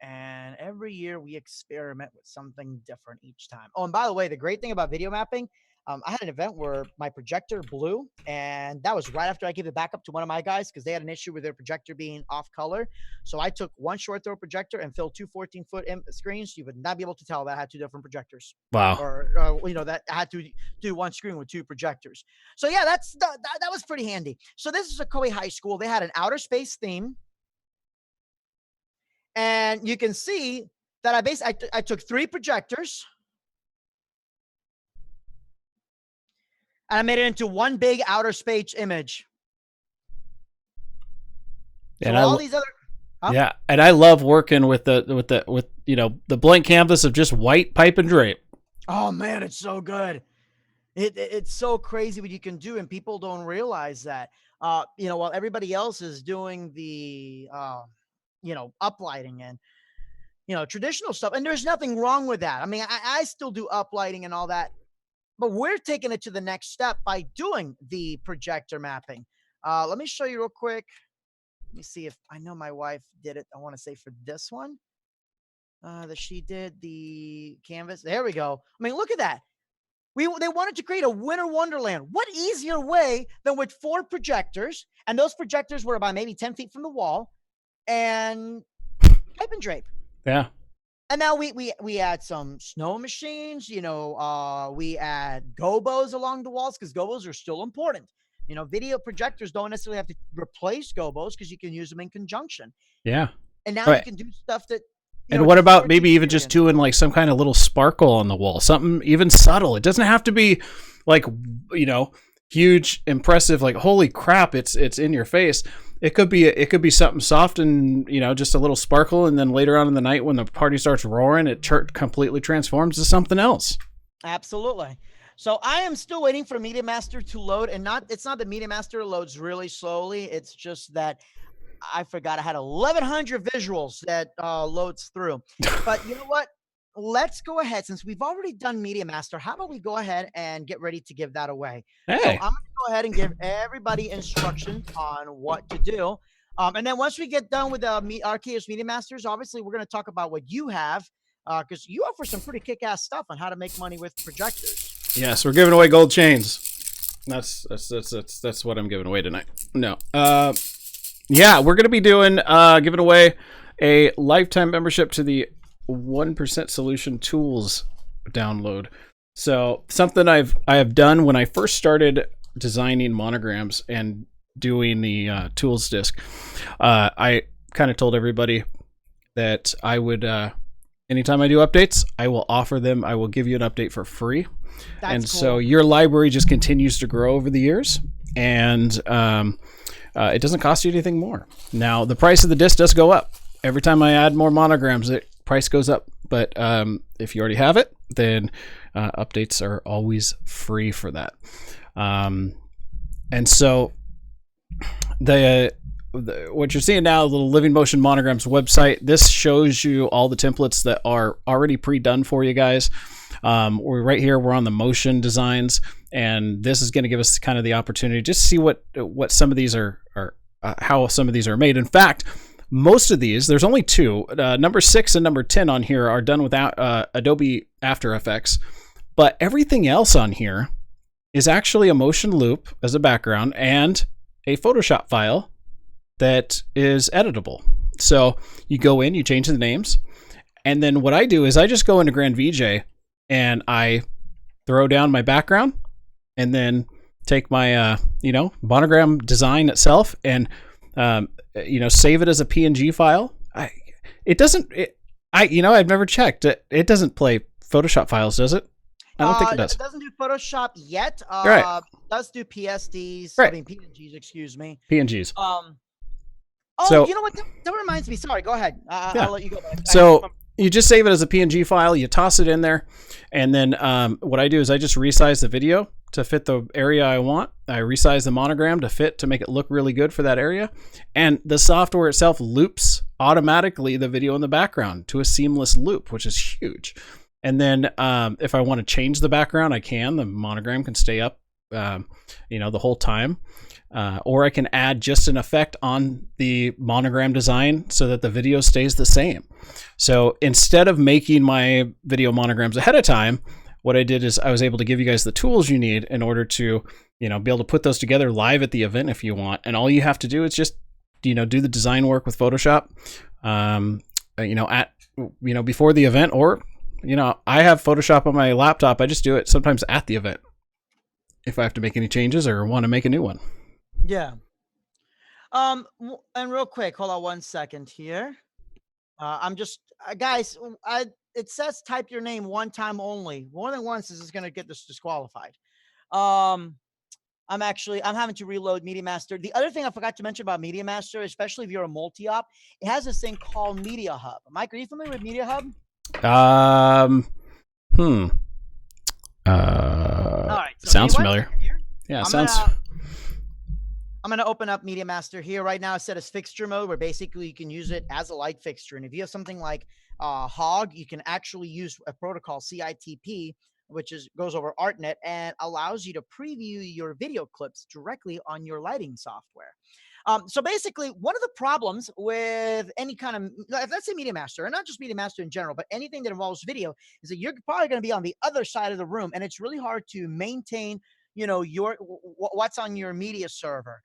And every year we experiment with something different each time. Oh, and by the way, the great thing about video mapping, I had an event where my projector blew, and that was right after I gave it back up to one of my guys because they had an issue with their projector being off color. So I took one short throw projector and filled two 14-foot screens. You would not be able to tell that I had two different projectors. Wow. Or that I had to do one screen with two projectors. So yeah, that was pretty handy. So this is Ocoee High School. They had an outer space theme. And you can see that I took three projectors and I made it into one big outer space image. So And all these other yeah, and I love working with the blank canvas of just white pipe and drape. Oh man, it's so good. It's so crazy what you can do, and people don't realize that. While everybody else is doing the uplighting and traditional stuff, and there's nothing wrong with that. I mean, I still do uplighting and all that, but we're taking it to the next step by doing the projector mapping. Let me show you real quick. Let me see if I know my wife did it. I want to say for this one that she did the canvas. There we go. I mean, look at that. They wanted to create a winter wonderland. What easier way than with 4 projectors, and those projectors were about maybe 10 feet from the wall, and pipe and drape. Yeah. And now we add some snow machines, we add gobos along the walls because gobos are still important. Video projectors don't necessarily have to replace gobos because you can use them in conjunction. Yeah. And now you can do stuff that. And what about maybe even just doing like some kind of little sparkle on the wall, something even subtle? It doesn't have to be like, huge, impressive, like, holy crap, it's in your face. It could be something soft and, just a little sparkle. And then later on in the night when the party starts roaring, it completely transforms to something else. Absolutely. So I am still waiting for Media Master to load, and it's not that Media Master loads really slowly. It's just that I forgot I had 1,100 visuals that loads through. But you know what? Let's go ahead. Since we've already done Media Master, how about we go ahead and get ready to give that away? Hey. So I'm going to go ahead and give everybody instructions on what to do. And then once we get done with Arkaos Media Masters, obviously we're going to talk about what you have because you offer some pretty kick-ass stuff on how to make money with projectors. Yes, we're giving away gold chains. That's what I'm giving away tonight. No. Yeah, we're going to be giving away a lifetime membership to the 1% Solution Tools download. So something I have done when I first started designing monograms and doing the tools disc. I kind of told everybody that I would, anytime I do updates, I will offer them. I will give you an update for free. That's cool. So your library just continues to grow over the years, and it doesn't cost you anything more. Now, the price of the disc does go up. Every time I add more monograms, the price goes up. But if you already have it, then updates are always free for that. And so what you're seeing now, the Living Motion Monograms website, this shows you all the templates that are already pre-done for you guys. We're right here. We're on the motion designs, and this is going to give us kind of the opportunity just to see what some of these are how some of these are made. In fact, most of these, there's only 2. Number 6 and number 10 on here are done without Adobe After Effects, but everything else on here is actually a motion loop as a background and a Photoshop file that is editable. So you go in, you change the names, and then what I do is I just go into Grand VJ and I throw down my background and then take my monogram design itself and save it as a PNG file. I I've never checked. It doesn't play Photoshop files, does it? I don't think it does. It doesn't do Photoshop yet. Right. It does do PSDs. Right. I mean PNGs, excuse me. PNGs. You know what? That reminds me. Sorry, go ahead. I'll let you go. So you just save it as a PNG file. You toss it in there, and then what I do is I just resize the video to fit the area I want. I resize the monogram to make it look really good for that area, and the software itself loops automatically the video in the background to a seamless loop, which is huge. And then if I want to change the background, I can. The monogram can stay up, the whole time. Or I can add just an effect on the monogram design so that the video stays the same. So instead of making my video monograms ahead of time, what I did is I was able to give you guys the tools you need in order to, be able to put those together live at the event if you want. And all you have to do is just, do the design work with Photoshop, before the event, or, I have Photoshop on my laptop. I just do it sometimes at the event if I have to make any changes or want to make a new one. Yeah. And real quick, hold on 1 second here. I'm just, guys, it says type your name one time only. More than once is going to get this disqualified. I'm having to reload Media Master. The other thing I forgot to mention about Media Master, especially if you're a multi-op, it has this thing called Media Hub. Mike, are you familiar with Media Hub? All right. So sounds familiar. Yeah, I'm going to open up Media Master here. Right now, it's set as fixture mode, where basically you can use it as a light fixture. And if you have something like Hog, you can actually use a protocol, CITP, which goes over ArtNet and allows you to preview your video clips directly on your lighting software. So basically, one of the problems with any kind of, let's say Media Master, and not just Media Master in general, but anything that involves video, is that you're probably going to be on the other side of the room, and it's really hard to maintain, what's on your media server.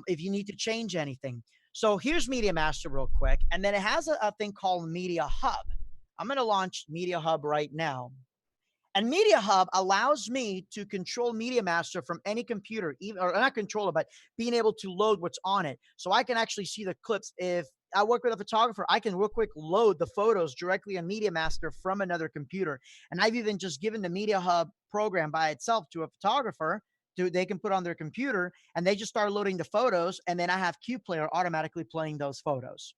If you need to change anything. So here's Media Master real quick. And then it has a thing called Media Hub. I'm going to launch Media Hub right now. And Media Hub allows me to control Media Master from any computer, or not control it, but being able to load what's on it. So I can actually see the clips. If I work with a photographer, I can real quick load the photos directly on Media Master from another computer. And I've even just given the Media Hub program by itself to a photographer. They can put on their computer, and they just start loading the photos, and then I have QPlayer automatically playing those photos,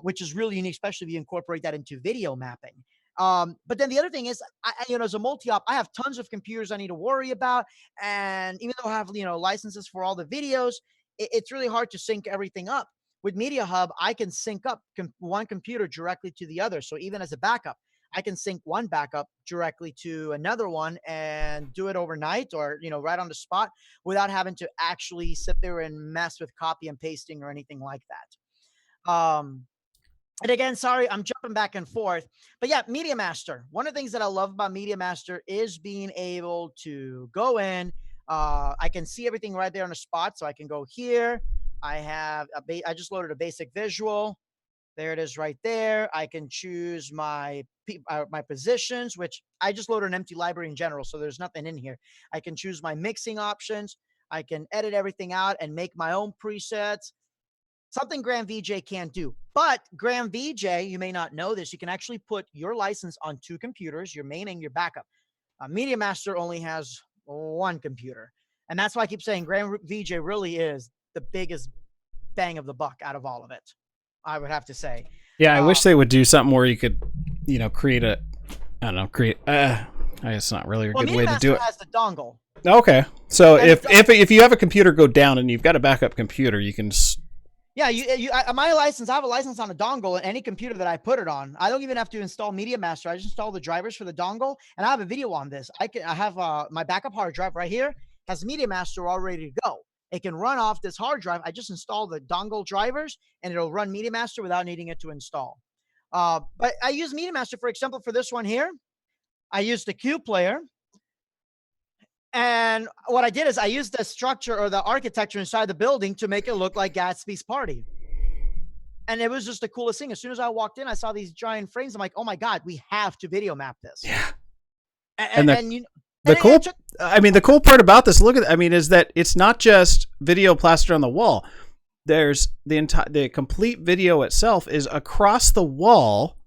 which is really unique, especially if you incorporate that into video mapping. But then the other thing is, as a multi-op, I have tons of computers I need to worry about, and even though I have licenses for all the videos, it's really hard to sync everything up. With Media Hub, I can sync up one computer directly to the other. So even as a backup, I can sync one backup directly to another one and do it overnight, or, right on the spot, without having to actually sit there and mess with copy and pasting or anything like that. And again, sorry, I'm jumping back and forth, but yeah, Media Master. One of the things that I love about Media Master is being able to go in. I can see everything right there on the spot. So I can go here. I just loaded a basic visual. There it is right there. I can choose my positions, which I just loaded an empty library in general, so there's nothing in here. I can choose my mixing options. I can edit everything out and make my own presets. Something Grand VJ can't do. But Grand VJ, you may not know this, you can actually put your license on two computers, your main and your backup. Media Master only has one computer. And that's why I keep saying Grand VJ really is the biggest bang of the buck out of all of it, I would have to say. Yeah, I wish they would do something where you could, create a, I don't know, it's not really a good way to do it. Has the dongle. Okay. So if you have a computer go down and you've got a backup computer, you can my license, I have a license on a dongle in any computer that I put it on. I don't even have to install Media Master. I just install the drivers for the dongle, and I have a video on this. I have my backup hard drive right here, has Media Master all ready to go. It can run off this hard drive. I just install the dongle drivers, and it'll run Media Master without needing it to install. But I use Media Master, for example, for this one here. I used the QPlayer. And what I did is I used the structure or the architecture inside the building to make it look like Gatsby's party. And it was just the coolest thing. As soon as I walked in, I saw these giant frames. I'm like, oh my God, we have to video map this. Yeah. The cool part about this, is that it's not just video plastered on the wall. There's the complete video itself is across the wall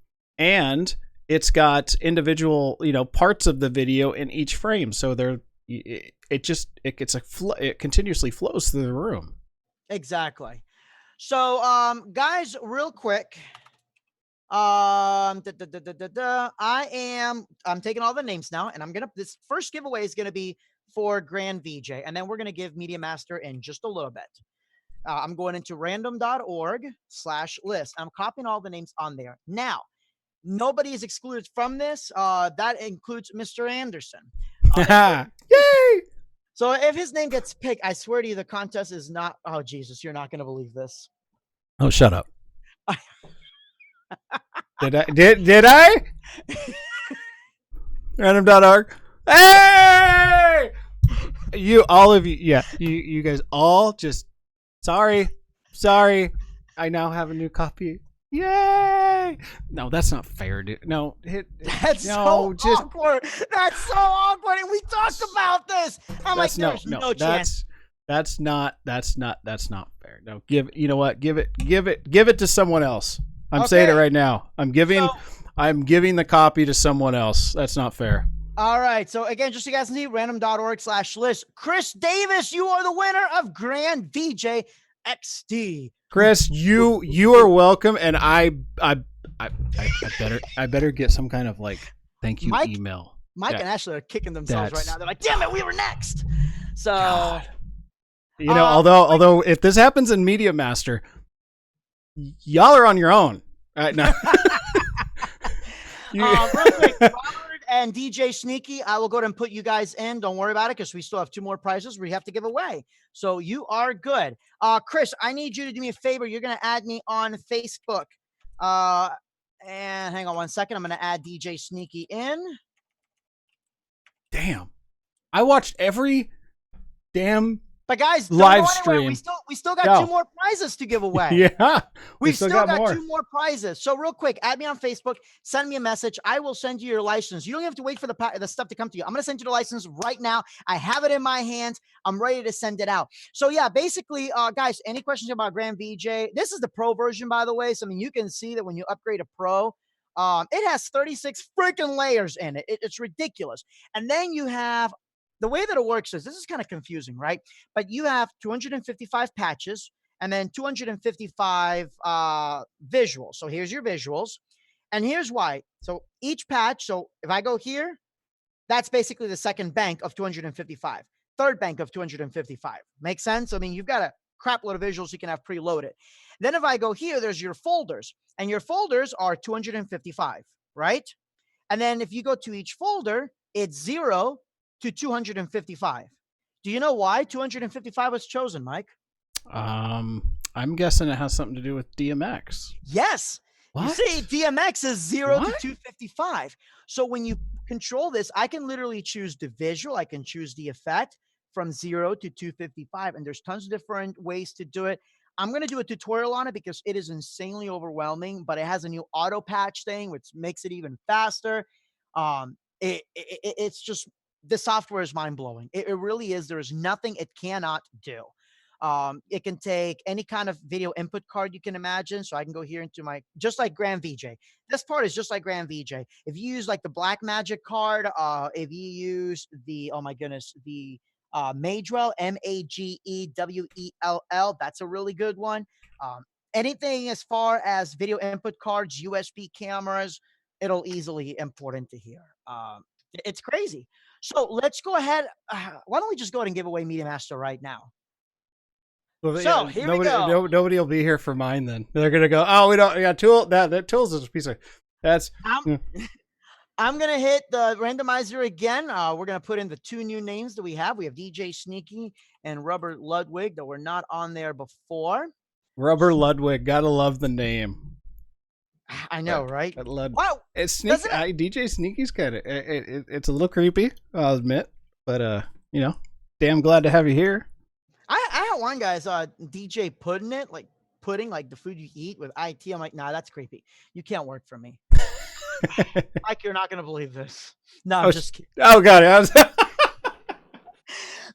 and it's got individual, parts of the video in each frame. So it continuously flows through the room. Exactly. So, guys, real quick, I'm taking all the names now, and this first giveaway is gonna be for Grand VJ, and then we're gonna give Media Master in just a little bit. I'm going into random.org/list. I'm copying all the names on there. Now, nobody is excluded from this. That includes Mr. Anderson. Yay! So if his name gets picked, I swear to you, the contest is not. Oh, Jesus, you're not going to believe this. Oh, shut up. Did I? Random.org. Hey! All of you. Yeah, you guys all just. Sorry. I now have a new copy. Yay! No, that's not fair, dude. No, that's so awkward. That's so awkward. And we talked about this. I'm like, there's no chance. That's not fair. No, you know what? Give it to someone else. I'm saying it right now. I'm giving the copy to someone else. That's not fair. All right. So again, just so you guys can see, random.org/list. Chris Davis, you are the winner of Grand VJ XD. Chris, you are welcome, and I better get some kind of thank you email. Mike and Ashley are kicking themselves right now. They're like, "Damn it, we were next." So, God. Although if this happens in Media Master, y'all are on your own. No. Real quick, Robert and DJ Sneaky, I will go ahead and put you guys in. Don't worry about it, because we still have 2 more prizes we have to give away. So you are good. Chris, I need you to do me a favor. You're going to add me on Facebook. And hang on one second. I'm going to add DJ Sneaky in. Damn. I watched every damn But guys, live stream. We still got 2 more prizes to give away. Yeah. We've still got 2 more prizes. So real quick, add me on Facebook, send me a message. I will send you your license. You don't have to wait for the stuff to come to you. I'm going to send you the license right now. I have it in my hands. I'm ready to send it out. So yeah, basically, guys, any questions about Grand VJ? This is the Pro version, by the way. So, I mean, you can see that when you upgrade a Pro, it has 36 freaking layers in it. It's ridiculous. And then you have, the way that it works is, this is kind of confusing, right? But you have 255 patches and then 255 visuals. So here's your visuals. And here's why. So each patch, so if I go here, that's basically the second bank of 255. Third bank of 255. Make sense? I mean, you've got a crap load of visuals you can have preloaded. Then if I go here, there's your folders. And your folders are 255, right? And then if you go to each folder, it's 0 to 255. Do you know why 255 was chosen, Mike? I'm guessing it has something to do with DMX. Yes. What? You see, DMX is 0 to 255. So when you control this, I can literally choose the visual. I can choose the effect from 0 to 255. And there's tons of different ways to do it. I'm going to do a tutorial on it because it is insanely overwhelming, but it has a new auto patch thing, which makes it even faster. It's just, the software is mind blowing. It really is. There is nothing it cannot do. It can take any kind of video input card you can imagine. So I can go here into just like Grand VJ. This part is just like Grand VJ. If you use like the Black Magic card, if you use the, oh my goodness, the Magewell, Magewell, that's a really good one. Anything as far as video input cards, USB cameras, it'll easily import into here. It's crazy. So let's go ahead. Why don't we just go ahead and give away Media Master right now? Well, so here we go. Nobody will be here for mine then. They're gonna go, oh, we don't. Yeah, tool. That tools is a piece of. That's. I'm gonna hit the randomizer again. We're gonna put in the 2 new names that we have. We have DJ Sneaky and Rubber Ludwig that were not on there before. Rubber Ludwig, gotta love the name. I know, right? Wow, it's Sneaky. DJ Sneaky's kind of. It's a little creepy, I'll admit, but damn glad to have you here. I had one guy's DJ Pudding like the food you eat with IT. I'm like, nah, that's creepy. You can't work for me. Mike, you're not gonna believe this. No, I'm just kidding. Oh god,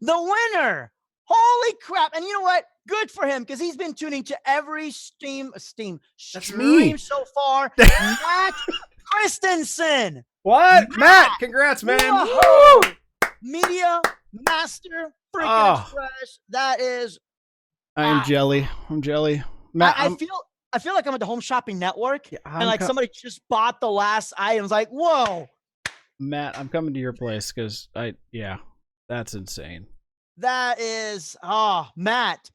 the winner. Holy crap! And you know what? Good for him, because he's been tuning to every stream so far. Matt Christensen. What? Matt, congrats, man. Whoa! Media Master freaking Oh. Express. That is. I am jelly. I'm jelly. Matt, I feel like I'm at the Home Shopping Network, Yeah, and like somebody just bought the last items. Like, whoa. Matt, I'm coming to your place because that's insane. That is, Matt,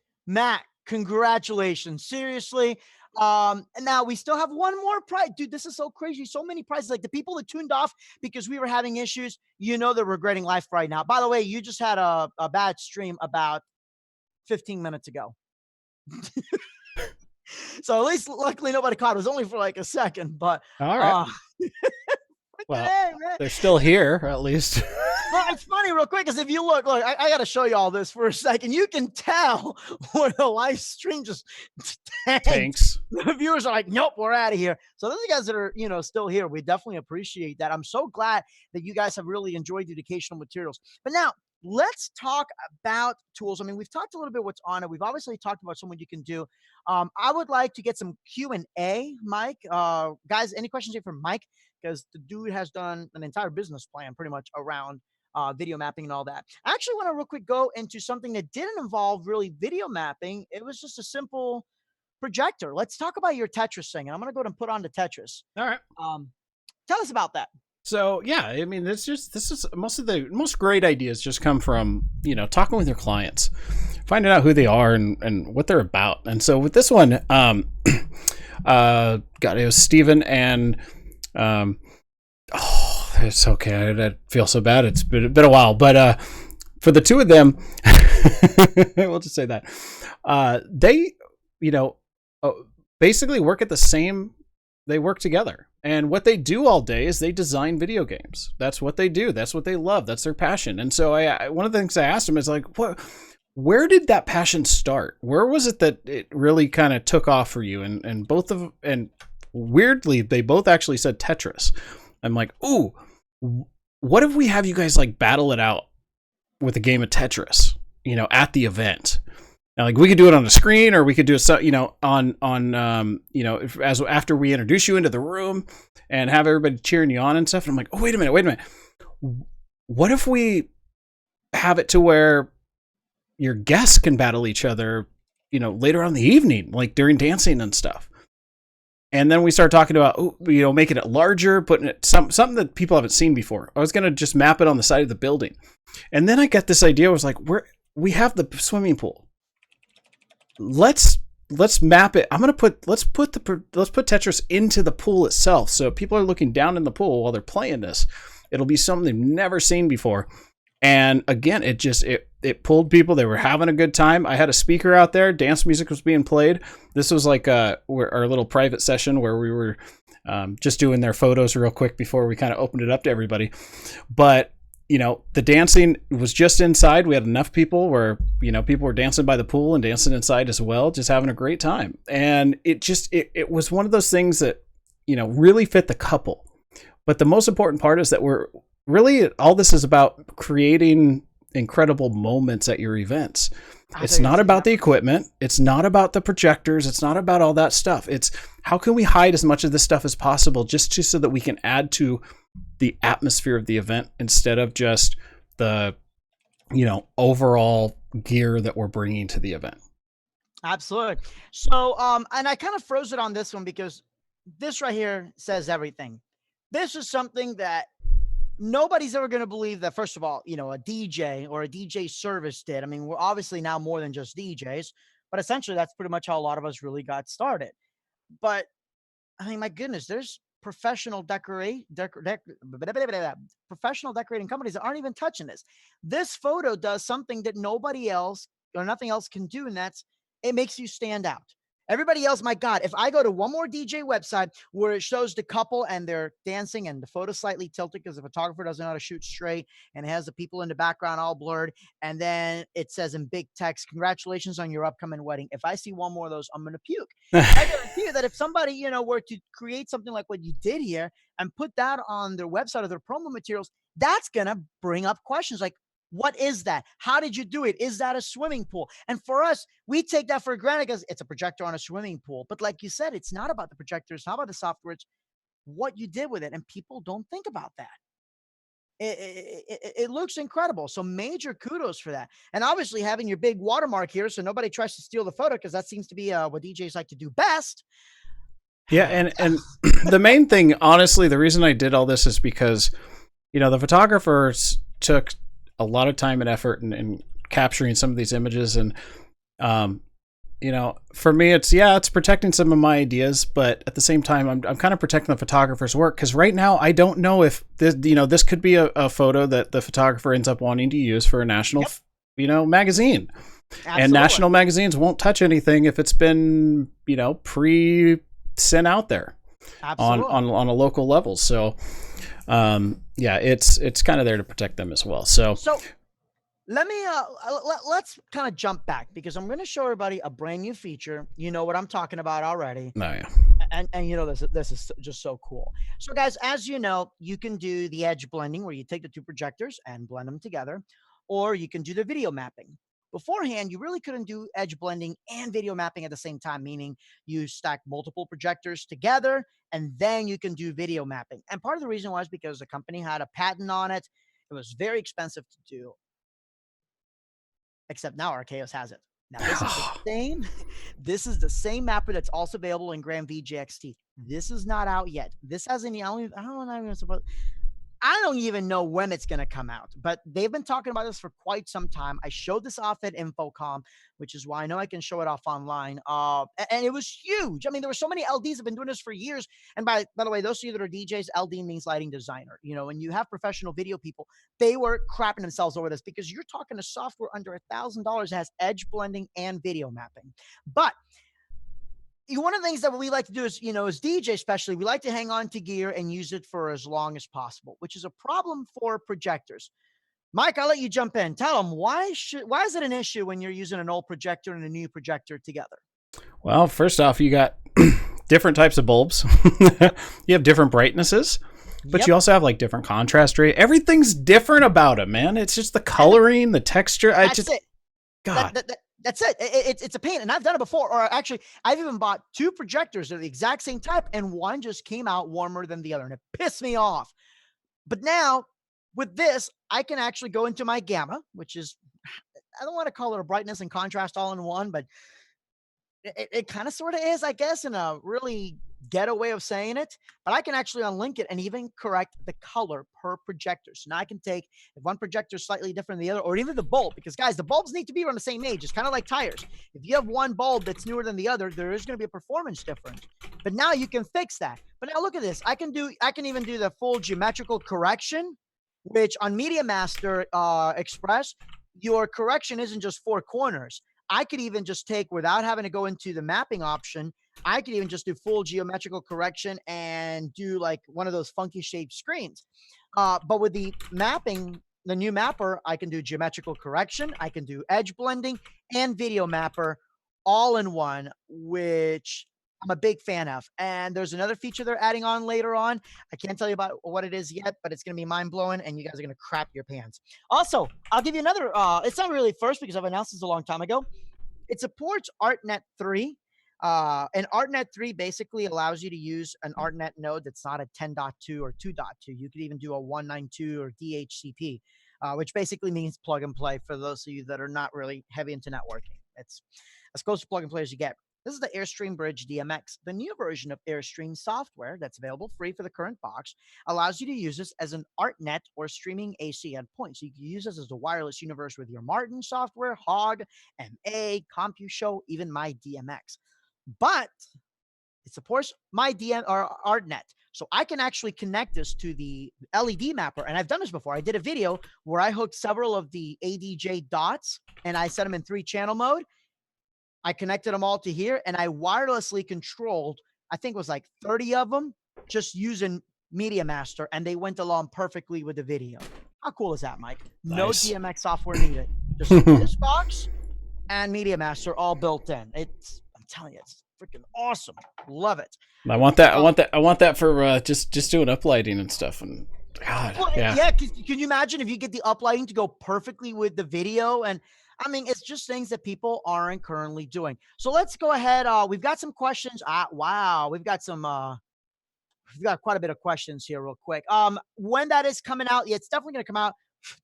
congratulations. Seriously. And now we still have one more prize. Dude, this is so crazy. So many prizes. Like the people that tuned off because we were having issues, they're regretting life right now. By the way, you just had a bad stream about 15 minutes ago. So at least luckily nobody caught it. It was only for like a second, but all right. Well, hey, they're still here, at least. Well, it's funny real quick, because if you look, I got to show you all this for a second. You can tell when the live stream just tanks. The viewers are like, nope, we're out of here. So those are the guys that are, still here. We definitely appreciate that. I'm so glad that you guys have really enjoyed the educational materials. But now let's talk about tools. I mean, we've talked a little bit what's on it. We've obviously talked about someone you can do. I would like to get some Q&A, Mike. Guys, any questions here for Mike? Because the dude has done an entire business plan pretty much around video mapping and all that. I actually want to real quick go into something that didn't involve really video mapping. It was just a simple projector. Let's talk about your Tetris thing. And I'm going to go ahead and put on the Tetris. All right. Tell us about that. So yeah, I mean, this is most great ideas just come from, talking with your clients, finding out who they are and what they're about. And so with this one, it was Steven and, it's okay. I feel so bad. It's been a while, but for the two of them, we'll just say that they, basically work at the same. They work together, and what they do all day is they design video games. That's what they do. That's what they love. That's their passion. And so, one of the things I asked them is like, where did that passion start? Where was it that it really kind of took off for you? And weirdly, they both actually said Tetris. I'm like, ooh, what if we have you guys like battle it out with a game of Tetris, at the event? Now, like we could do it on the screen, or we could do it, after we introduce you into the room and have everybody cheering you on and stuff. And I'm like, oh, wait a minute. What if we have it to where your guests can battle each other, later on in the evening, like during dancing and stuff? And then we start talking about, making it larger, putting it something that people haven't seen before. I was going to just map it on the side of the building. And then I got this idea. I was like, we have the swimming pool. Let's map it. Let's put Tetris into the pool itself. So if people are looking down in the pool while they're playing this, it'll be something they've never seen before. And again, it pulled people. They were having a good time. I had a speaker out there. Dance music was being played. This was like our little private session where we were just doing their photos real quick before we kind of opened it up to everybody. But the dancing was just inside. We had enough people where people were dancing by the pool and dancing inside as well, just having a great time. And it was one of those things that really fit the couple. But the most important part is that all this is about creating incredible moments at your events. It's not about the equipment. It's not about the projectors. It's not about all that stuff. It's how can we hide as much of this stuff as possible just so that we can add to the atmosphere of the event instead of just the, overall gear that we're bringing to the event. Absolutely. So, and I kind of froze it on this one because this right here says everything. This is something that nobody's ever going to believe that, first of all, a DJ or a DJ service did. I mean, we're obviously now more than just DJs, but essentially that's pretty much how a lot of us really got started. But I mean, my goodness, there's professional decorating companies that aren't even touching this. This photo does something that nobody else or nothing else can do, and that's it makes you stand out. Everybody else, my God, if I go to one more DJ website where it shows the couple and they're dancing and the photo slightly tilted because the photographer doesn't know how to shoot straight and it has the people in the background all blurred, and then it says in big text, congratulations on your upcoming wedding. If I see one more of those, I'm going to puke. I guarantee you that if somebody, were to create something like what you did here and put that on their website or their promo materials, that's going to bring up questions like, what is that? How did you do it? Is that a swimming pool? And for us, we take that for granted because it's a projector on a swimming pool. But like you said, it's not about the projector. It's not about the software. It's what you did with it. And people don't think about that. It looks incredible. So major kudos for that. And obviously having your big watermark here so nobody tries to steal the photo, because that seems to be what DJs like to do best. Yeah, and the main thing, honestly, the reason I did all this is because, you know, the photographers took a lot of time and effort in capturing some of these images, and you know, for me, it's protecting some of my ideas, but at the same time, I'm kind of protecting the photographer's work, because right now I don't know if this, you know, this could be a photo that the photographer ends up wanting to use for a national, you know, magazine. Absolutely. And national magazines won't touch anything if it's been, you know, sent out there on a local level. So yeah, it's kind of there to protect them as well. So let me let's kind of jump back, because I'm going to show everybody a brand new feature. You know what I'm talking about already. Oh, yeah. And you know, this is just so cool. So guys, as you know, you can do the edge blending where you take the two projectors and blend them together, or you can do the video mapping. Beforehand, you really couldn't do edge blending and video mapping at the same time, meaning you stack multiple projectors together and then you can do video mapping. And part of the reason was because the company had a patent on it. It was very expensive to do. Except now Arkaos has it. Now this is the same. This is the same mapper that's also available in Grand VJXT. This is not out yet. This hasn't. I don't even know when it's going to come out, but they've been talking about this for quite some time. I showed this off at InfoComm, which is why I know I can show it off online. And it was huge. I mean, there were so many LDs have been doing this for years. And by the way, those of you that are DJs, LD means lighting designer. You know, when you have professional video people, they were crapping themselves over this, because you're talking to software under $1,000 that has edge blending and video mapping. But one of the things that we like to do is, you know, as DJ especially, we like to hang on to gear and use it for as long as possible, which is a problem for projectors. Mike, I'll let you jump in. Tell them why is it an issue when you're using an old projector and a new projector together? Well, first off, you got different types of bulbs. You have different brightnesses, but you also have like different contrast rate. Everything's different about it, man. It's just the coloring, the texture. That's it. God. That's it. It's a pain. And I've done it before. Or actually, I've even bought two projectors that are the exact same type, and one just came out warmer than the other, and it pissed me off. But now with this, I can actually go into my gamma, which is, I don't want to call it a brightness and contrast all in one, but it kind of sort of is, I guess, in a really ghetto way of saying it. But I can actually unlink it and even correct the color per projector. So now I can take, if one projector is slightly different than the other, or even the bulb, because guys, the bulbs need to be around the same age. It's kind of like tires. If you have one bulb that's newer than the other, there is going to be a performance difference. But now you can fix that. But now look at this. I can even do the full geometrical correction, which on Media Master Express, your correction isn't just four corners. I could even just take, without having to go into the mapping option, I could even just do full geometrical correction and do like one of those funky shaped screens. But with the mapping, the new mapper, I can do geometrical correction, I can do edge blending and video mapper all in one, which I'm a big fan of. And there's another feature they're adding on later on. I can't tell you about what it is yet, but it's going to be mind-blowing, and you guys are going to crap your pants. Also, I'll give you another, it's not really first because I've announced this a long time ago. It supports ArtNet 3. And ArtNet 3 basically allows you to use an ArtNet node that's not a 10.2 or 2.2. You could even do a 192 or DHCP, which basically means plug and play for those of you that are not really heavy into networking. It's as close to plug and play as you get. This is the Airstream Bridge DMX. The new version of Airstream software that's available free for the current box allows you to use this as an ArtNet or streaming AC endpoint. So you can use this as a wireless universe with your Martin software, Hog, MA, CompuShow, even My DMX. But it supports My DM or ArtNet. So I can actually connect this to the LED mapper. And I've done this before. I did a video where I hooked several of the ADJ dots and I set them in 3-channel mode. I connected them all to here, and I wirelessly controlled, I think it was like 30 of them, just using Media Master, and they went along perfectly with the video. How cool is that, Mike? Nice. No DMX software needed. Just this box and Media Master all built in. I'm telling you, it's freaking awesome. Love it. I want that. I want that for just doing uplighting and stuff. And God, well, yeah. Can you imagine if you get the uplighting to go perfectly with the video? And I mean, it's just things that people aren't currently doing. So let's go ahead. We've got some questions. Wow. We've got some, we've got quite a bit of questions here real quick. When that is coming out, yeah, it's definitely going to come out,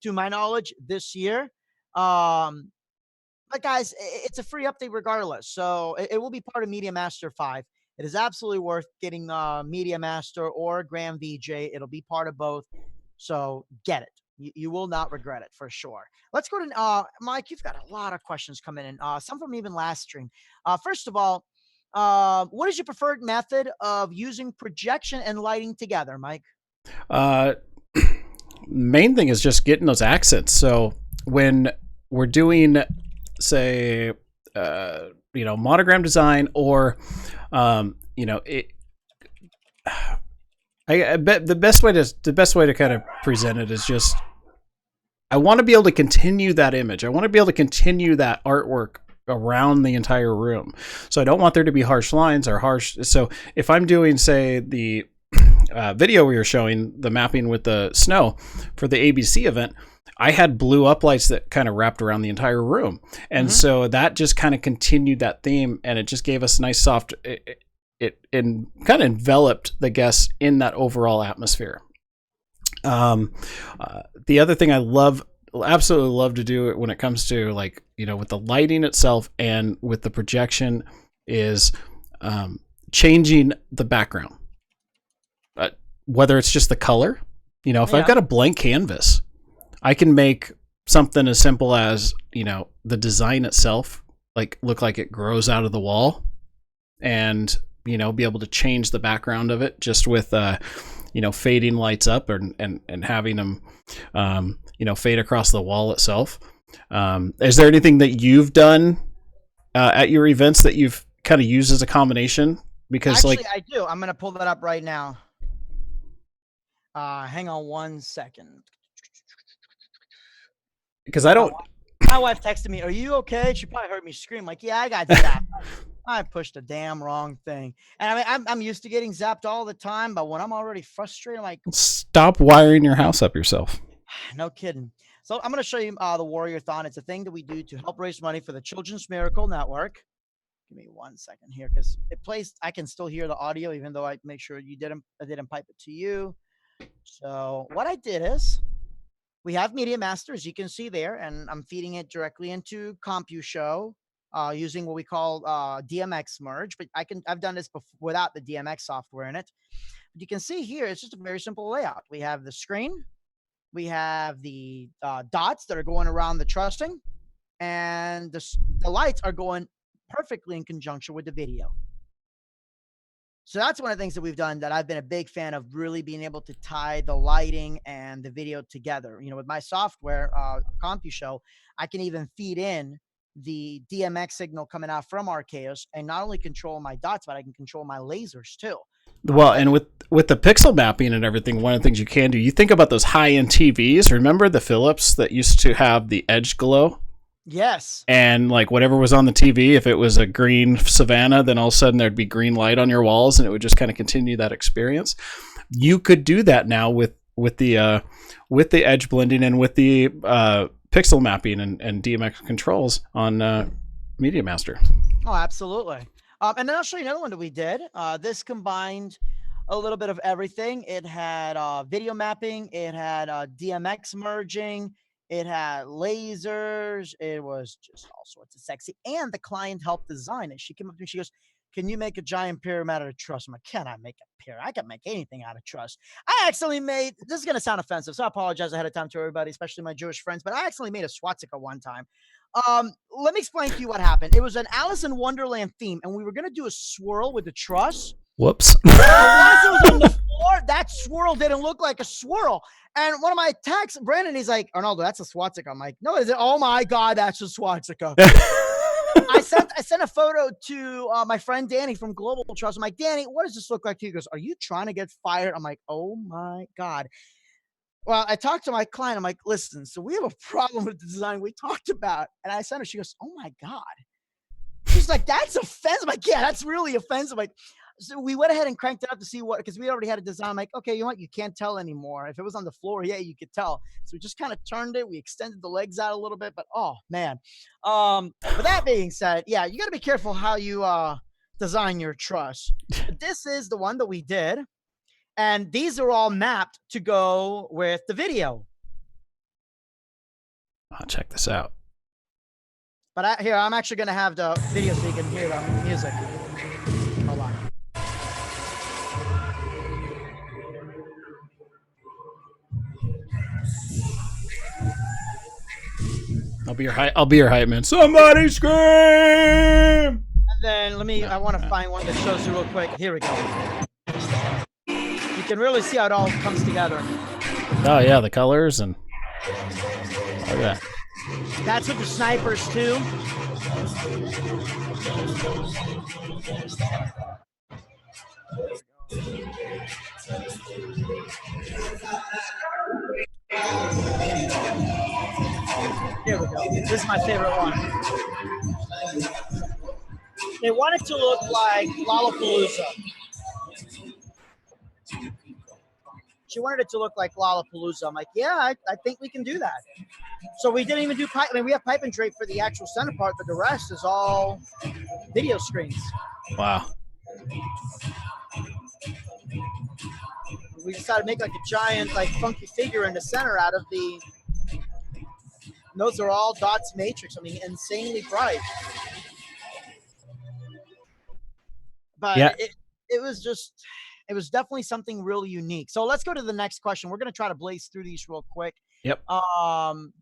to my knowledge, this year. But guys, it's a free update regardless. So it will be part of Media Master 5. It is absolutely worth getting Media Master or Grand VJ. It'll be part of both. So get it. You will not regret it for sure. Let's go to Mike. You've got a lot of questions coming in. Some from even last stream. First of all, what is your preferred method of using projection and lighting together, Mike? Main thing is just getting those accents. So when we're doing, say, monogram design, or I bet the best way to kind of present it is just, I want to be able to continue that image. I want to be able to continue that artwork around the entire room. So I don't want there to be harsh lines or harsh. So if I'm doing, say, the video we were showing, the mapping with the snow for the ABC event, I had blue uplights that kind of wrapped around the entire room. And so that just kind of continued that theme, and it just gave us nice soft, it kind of enveloped the guests in that overall atmosphere. The other thing I absolutely love to do when it comes to, like, with the lighting itself and with the projection, is changing the background. Whether it's just the color, if I've got a blank canvas, I can make something as simple as, the design itself, like, look like it grows out of the wall, and, be able to change the background of it just with, fading lights up and having them, fade across the wall itself. Is there anything that you've done at your events that you've kind of used as a combination? Because actually, I do. I'm going to pull that up right now. Hang on one second. Because I don't. My wife texted me, "Are you okay?" She probably heard me scream. Like, yeah, I got zapped. I pushed the damn wrong thing. And I mean, I'm used to getting zapped all the time, but when I'm already frustrated, I'm like, stop wiring your house up yourself. No kidding. So I'm going to show you the Warrior-thon. It's a thing that we do to help raise money for the Children's Miracle Network. Give me 1 second here, because it plays. I can still hear the audio, even though I make sure I didn't pipe it to you. So what I did is, we have Media Master, as you can see there, and I'm feeding it directly into CompuShow using what we call DMX merge. But I've done this before without the DMX software in it. But you can see here, it's just a very simple layout. We have the screen, we have the dots that are going around the trussing, and the lights are going perfectly in conjunction with the video. So that's one of the things that we've done that I've been a big fan of, really being able to tie the lighting and the video together. With my software, CompuShow, I can even feed in the DMX signal coming out from Arkaos, and not only control my dots, but I can control my lasers too. Well, and with the pixel mapping and everything, one of the things you can do, you think about those high-end TVs. Remember the Philips that used to have the edge glow? Yes. And like whatever was on the TV, if it was a green Savannah, then all of a sudden there'd be green light on your walls, and it would just kind of continue that experience. You could do that now with the edge blending and with the pixel mapping and DMX controls on Media Master. Oh, absolutely. And then I'll show you another one that we did. This combined a little bit of everything. It had video mapping. It had DMX merging. It had lasers. It was just all sorts of sexy. And the client helped design it. She came up to me. She goes, "Can you make a giant pyramid out of truss?" I'm like, "Can I make a pyramid? I can make anything out of truss." I accidentally made, this is going to sound offensive, so I apologize ahead of time to everybody, especially my Jewish friends, but I accidentally made a swastika one time. Let me explain to you what happened. It was an Alice in Wonderland theme, and we were going to do a swirl with the truss. Whoops. Once it was on the floor, that swirl didn't look like a swirl. And one of my texts, Brandon, he's like, "Arnaldo, that's a swastika." I'm like, "No, is it? Oh my God, that's a swastika." I sent a photo to my friend Danny from Global Truss. I'm like, "Danny, what does this look like to you?" He goes, "Are you trying to get fired?" I'm like, "Oh my God." Well, I talked to my client. I'm like, "Listen, so we have a problem with the design we talked about." And I sent her, she goes, "Oh my God." She's like, "That's offensive." I'm like, "Yeah, that's really offensive." Like, so we went ahead and cranked it up to see what, because we already had a design. I'm like, "Okay, you know what? You can't tell anymore. If it was on the floor, yeah, you could tell." So we just kind of turned it. We extended the legs out a little bit, but oh man. With that being said, yeah, you got to be careful how you design your truss. But this is the one that we did. And these are all mapped to go with the video. I'll check this out. But here, I'm actually going to have the video so you can hear the music. Hold on. I'll be your hype man. Somebody scream! And then I want to find one that shows you real quick. Here we go. You can really see how it all comes together. Oh yeah, the colors and look at that. That's with the snipers too. Here we go. This is my favorite one. They want it to look like Lollapalooza. She wanted it to look like Lollapalooza. I'm like, yeah, I think we can do that. So we didn't even do pipe. I mean, we have pipe and drape for the actual center part, but the rest is all video screens. Wow. We decided to make like a giant, like funky figure in the center out of the. Those are all dots matrix. I mean, insanely bright. But yeah. It was definitely something really unique. So let's go to the next question. We're going to try to blaze through these real quick. Yep. Hold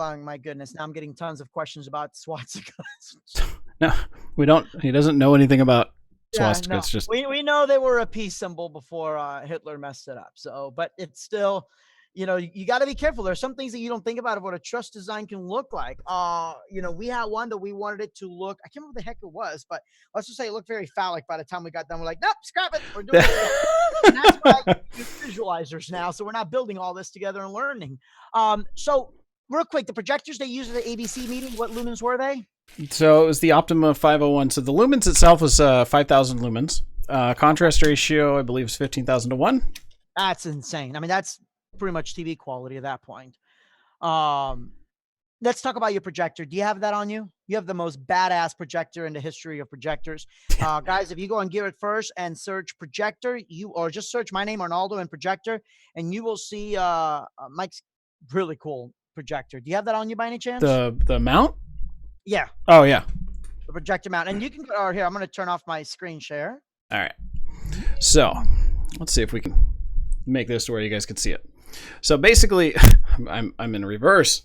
on, my goodness. Now I'm getting tons of questions about swastikas. No, we don't. He doesn't know anything about swastikas. No. Just we know they were a peace symbol before Hitler messed it up. So, but it's still, you got to be careful. There's some things that you don't think about of what a truss design can look like. We had one that we wanted it to look. I can't remember what the heck it was, but let's just say it looked very phallic. By the time we got done, we're like, nope, scrap it. We're doing it. And that's why I use visualizers now. So we're not building all this together and learning. So real quick, the projectors they used at the ABC meeting, what lumens were they? So it was the Optima 501. So the lumens itself was 5,000 lumens. Contrast ratio, I believe, is 15,000 to 1. That's insane. I mean, that's pretty much TV quality at that point. Let's talk about your projector. Do you have that on you? You have the most badass projector in the history of projectors. Guys, if you go on Gear It First and search projector, or just search my name, Arnaldo, and projector, and you will see Mike's really cool projector. Do you have that on you by any chance? The mount? Yeah. Oh, yeah. The projector mount. And you can go here. I'm going to turn off my screen share. All right. So let's see if we can make this to where you guys can see it. So basically, I'm in reverse.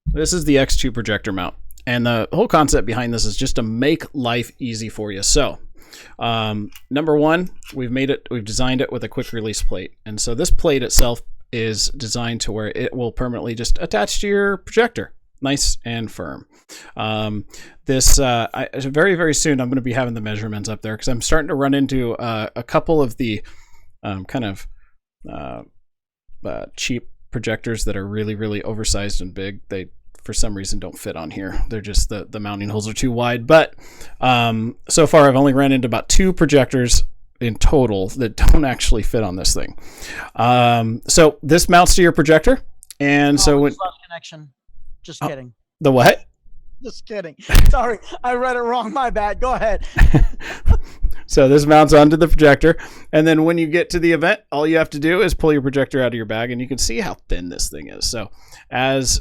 This is the X2 projector mount. And the whole concept behind this is just to make life easy for you. So number one, we've designed it with a quick release plate. And so this plate itself is designed to where it will permanently just attach to your projector. Nice and firm. Very, very soon I'm going to be having the measurements up there because I'm starting to run into a couple of the cheap projectors that are really, really oversized and big. They, for some reason, don't fit on here. They're just the mounting holes are too wide. But so far I've only ran into about 2 projectors in total that don't actually fit on this thing. So this mounts to your projector. And so when connection. Just kidding. The what? Just kidding. Sorry, I read it wrong. My bad. Go ahead. So this mounts onto the projector, and then when you get to the event, all you have to do is pull your projector out of your bag, and you can see how thin this thing is. So, as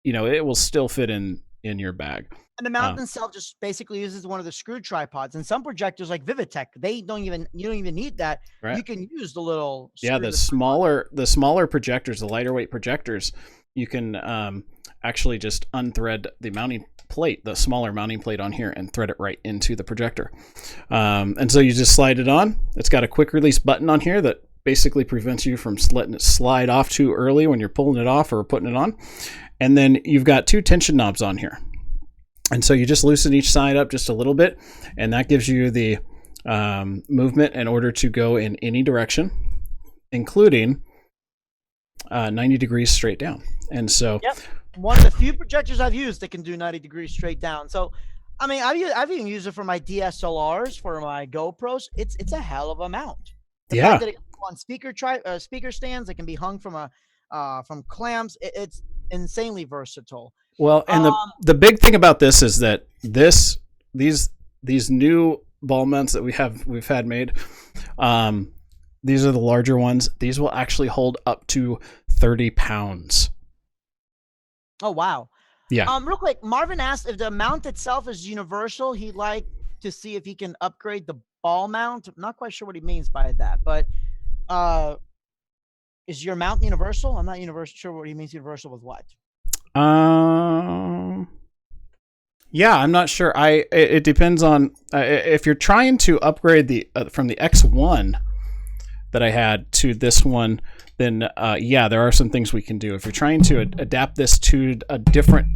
you know, it will still fit in your bag. And the mount itself just basically uses one of the screw tripods. And some projectors like Vivitech, you don't even need that. Right. You can use the little. The smaller projectors, the lighter weight projectors, you can actually just unthread the mounting plate, the smaller mounting plate on here, and thread it right into the projector. And so you just slide it on. It's got a quick release button on here that basically prevents you from letting it slide off too early when you're pulling it off or putting it on. And then you've got 2 tension knobs on here. And so you just loosen each side up just a little bit, and that gives you the movement in order to go in any direction, including 90 degrees straight down. And so yep. One of the few projectors I've used that can do 90 degrees straight down. So, I mean, I've even used it for my DSLRs, for my GoPros. It's a hell of a mount. The fact that it can go on speaker stands, it can be hung from clamps. It's insanely versatile. Well, and the big thing about this is that these new ball mounts that we've had made, These are the larger ones. These will actually hold up to 30 pounds. Oh, wow. Yeah. Real quick, Marvin asked if the mount itself is universal. He'd like to see if he can upgrade the ball mount. I'm not quite sure what he means by that, but is your mount universal? I'm not sure what he means universal with what. Yeah, I'm not sure. It depends on if you're trying to upgrade the from the X1 that I had to this one, then yeah, there are some things we can do. If you're trying to adapt this to a different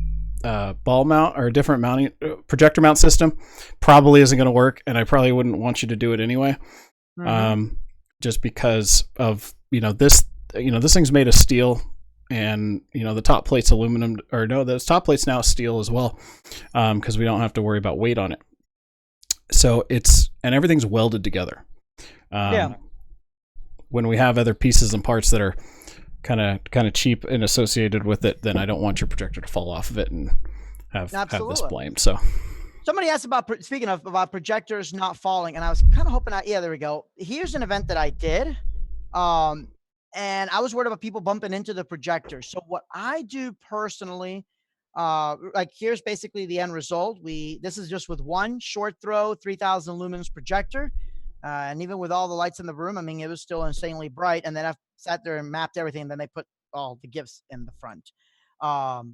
ball mount or a different mounting projector mount system, probably isn't going to work, and I probably wouldn't want you to do it anyway. Just because of this thing's made of steel, and the top plate's aluminum, or no, the top plate's now steel as well, because we don't have to worry about weight on it. So and everything's welded together. Yeah. When we have other pieces and parts that are kind of cheap and associated with it, then I don't want your projector to fall off of it and have this blamed. So somebody asked about projectors not falling, and I was kind of hoping yeah, there we go. Here's an event that I did, and I was worried about people bumping into the projector. So what I do personally, like here's basically the end result. This is just with one short throw 3000 lumens projector. And even with all the lights in the room, I mean, it was still insanely bright. And then I sat there and mapped everything. And then they put all the gifts in the front. But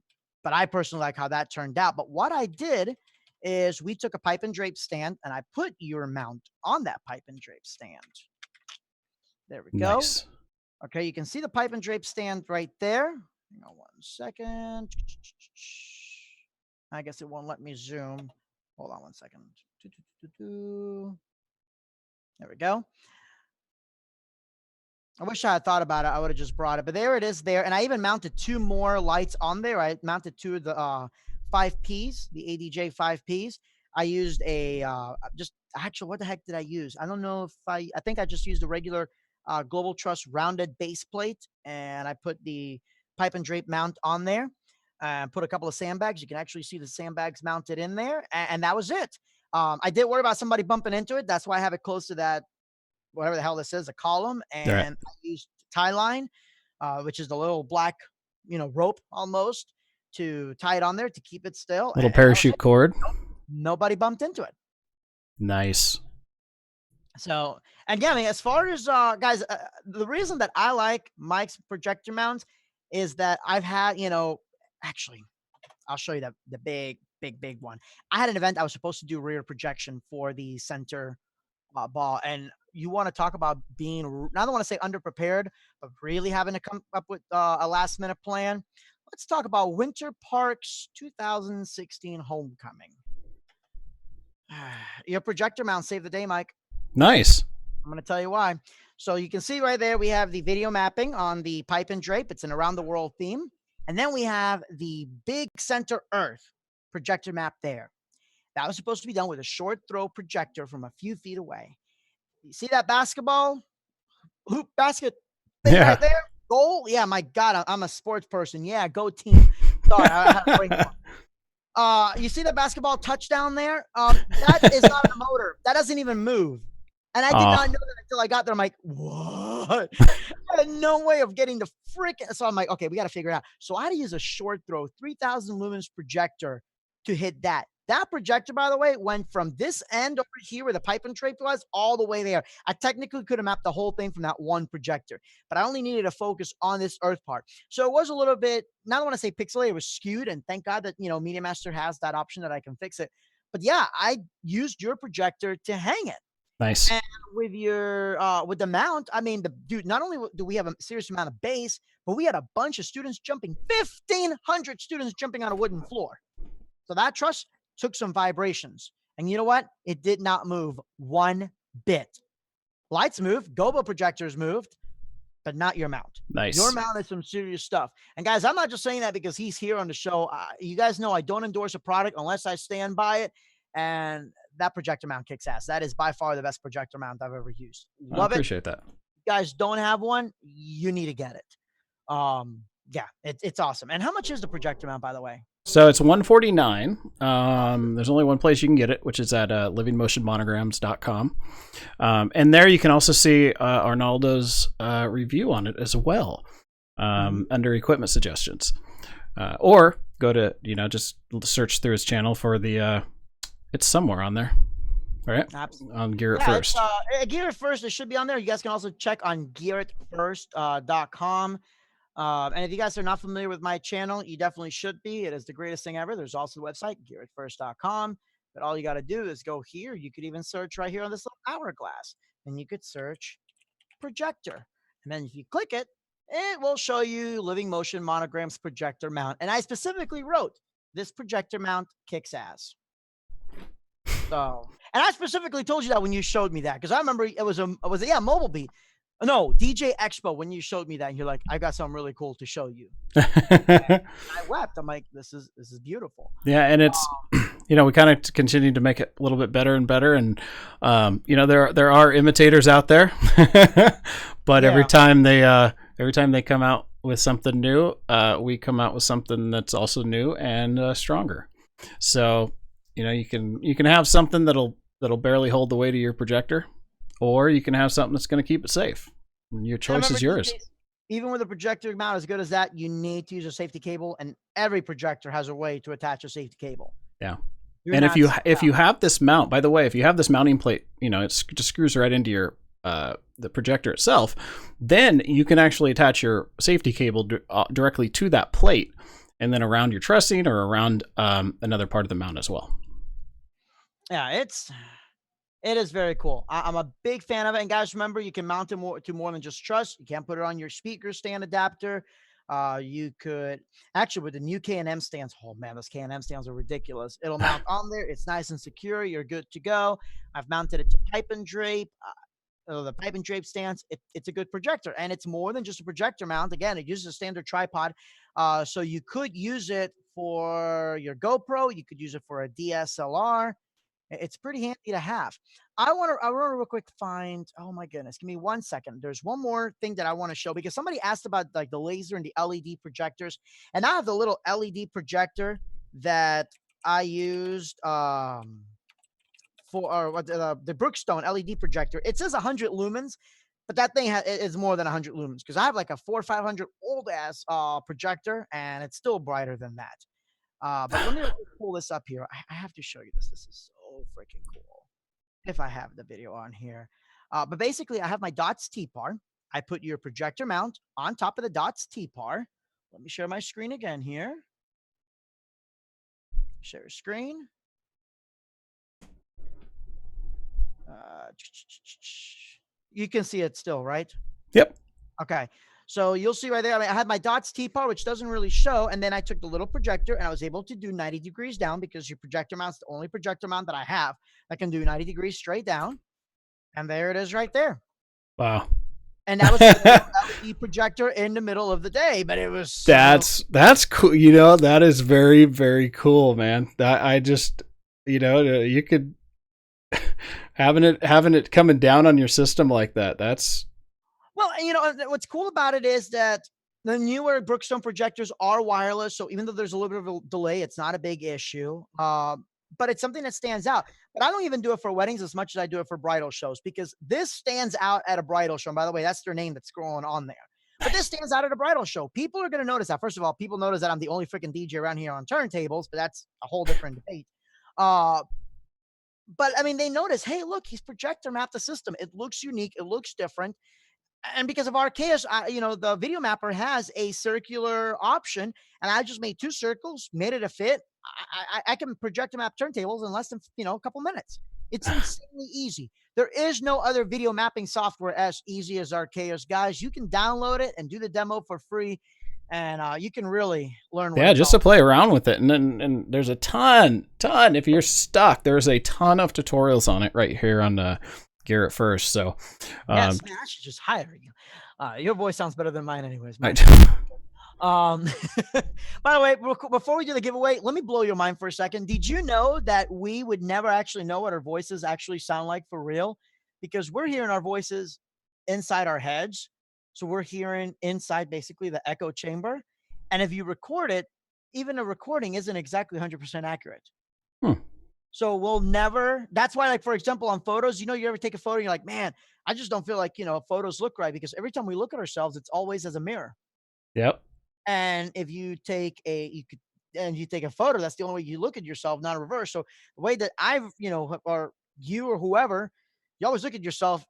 I personally like how that turned out. But what I did is we took a pipe and drape stand, and I put your mount on that pipe and drape stand. There we go. Nice. Okay, you can see the pipe and drape stand right there. Hang on 1 second. I guess it won't let me zoom. Hold on 1 second. There we go. I wish I had thought about it. I would have just brought it, but there it is there. And I even mounted 2 more lights on there. I mounted 2 of the 5Ps, the ADJ 5Ps. I used actually, what the heck did I use? I don't know if I think I just used a regular Global Truss rounded base plate, and I put the pipe and drape mount on there. Put a couple of sandbags. You can actually see the sandbags mounted in there, and that was it. I did worry about somebody bumping into it. That's why I have it close to that, whatever the hell this is, a column. And right. I used tie line, which is the little black, rope almost, to tie it on there to keep it still. Little parachute cord. Nobody bumped into it. Nice. So, and yeah, I mean, as far as guys, the reason that I like Mike's projector mounts is that I've had, actually, I'll show you the big one. I had an event I was supposed to do rear projection for the center ball, and you want to talk about being, I don't want to say underprepared, but really having to come up with a last minute plan. Let's talk about Winter Park's 2016 homecoming. Your projector mount saved the day, Mike. Nice. I'm going to tell you why. So you can see right there, we have the video mapping on the pipe and drape. It's an around the world theme. And then we have the big center earth projector map there. That was supposed to be done with a short throw projector from a few feet away. You see that basketball hoop basket thing right there? Goal? Yeah, my God, I'm a sports person. Yeah, go team. Sorry, I had to bring one. You see the basketball touchdown there? That is not a motor. That doesn't even move. And I did not know that until I got there. I'm like, what? I had no way of getting the freaking. So I'm like, okay, we got to figure it out. So I had to use a short throw 3000 lumens projector to hit that. That projector, by the way, went from this end over here where the pipe and drape was all the way there. I technically could have mapped the whole thing from that one projector, but I only needed to focus on this earth part. So it was a little bit, not want to say pixelated, it was skewed, and thank God that, Media Master has that option that I can fix it. But yeah, I used your projector to hang it. Nice. And with your with the mount, I mean, dude, not only do we have a serious amount of base, but we had a bunch of students jumping, 1,500 students jumping on a wooden floor. So that truss took some vibrations. And you know what? It did not move one bit. Lights moved, Gobo projectors moved, but not your mount. Nice. Your mount is some serious stuff. And guys, I'm not just saying that because he's here on the show. You guys know I don't endorse a product unless I stand by it. And that projector mount kicks ass. That is by far the best projector mount I've ever used. Love it. Appreciate that. You guys don't have one, you need to get it. Yeah, it's awesome. And how much is the projector mount, by the way? So it's $149. There's only one place you can get it, which is at livingmotionmonograms.com. And there you can also see Arnaldo's review on it as well, under equipment suggestions. Or go to, just search through his channel for the, it's somewhere on there, right? Absolutely. On Gear It First. Gear It First, it should be on there. You guys can also check on gearitfirst.com. And if you guys are not familiar with my channel, you definitely should be. It is the greatest thing ever. There's also the website, gearitfirst.com. But all you got to do is go here. You could even search right here on this little hourglass. And you could search projector. And then if you click it, it will show you Living Motion Monograms projector mount. And I specifically wrote, this projector mount kicks ass. So, and I specifically told you that when you showed me that, because I remember it was a Mobile Beat. No, DJ Expo, when you showed me that, and you're like, I got something really cool to show you. I wept. I'm like, this is beautiful. Yeah, and it's we kind of continue to make it a little bit better and better, and there are imitators out there, but every time they come out with something new, we come out with something that's also new and stronger. So you can have something that'll barely hold the weight of your projector, or you can have something that's going to keep it safe. Your choice is yours. Even with a projector mount as good as that, you need to use a safety cable, and every projector has a way to attach a safety cable. Yeah. And if you have this mount, by the way, if you have this mounting plate, it just screws right into your the projector itself, then you can actually attach your safety cable directly to that plate, and then around your trussing or around another part of the mount as well. Yeah, it is very cool. I'm a big fan of it. And guys, remember, you can mount it to more than just truss. You can't put it on your speaker stand adapter. You could actually, with the new K&M stands. Oh man, those K&M stands are ridiculous. It'll mount on there. It's nice and secure. You're good to go. I've mounted it to pipe and drape. The pipe and drape stands. It's a good projector, and it's more than just a projector mount. Again, it uses a standard tripod. So you could use it for your GoPro. You could use it for a DSLR. It's pretty handy to have. I want to real quick find, oh my goodness, give me 1 second. There's one more thing that I want to show, because somebody asked about like the laser and the LED projectors. And I have the little LED projector that I used for the Brookstone LED projector. It says 100 lumens, but that thing is more than 100 lumens, because I have like a 400 or 500 old ass projector, and it's still brighter than that. But let me pull this up here. I have to show you this. This is so freaking cool. If I have the video on here. But basically, I have my DOTS T-Par. I put your projector mount on top of the DOTS T-Par. Let me share my screen again here. Share screen. You can see it still, right? Yep. Okay. So you'll see right there, I had my DOTS T-Par, which doesn't really show. And then I took the little projector, and I was able to do 90 degrees down, because your projector mount's the only projector mount that I have that can do 90 degrees straight down. And there it is right there. Wow. And that was a LED projector in the middle of the day, but it was that's cool. That is very, very cool, man. I just, you could having it coming down on your system like that. That's, well, what's cool about it is that the newer Brookstone projectors are wireless. So even though there's a little bit of a delay, it's not a big issue. But it's something that stands out. But I don't even do it for weddings as much as I do it for bridal shows, because this stands out at a bridal show. And by the way, that's their name that's scrolling on there. But this stands out at a bridal show. People are going to notice that. First of all, people notice that I'm the only freaking DJ around here on turntables, but that's a whole different debate. But I mean, they notice, hey, look, he's projector mapped the system. It looks unique. It looks different. And because of Arkaos, the video mapper has a circular option, and I just made 2 circles, made it a fit. I can projector map turntables in less than, a couple minutes. It's insanely easy. There is no other video mapping software as easy as Arkaos, guys. You can download it and do the demo for free, and you can really learn. Yeah, just to play around with it. And there's a ton. If you're stuck, there's a ton of tutorials on it right here on Gear It First. So yes, man, I should just hire you. Your voice sounds better than mine anyways. By the way, before we do the giveaway, let me blow your mind for a second. Did you know that we would never actually know what our voices actually sound like for real? Because we're hearing our voices inside our heads. So we're hearing inside basically the echo chamber. And if you record it, even a recording isn't exactly 100% accurate. Hmm. So we'll never, that's why, like, for example, on photos, you know, you ever take a photo and you're like, man, I just don't feel like, you know, photos look right, because every time we look at ourselves, it's always as a mirror. Yep. And if you take a photo, that's the only way you look at yourself, not reverse. So the way that I've, you know, or you or whoever, you always look at yourself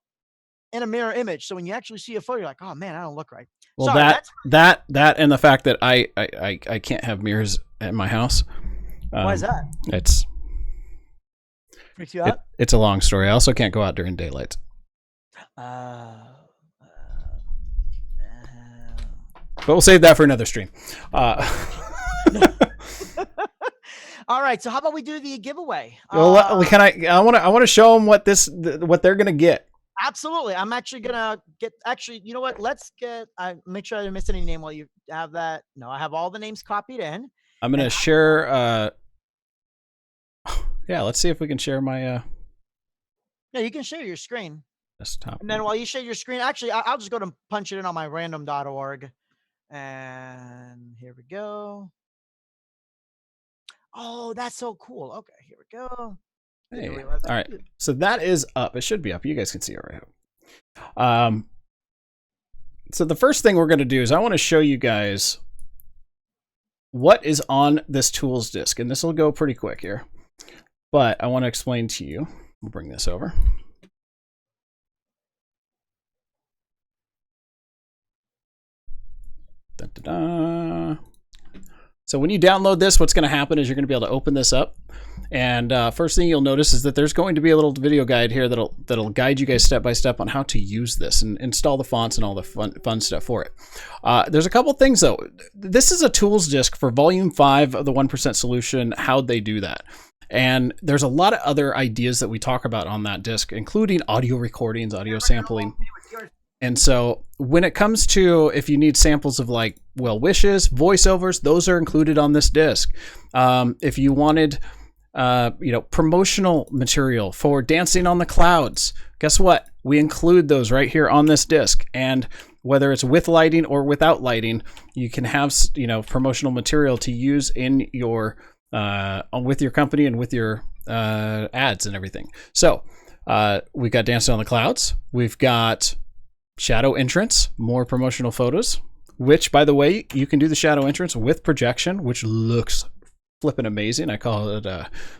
in a mirror image. So when you actually see a photo, you're like, oh man, I don't look right. Well, Sorry, that and the fact that I can't have mirrors at my house. Why is that? It's Freaks you out? it's a long story. I also can't go out during daylight. But But we'll save that for another stream. all right. So how about we do the giveaway? Well, I want to show them what they're gonna get. Absolutely. I'm actually gonna you know what? Let's make sure I didn't miss any name while you have that. No, I have all the names copied in. I'm gonna share. Yeah, let's see if we can share my. Yeah, you can share your screen. Desktop. And then while you share your screen, actually, I'll just go to punch it in on my random.org. And here we go. Oh, that's so cool. Okay, here we go. Hey. All right. So that is up. It should be up. You guys can see it right here. So the first thing we're going to do is I want to show you guys what is on this tools disk. And this will go pretty quick here. But I want to explain to you. We'll bring this over. Da, da, da. So when you download this, what's going to happen is you're going to be able to open this up. And first thing you'll notice is that there's going to be a little video guide here that'll guide you guys step by step on how to use this and install the fonts and all the fun stuff for it. There's a couple things though. This is a tools disk for volume 5 of the 1% solution, how'd they do that? And there's a lot of other ideas that we talk about on that disk, including audio recordings, audio sampling. And so when it comes to if you need samples of like well wishes, voiceovers, those are included on this disk. If you wanted promotional material for Dancing on the Clouds, guess what? We include those right here on this disk. And whether it's with lighting or without lighting, you can have promotional material to use in your with your company and with your ads and everything. So we've got Dancing on the Clouds. We've got shadow entrance, more promotional photos, which, by the way, you can do the shadow entrance with projection, which looks flipping amazing. I call it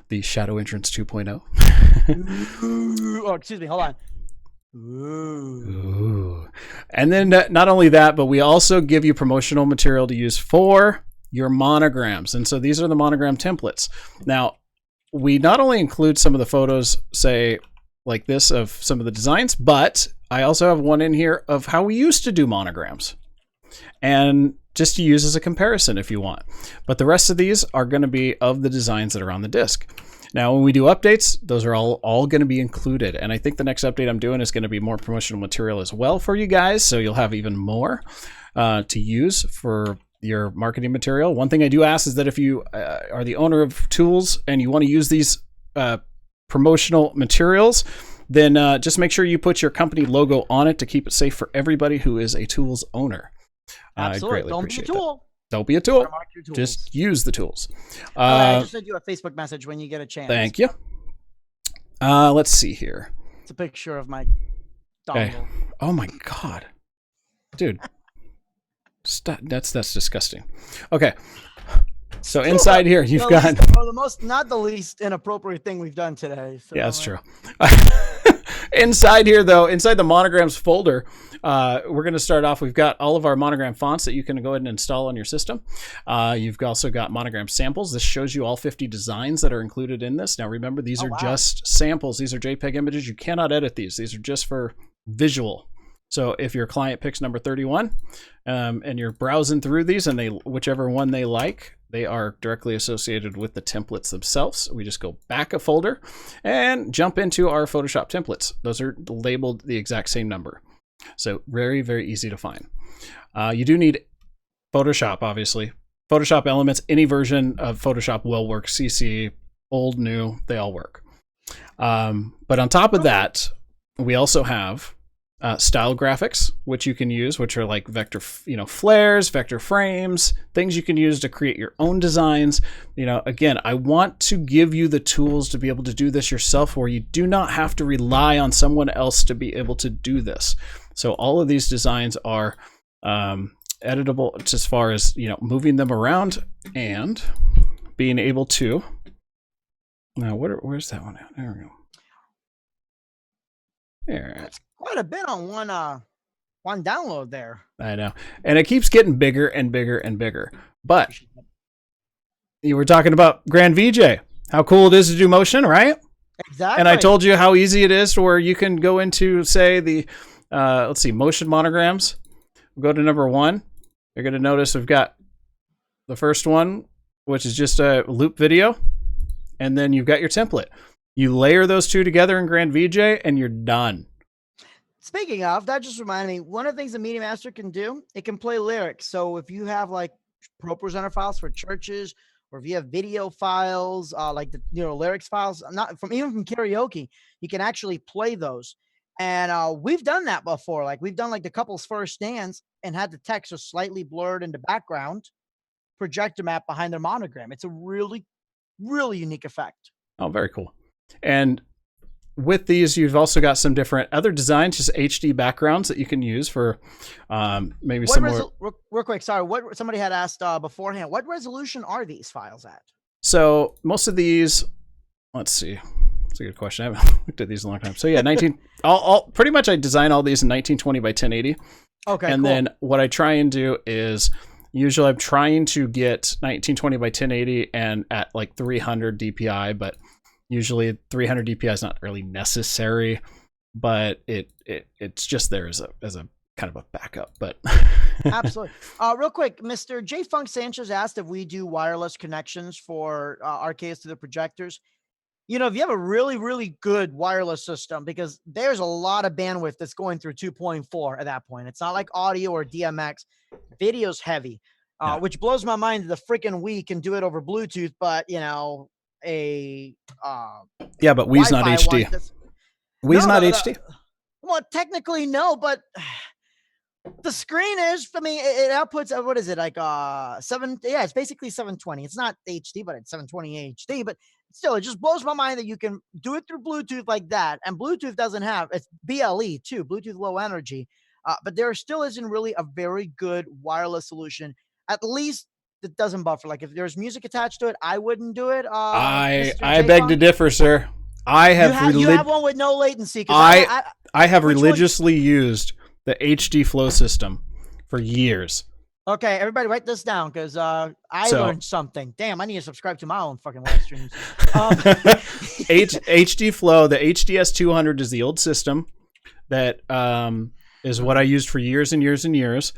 the shadow entrance 2.0. Oh, excuse me. Hold on. Ooh. And then not only that, but we also give you promotional material to use for your monograms. And so these are the monogram templates. Now, we not only include some of the photos, say, like this, of some of the designs, but I also have one in here of how we used to do monograms, and just to use as a comparison if you want. But the rest of these are going to be of the designs that are on the disk. Now, when we do updates, those are all going to be included. And I think the next update I'm doing is going to be more promotional material as well for you guys. So you'll have even more to use for your marketing material. One thing I do ask is that if you are the owner of tools and you want to use these promotional materials, then just make sure you put your company logo on it to keep it safe for everybody who is a tools owner. Absolutely. Don't be a tool. Don't be a tool. Just use the tools. I just sent you a Facebook message when you get a chance. Thank you. Let's see here. It's a picture of my dongle. Okay. Oh my God, dude, stop. That's disgusting. Okay. So inside here, you've got not the least inappropriate thing we've done today. So, yeah, that's true. Inside here, though, inside the monograms folder, we're going to start off. We've got all of our monogram fonts that you can go ahead and install on your system. You've also got monogram samples. This shows you all 50 designs that are included in this. Now, remember, these are just samples. These are JPEG images. You cannot edit these. These are just for visual. So if your client picks number 31 and you're browsing through these and whichever one they like, they are directly associated with the templates themselves. We just go back a folder and jump into our Photoshop templates. Those are labeled the exact same number. So very, very easy to find. You do need Photoshop, obviously. Photoshop Elements, any version of Photoshop will work. CC, old, new, they all work. But on top of that, we also have style graphics, which you can use, which are like vector, flares, vector frames, things you can use to create your own designs. Again, I want to give you the tools to be able to do this yourself, where you do not have to rely on someone else to be able to do this. So all of these designs are editable as far as, moving them around and being able to. Now, where's that one at? There we go. There. That's quite a bit on one download there. I know. And it keeps getting bigger and bigger and bigger. But you were talking about Grand VJ, how cool it is to do motion, right? Exactly. And I told you how easy it is to where you can go into, say, the, motion monograms. We'll go to number 1. You're going to notice we've got the first one, which is just a loop video. And then you've got your template. You layer those two together in Grand VJ and you're done. Speaking of, that just reminded me, one of the things the Midi Master can do, it can play lyrics. So if you have like Pro Presenter files for churches, or if you have video files, like the lyrics files, even from karaoke, you can actually play those. And we've done that before. Like we've done like the couple's first dance and had the text just slightly blurred in the background, projector map behind their monogram. It's a really, really unique effect. Oh, very cool. And with these, you've also got some different other designs, just HD backgrounds that you can use for maybe some more. Real quick, sorry. What somebody had asked beforehand, what resolution are these files at? So most of these, let's see. That's a good question. I haven't looked at these in a long time. So yeah, pretty much I design all these in 1920 by 1080. Okay, and cool. then what I try and do is usually I'm trying to get 1920 by 1080 and at like 300 DPI, but usually 300 DPI is not really necessary, but it's just there as a kind of a backup. But absolutely. Real quick, Mr. J Funk Sanchez asked if we do wireless connections for Arkaos to the projectors. If you have a really, really good wireless system, because there's a lot of bandwidth that's going through 2.4 at that point. It's not like audio or DMX. Video's heavy, which blows my mind that the freaking Wii can do it over Bluetooth, but but Wii's not HD. Wii's not HD. Well, technically no, but the screen is. I mean, it outputs. What is it like? 7. Yeah, it's basically 720. It's not HD, but it's 720 HD. But still, it just blows my mind that you can do it through Bluetooth like that. And Bluetooth doesn't have. It's BLE too, Bluetooth Low Energy. But there still isn't really a very good wireless solution. At least it doesn't buffer. Like if there's music attached to it, I wouldn't do it. I beg to differ, sir. You have one with no latency. I have religiously used the HD flow system for years. Okay, everybody write this down because I learned something. Damn, I need to subscribe to my own fucking live streams. HD flow, the HDS 200 is the old system that is what I used for years and years and years.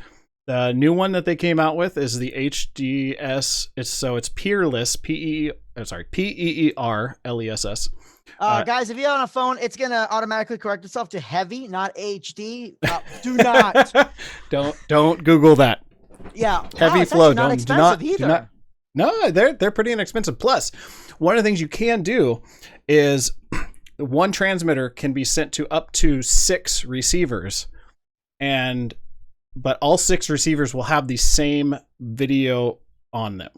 The new one that they came out with is the HDS. It's peerless, PEERLESS. Guys, if you're on a phone, it's gonna automatically correct itself to heavy, not HD. Do not. Don't Google that. Yeah, heavy flow. Not expensive either. No, they're pretty inexpensive. Plus, one of the things you can do is one transmitter can be sent to up to 6 receivers, but all 6 receivers will have the same video on them.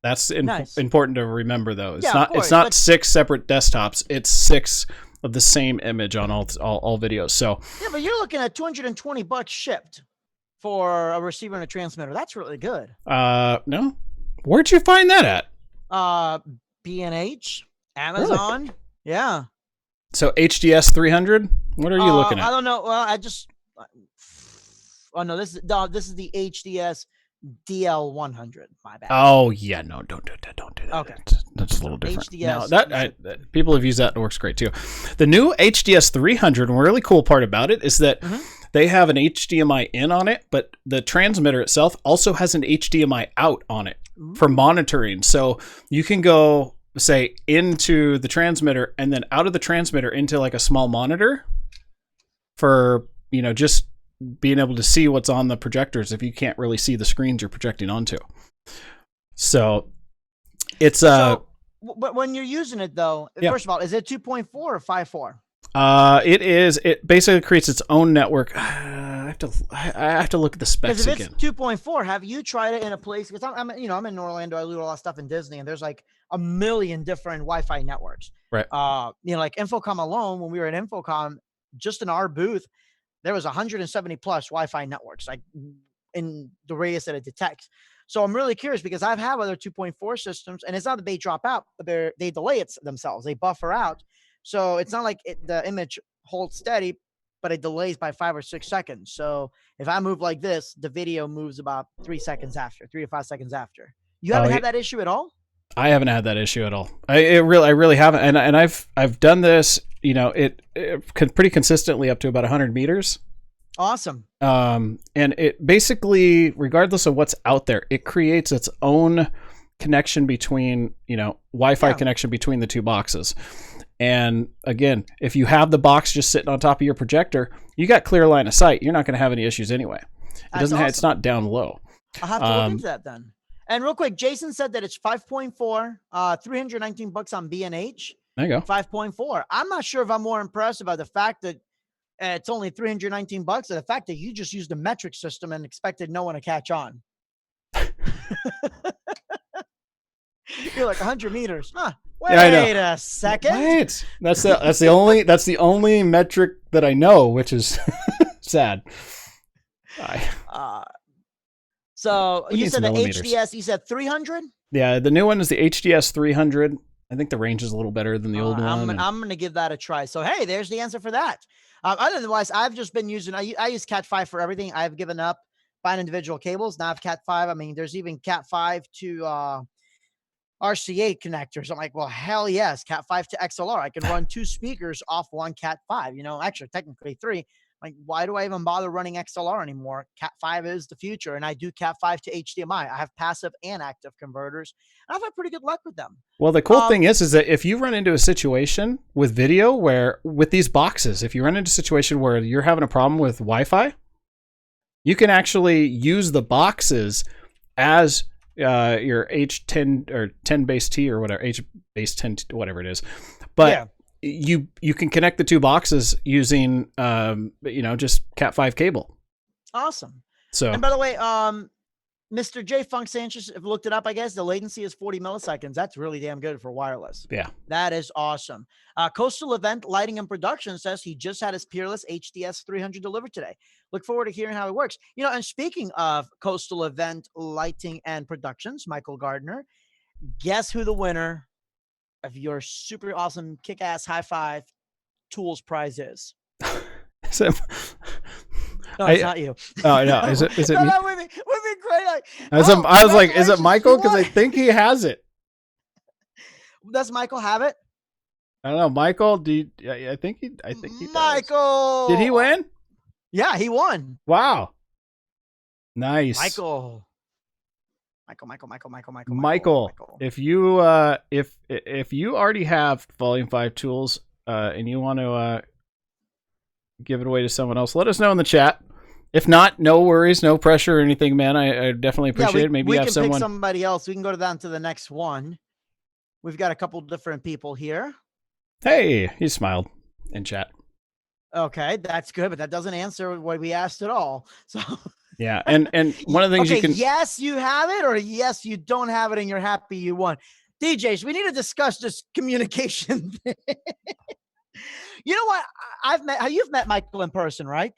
That's important to remember, though. It's not 6 separate desktops. It's 6 of the same image on all videos. So yeah, but you're looking at $220 shipped for a receiver and a transmitter. That's really good. No, where'd you find that at? B&H, Amazon. Really? Yeah. So HDS 300. What are you looking at? I don't know. Well, this is the HDS DL 100. My bad. Oh yeah, no, don't do that. Okay, that's a little different. HDS. No, people have used that. It works great too. The new HDS 300. And a really cool part about it is that they have an HDMI in on it, but the transmitter itself also has an HDMI out on it for monitoring. So you can go, say, into the transmitter and then out of the transmitter into like a small monitor for just being able to see what's on the projectors if you can't really see the screens you're projecting onto. So it's but when you're using it though, first of all, is it 2.4 or 5.4? It basically creates its own network. I have to look at the specs Because if again. it's 2.4, have you tried it in a place? Because I'm in Orlando. I do a lot of stuff in Disney, and there's like a million different Wi-Fi networks. Right. Like Infocom alone, when we were at Infocom, just in our booth, there was 170 plus Wi-Fi networks, like in the radius that it detects. So I'm really curious because I've had other 2.4 systems, and it's not that they drop out, but they delay it themselves. They buffer out. So it's not like the image holds steady, but it delays by 5 or 6 seconds. So if I move like this, the video moves about 3 seconds after, 3 to 5 seconds after. You haven't had that issue at all? I haven't had that issue at all. I really haven't. And I've done this, it pretty consistently up to about 100 meters. Awesome. And it basically, regardless of what's out there, it creates its own connection between, Wi-Fi connection between the two boxes. And again, if you have the box just sitting on top of your projector, you got clear line of sight. You're not going to have any issues anyway. It's not down low. I'll have to look into that then. And real quick, Jason said that it's 5.4, $319 on B&H. There you go. 5.4. I'm not sure if I'm more impressed about the fact that it's only $319 or the fact that you just used a metric system and expected no one to catch on. You're like 100 meters. Huh. Wait a second. Wait. That's the only metric that I know, which is sad. So you said the HDS, you said 300? Yeah, the new one is the HDS 300. I think the range is a little better than the old one. I'm going to give that a try. So, hey, there's the answer for that. Otherwise, I've just been using, I use Cat 5 for everything. I've given up buying individual cables. Now I have Cat 5. I mean, there's even Cat 5 to RCA connectors. I'm like, well, hell yes, Cat 5 to XLR. I can run 2 speakers off one Cat 5, actually technically 3. Like, why do I even bother running XLR anymore? Cat 5 is the future, and I do Cat 5 to HDMI. I have passive and active converters, and I've had pretty good luck with them. Well, the cool thing is that if you run into a situation with video where, with these boxes, if you run into a situation where you're having a problem with Wi-Fi, you can actually use the boxes as your H10 or 10 base T or whatever, H base 10, whatever it is. But yeah. You can connect the two boxes using just Cat 5 cable. Awesome. So, and by the way, Mr. J Funk Sanchez, if you looked it up, I guess the latency is 40 milliseconds. That's really damn good for wireless. Yeah, that is awesome. Coastal Event Lighting and Production says he just had his Peerless HDS 300 delivered today. Look forward to hearing how it works. And speaking of Coastal Event Lighting and Productions, Michael Gardner, guess who the winner of your super awesome kick-ass high-five tools prize is? No, it's not you. Oh no, is it no, me? That would be great. I was like, is it Michael? Because I think he has it. Does Michael have it? I don't know, Michael. I think he Michael does. Did he win? Yeah, he won. Wow, nice, Michael, if you if you already have Volume 5 tools and you want to give it away to someone else, let us know in the chat. If not, no worries, no pressure or anything, man. I definitely appreciate it. Maybe we have can someone. Pick somebody else. We can go down to the next one. We've got a couple different people here. Hey, he smiled in chat. Okay, that's good, but that doesn't answer what we asked at all. So. Yeah, and one of the things you can... yes, you have it, or yes, you don't have it, and you're happy you won. DJs, we need to discuss this communication thing. You know what? You've met Michael in person, right?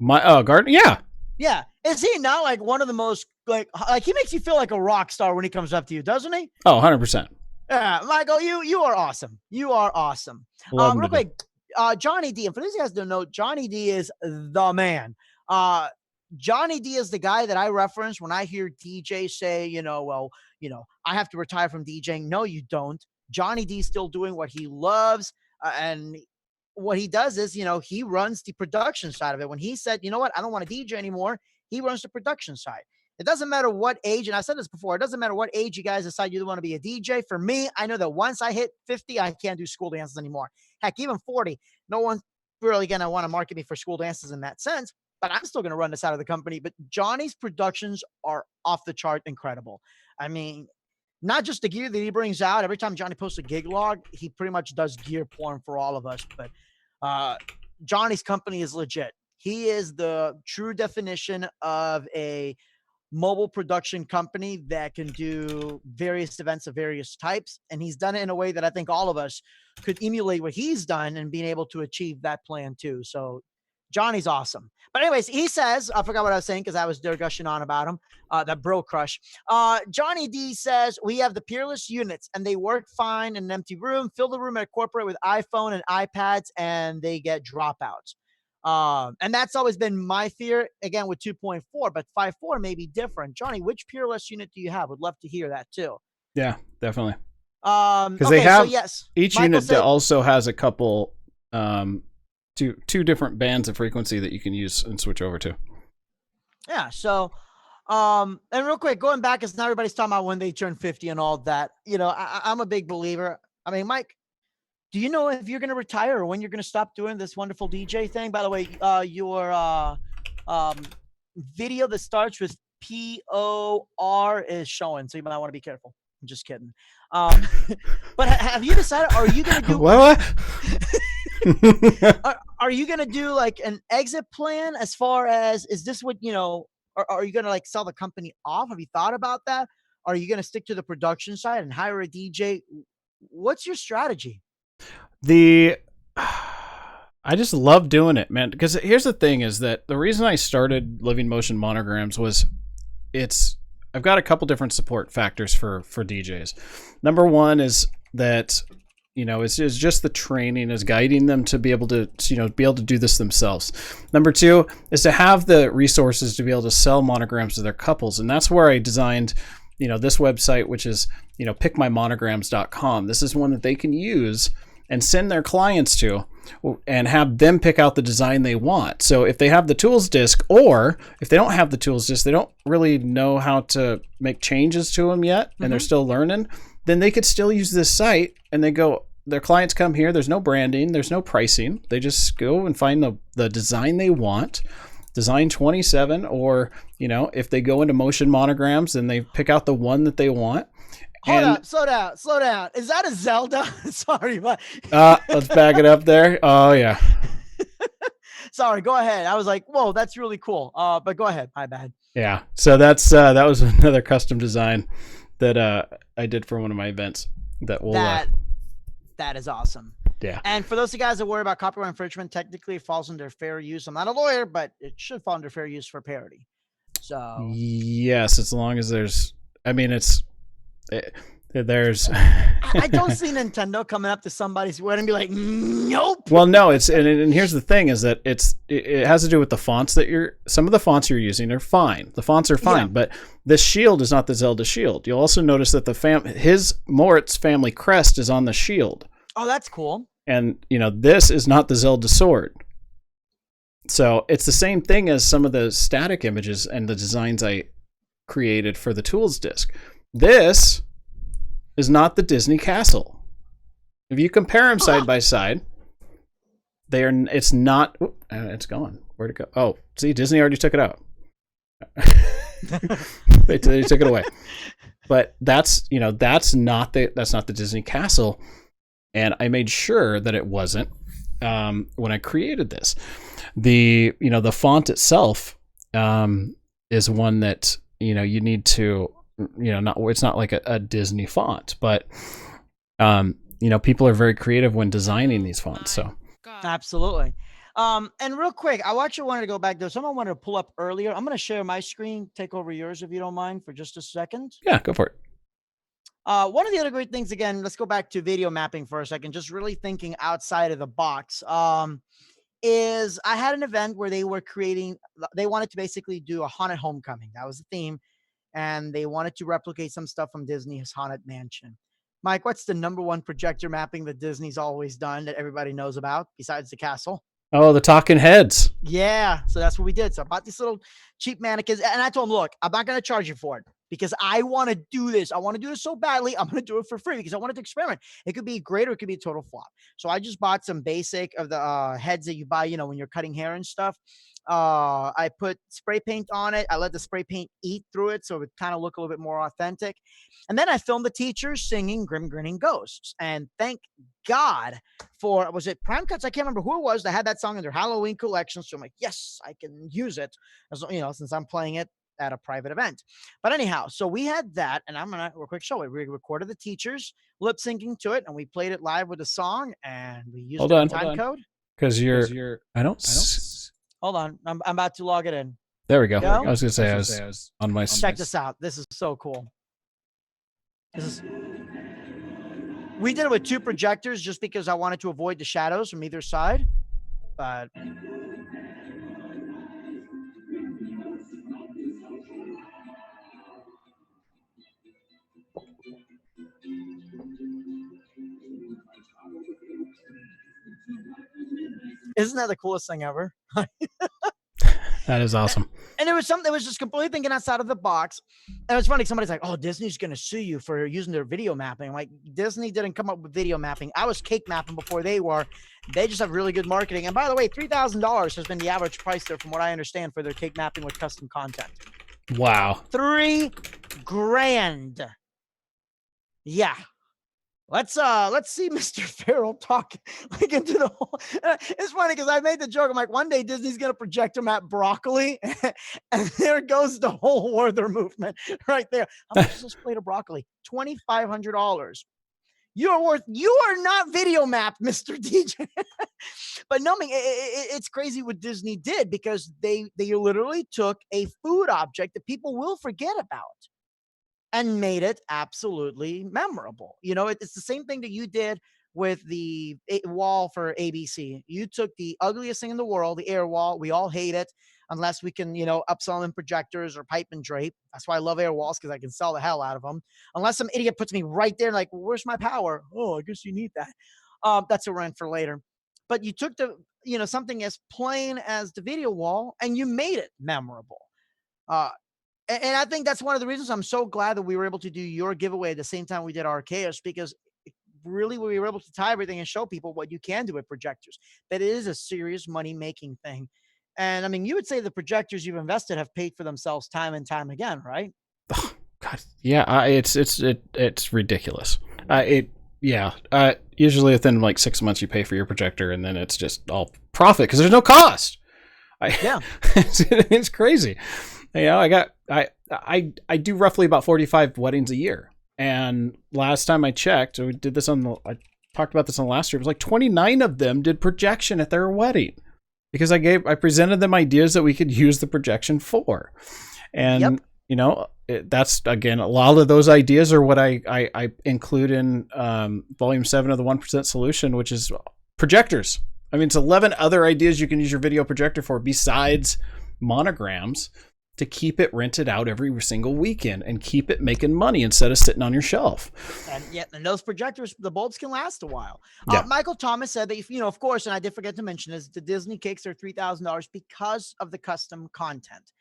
Gardner? Yeah. Yeah. Is he not like one of the most, like he makes you feel like a rock star when he comes up to you, doesn't he? Oh, 100%. Yeah, Michael, you are awesome. You are awesome. Real quick, Johnny D, and for those guys who don't know, Johnny D is the man. Johnny D is the guy that I reference when I hear DJ say, I have to retire from DJing. No, you don't. Johnny D is still doing what he loves. And what he does is, he runs the production side of it. When he said, you know what, I don't want to DJ anymore, he runs the production side. It doesn't matter what age, and I said this before, it doesn't matter what age you guys decide you want to be a DJ. For me, I know that once I hit 50, I can't do school dances anymore. Heck, even 40, no one's really going to want to market me for school dances in that sense. But I'm still going to run this out of the company. But Johnny's productions are off the chart incredible. I mean, not just the gear that he brings out. Every time Johnny posts a gig log, he pretty much does gear porn for all of us. But Johnny's company is legit. He is the true definition of a mobile production company that can do various events of various types. And he's done it in a way that I think all of us could emulate what he's done and being able to achieve that plan too. So Johnny's awesome. But anyways, he says, I forgot what I was saying because I was there gushing on about him, that bro crush. Johnny D says, we have the Peerless units and they work fine in an empty room. Fill the room at corporate with iPhone and iPads and they get dropouts. And that's always been my fear, again, with 2.4, but 5.4 may be different. Johnny, which Peerless unit do you have? Would love to hear that too. Yeah, definitely. Because they have, so yes, each Michael unit said, also has a couple, two different bands of frequency that you can use and switch over to. yeah. So, and real quick, going back, because now everybody's talking about when they turn 50 and all that. You know, I'm a big believer. I mean, Mike, do you know if you're going to retire or when you're going to stop doing this wonderful DJ thing? By the way, your video that starts with POR is showing, so you might want to be careful. I'm just kidding. But have you decided? Are you going to do what? are you going to do like an exit plan as far as, is this what, you know, are you going to like sell the company off? Have you thought about that? Are you going to stick to the production side and hire a DJ? What's your strategy? I just love doing it, man. Because here's the thing is that the reason I started Living Motion Monograms was I've got a couple different support factors for DJs. Number one is that, you know, it's just the training is guiding them to be able to, you know, be able to do this themselves. Number two is to have the resources to be able to sell monograms to their couples. And that's where I designed, you know, this website, which is, you know, pickmymonograms.com. This is one that they can use and send their clients to and have them pick out the design they want. So if they have the tools disc, or if they don't have the tools disc, they don't really know how to make changes to them yet, and they're still learning, then they could still use this site and they go, their clients come here. There's no branding. There's no pricing. They just go and find the design they want, design 27, or, you know, if they go into Motion Monograms, then they pick out the one that they want. Hold up, slow down. Is that a Zelda? Sorry, but let's back it up there. Oh yeah. Sorry, go ahead. I was like, whoa, that's really cool. But go ahead. My bad. Yeah. So that was another custom design that I did for one of my events. That is awesome. Yeah. And for those of you guys that worry about copyright infringement, technically it falls under fair use. I'm not a lawyer, but it should fall under fair use for parody. So yes, as long as there's, I mean, there's I don't see Nintendo coming up to somebody's wedding and be like, nope. Well, no, and here's the thing is that it has to do with the fonts that some of the fonts you're using are fine. The fonts are fine, but this shield is not the Zelda shield. You'll also notice that his Moritz family crest is on the shield. Oh, that's cool. And, you know, this is not the Zelda sword. So it's the same thing as some of the static images and the designs I created for the tools disc. This is not the Disney castle. If you compare them side by side, it's not, it's gone. Where'd it go? Oh, see, Disney already took it out. they took it away. But that's not the Disney castle. And I made sure that it wasn't when I created this. The font itself is one that, you know, you need to, you know, it's not like a Disney font, but you know, people are very creative when designing these fonts. So absolutely. And real quick, I actually wanted to go back there. Someone wanted to pull up earlier. I'm going to share my screen, take over yours if you don't mind for just a second. Yeah, go for it. One of the other great things, again, let's go back to video mapping for a second, just really thinking outside of the box, is I had an event where they wanted to basically do a haunted homecoming. That was the theme. And they wanted to replicate some stuff from Disney's Haunted Mansion. Mike, what's the number one projector mapping that Disney's always done that everybody knows about besides the castle? Oh, the talking heads. Yeah. So that's what we did. So I bought these little cheap mannequins and I told them, look, I'm not going to charge you for it because I want to do this. I want to do this so badly. I'm going to do it for free because I wanted to experiment. It could be great or it could be a total flop. So I just bought some basic of the heads that you buy, you know, when you're cutting hair and stuff. I put spray paint on it. I let the spray paint eat through it, so it would kind of look a little bit more authentic. And then I filmed the teachers singing Grim Grinning Ghosts. And thank God for, was it Prime Cuts? I can't remember who it was that had that song in their Halloween collection. So I'm like, yes, I can use it, as you know, since I'm playing it at a private event. But anyhow, so we had that, and I'm gonna real quick show it. We recorded the teachers lip syncing to it, and we played it live with the song, and we used the time code. Because you're I don't hold on, I'm about to log it in. There we go. Go. I was gonna say I was on my. Check this out. This is so cool. We did it with 2 projectors just because I wanted to avoid the shadows from either side. But isn't that the coolest thing ever? That is awesome. And it was something that was just completely thinking outside of the box. And it's funny, somebody's like, oh, Disney's going to sue you for using their video mapping. I'm like, Disney didn't come up with video mapping. I was cake mapping before they were. They just have really good marketing. And by the way, $3,000 has been the average price there, from what I understand, for their cake mapping with custom content. Wow. $3,000. Yeah. Let's see Mr. Farrell talk like into the whole. It's funny because I made the joke. I'm like, one day Disney's gonna projector map broccoli, and there goes the whole Werther movement right there. How much is this plate of broccoli? $2,500. You are not video mapped, Mr. DJ. But no, I mean, it's crazy what Disney did, because they literally took a food object that people will forget about and made it absolutely memorable. You know, it's the same thing that you did with the wall for ABC. You took the ugliest thing in the world, the air wall. We all hate it unless we can, you know, upsell them projectors or pipe and drape. That's why I love air walls, because I can sell the hell out of them. Unless some idiot puts me right there, like, well, where's my power? Oh, I guess you need that. That's a rent for later. But you took the, you know, something as plain as the video wall and you made it memorable. And I think that's one of the reasons I'm so glad that we were able to do your giveaway at the same time we did Arkaos, because really we were able to tie everything and show people what you can do with projectors. That it is a serious money-making thing. And I mean, you would say the projectors you've invested have paid for themselves time and time again, right? Oh, God, yeah, it's ridiculous. Usually within like 6 months you pay for your projector, and then it's just all profit because there's no cost. It's crazy. You know, I do roughly about 45 weddings a year. And last time I checked, we did this I talked about this on the last year. It was like 29 of them did projection at their wedding, because I presented them ideas that we could use the projection for. And, you know, that's, again, a lot of those ideas are what I include in volume 7 of the 1% solution, which is projectors. I mean, it's 11 other ideas you can use your video projector for besides monograms, to keep it rented out every single weekend and keep it making money instead of sitting on your shelf. And those projectors, the bulbs can last a while. Yeah. Michael Thomas said that, if, you know, of course, and I did forget to mention, is the Disney cakes are $3,000 because of the custom content.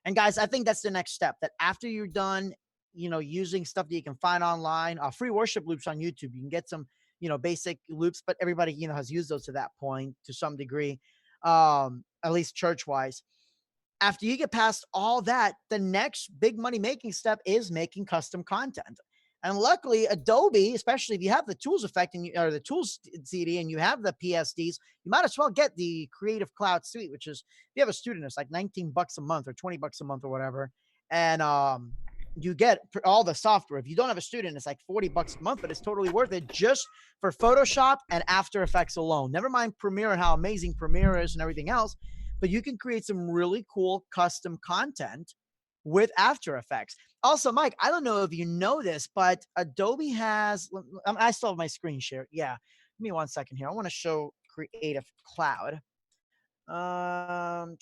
And guys, I think that's the next step, that after you're done, you know, using stuff that you can find online, free worship loops on YouTube, you can get some, you know, basic loops, but everybody, you know, has used those to that point to some degree, at least church wise. After you get past all that, the next big money making step is making custom content. And luckily, Adobe, especially if you have the tools effect or the tools CD and you have the PSDs, you might as well get the Creative Cloud Suite, which is, if you have a student, it's like $19 a month or $20 a month or whatever. And you get all the software. If you don't have a student, it's like $40 a month, but it's totally worth it just for Photoshop and After Effects alone. Never mind Premiere and how amazing Premiere is and everything else. But you can create some really cool custom content with After Effects. Also, Mike, I don't know if you know this, but Adobe has, I still have my screen share. Yeah. Give me 1 second here. I want to show Creative Cloud. And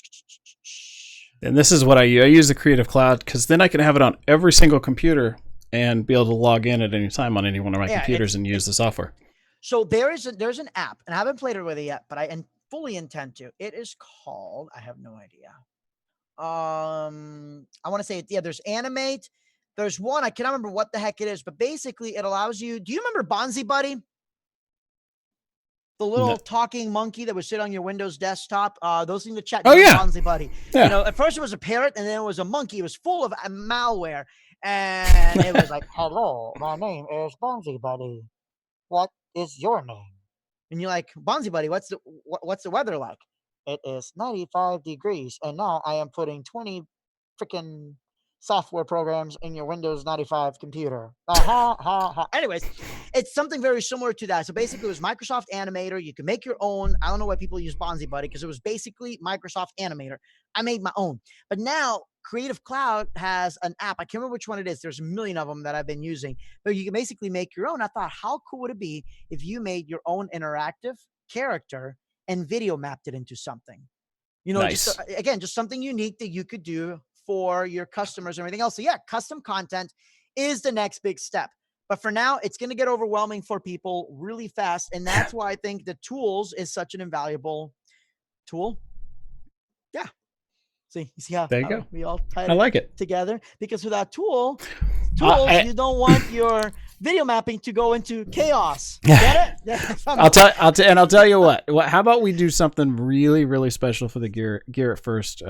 this is what I use the Creative Cloud, because then I can have it on every single computer and be able to log in at any time on any one of my computers and use the software. So there's an app, and I haven't played it with it yet, but I fully intend to. It is called, I have no idea. I want to say, there's Animate, There's one, I cannot remember what the heck it is, but basically it allows you, do you remember Bonzi Buddy? The little talking monkey that would sit on your Windows desktop. Those things to chat. Oh, yeah. Bonzi Buddy. Yeah. You know, at first it was a parrot, and then it was a monkey. It was full of malware. And it was like, hello, my name is Bonzi Buddy. What is your name? And you're like, Bonzi Buddy, what's the weather like? It is 95 degrees, and now I am putting 20 freaking software programs in your Windows 95 computer. Anyways, it's something very similar to that. So basically, it was Microsoft Animator. You can make your own. I don't know why people use Bonzi Buddy, because it was basically Microsoft Animator. I made my own. But now Creative Cloud has an app. I can't remember which one it is. There's a million of them that I've been using. But you can basically make your own. I thought, how cool would it be if you made your own interactive character and video mapped it into something? You know, Nice. just something unique that you could do for your customers and everything else. So yeah, custom content is the next big step. But for now, it's going to get overwhelming for people really fast. And that's why I think the tools is such an invaluable tool. Yeah. See, you see how there you go. We all tied I like it together, because without tools, you don't want your video mapping to go into chaos. Get it? I'll tell you what. How about we do something really, really special for the Gear It First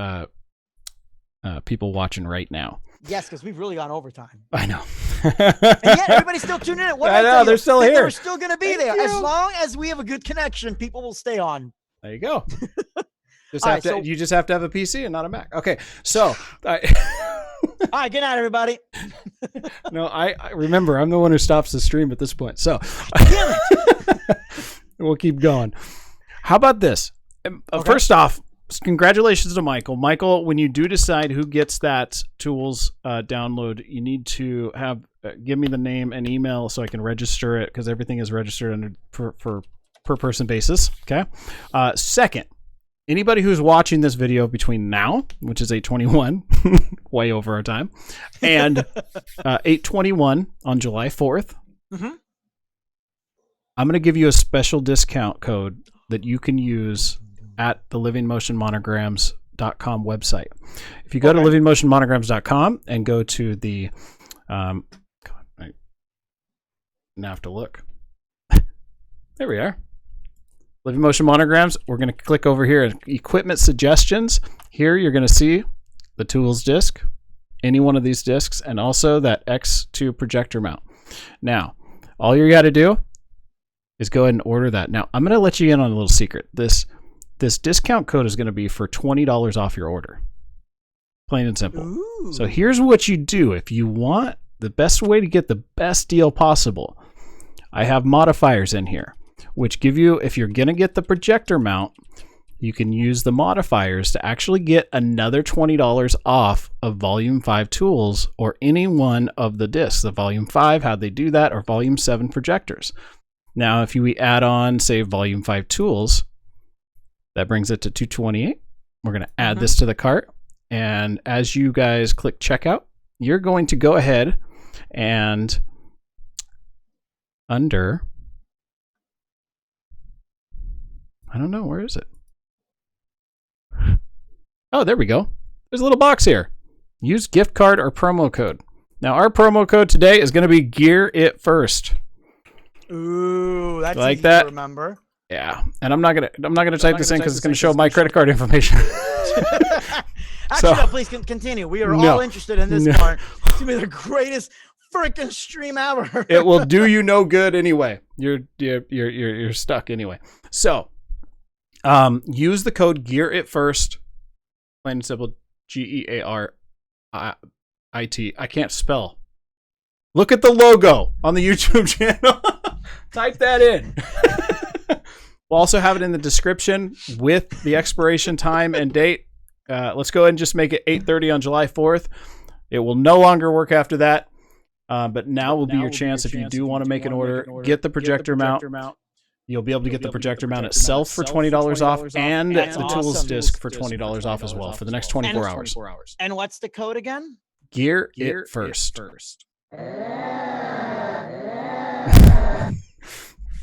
people watching right now? Yes, because we've really gone overtime. I know. And yet everybody's still tuning in. What I know, they're still here. They're still going to be there. As long as we have a good connection, people will stay on. There you go. You just have to have a PC and not a Mac. Okay, so all right, good night, everybody. No, I remember, I'm the one who stops the stream at this point. So damn it. We'll keep going. How about this? Okay. First off, congratulations to Michael. Michael, when you do decide who gets that tools download, you need to have give me the name and email so I can register it, because everything is registered under for per person basis. Okay. Second, anybody who's watching this video between now, which is 8:21, way over our time, and 8:21 on July 4th, I'm going to give you a special discount code that you can use at the livingmotionmonograms.com website. If you go to livingmotionmonograms.com and go to the God, I now have to look. There we are. Living Motion Monograms. We're going to click over here at equipment suggestions. Here you're going to see the tools disc, any one of these discs, and also that X2 projector mount. Now, all you got to do is go ahead and order that. Now, I'm going to let you in on a little secret. This discount code is going to be for $20 off your order. Plain and simple. Ooh. So here's what you do. If you want the best way to get the best deal possible, I have modifiers in here, which give you, if you're going to get the projector mount, you can use the modifiers to actually get another $20 off of Volume 5 tools, or any one of the discs, the Volume 5, how they do that, or Volume 7 projectors. Now, if we add on, say, Volume 5 tools, that brings it to $228. We're going to add this to the cart. And as you guys click checkout, you're going to go ahead and under, I don't know, where is it? Oh, there we go. There's a little box here. Use gift card or promo code. Now, our promo code today is going to be Gear It First. Ooh, that's like easy that. To remember. Yeah, and I'm not gonna type this in because it's gonna show my credit card information. Actually, no, please continue. We are all interested in this part. It's gonna be the greatest freaking stream ever. It will do you no good anyway. You're stuck anyway. So, use the code Gear It First. Plain and simple. GEARIT. I can't spell. Look at the logo on the YouTube channel. Type that in. We'll also have it in the description with the expiration time and date. Let's go ahead and just make it 8:30 on July 4th. It will no longer work after that. But now will be your chance if you do want to make an order. Get the projector mount. You'll be able to get the projector mount itself for $20 off, and the tools disc for $20 off as well for the next 24 hours. And what's the code again? Gear It First.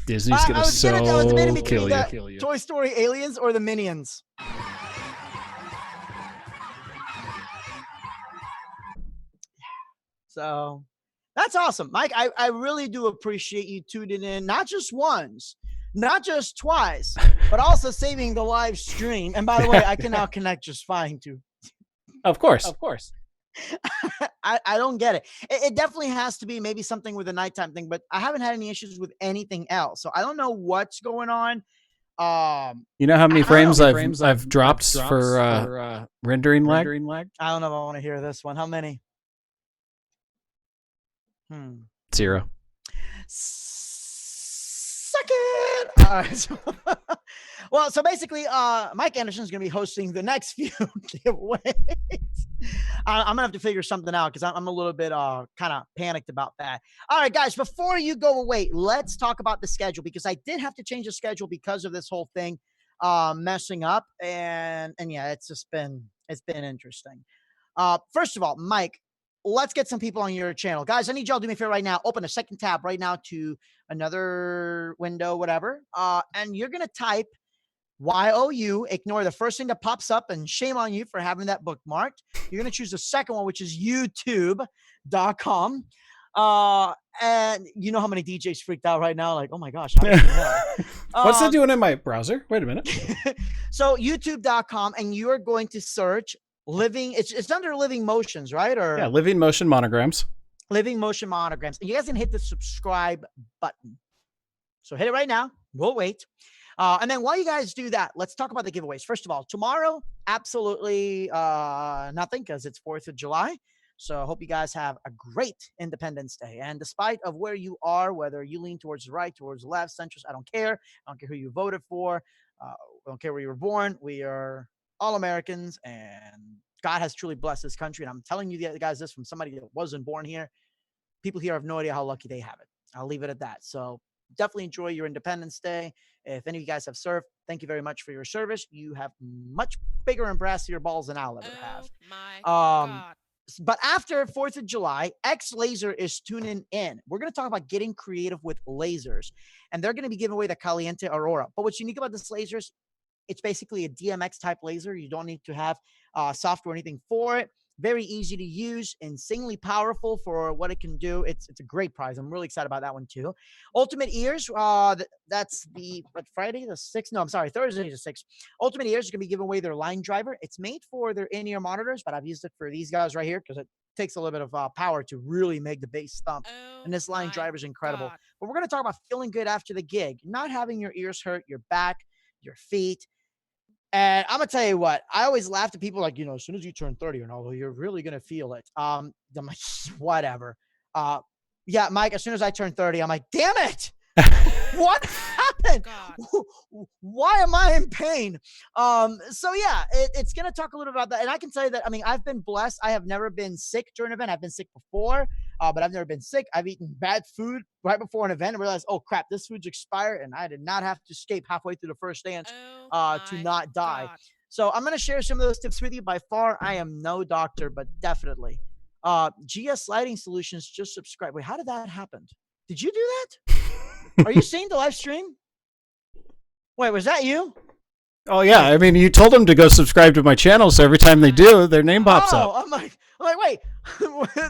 Disney's gonna kill you. Toy Story aliens or the Minions? So that's awesome, Mike. I really do appreciate you tuning in, not just once, not just twice, but also saving the live stream. And by the way, I can now connect just fine too. Of course. Of course. I don't get it. It definitely has to be maybe something with a nighttime thing, but I haven't had any issues with anything else. So I don't know what's going on. You know how many frames I've dropped drops for rendering lag? I don't know if I want to hear this one. How many? 0. Suck it. All right. Well, so basically, Mike Anderson is going to be hosting the next few giveaways. I'm going to have to figure something out because I'm a little bit kind of panicked about that. All right, guys, before you go away, let's talk about the schedule because I did have to change the schedule because of this whole thing messing up. And yeah, it's been interesting. First of all, Mike, let's get some people on your channel. Guys, I need y'all to do me a favor right now. Open a second tab right now to another window, whatever. And you're going to type YOU, ignore the first thing that pops up, and shame on you for having that bookmarked. You're going to choose the second one, which is youtube.com. And you know how many DJs freaked out right now? Like, oh my gosh. How did you know? What's it doing in my browser? Wait a minute. So youtube.com, and you are going to search it's under Living Motions, right? Or yeah, Living Motion Monograms. Living Motion Monograms. And you guys can hit the subscribe button. So hit it right now. We'll wait. And then while you guys do that, let's talk about the giveaways. First of all, tomorrow, absolutely nothing because it's 4th of July. So I hope you guys have a great Independence Day. And despite of where you are, whether you lean towards the right, towards the left, centrist, I don't care. I don't care who you voted for. I don't care where you were born. We are all Americans, and God has truly blessed this country. And I'm telling you guys this from somebody that wasn't born here. People here have no idea how lucky they have it. I'll leave it at that. So definitely enjoy your Independence Day. If any of you guys have served, thank you very much for your service. You have much bigger and brassier balls than I'll ever have. My God. But after 4th of July, X Laser is tuning in. We're going to talk about getting creative with lasers. And they're going to be giving away the Caliente Aurora. But what's unique about this lasers, it's basically a DMX type laser. You don't need to have software or anything for it. Very easy to use, insanely powerful for what it can do. It's a great prize. I'm really excited about that one too. Ultimate Ears, that's the Friday the 6th. No, I'm sorry, Thursday the 6th. Ultimate Ears is going to be giving away their line driver. It's made for their in-ear monitors, but I've used it for these guys right here because it takes a little bit of power to really make the bass thump. And this line driver is incredible. God. But we're going to talk about feeling good after the gig, not having your ears hurt, your back, your feet. And I'm gonna tell you what, I always laugh at people like, as soon as you turn 30 and all, you're really gonna feel it. I'm like, whatever. Yeah, Mike, as soon as I turn 30, I'm like, damn it. What happened? God. Why am I in pain? So yeah, it's gonna talk a little about that. And I can tell you that, I've been blessed. I have never been sick during an event. I've been sick before, but I've never been sick. I've eaten bad food right before an event and realized, oh crap, this food's expired, and I did not have to escape halfway through the first dance to not die. God. So I'm gonna share some of those tips with you. By far, I am no doctor, but definitely. GS Lighting Solutions just subscribed. Wait, how did that happen? Did you do that? Are you seeing the live stream? Wait, was that you? Oh yeah, you told them to go subscribe to my channel, so every time they do, their name pops up. I'm like, wait,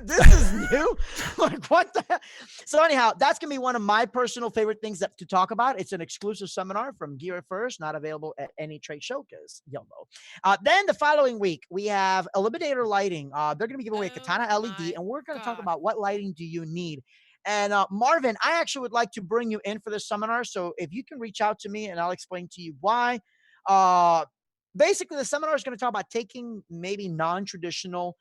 this is new. Like, what the hell? So anyhow, that's gonna be one of my personal favorite things to talk about. It's an exclusive seminar from Gear It First, not available at any trade show because YOLO. Then the following week we have Eliminator Lighting. They're gonna be giving away a Katana LED, and we're gonna talk about what lighting do you need. And Marvin, I actually would like to bring you in for this seminar. So if you can reach out to me, and I'll explain to you why. Basically, the seminar is going to talk about taking maybe non-traditional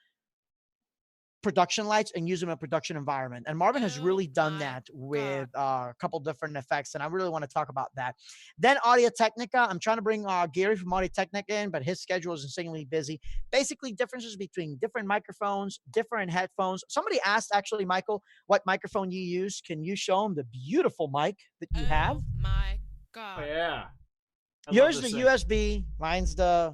production lights and use them in a production environment. And Marvin has really done that with a couple different effects, and I really want to talk about that. Then Audio Technica. I'm trying to bring Gary from Audio Technica in, but his schedule is insanely busy. Basically, differences between different microphones, different headphones. Somebody asked, actually, Michael, what microphone you use. Can you show them the beautiful mic that you have? My God. Oh, yeah. Yours the USB, mine's the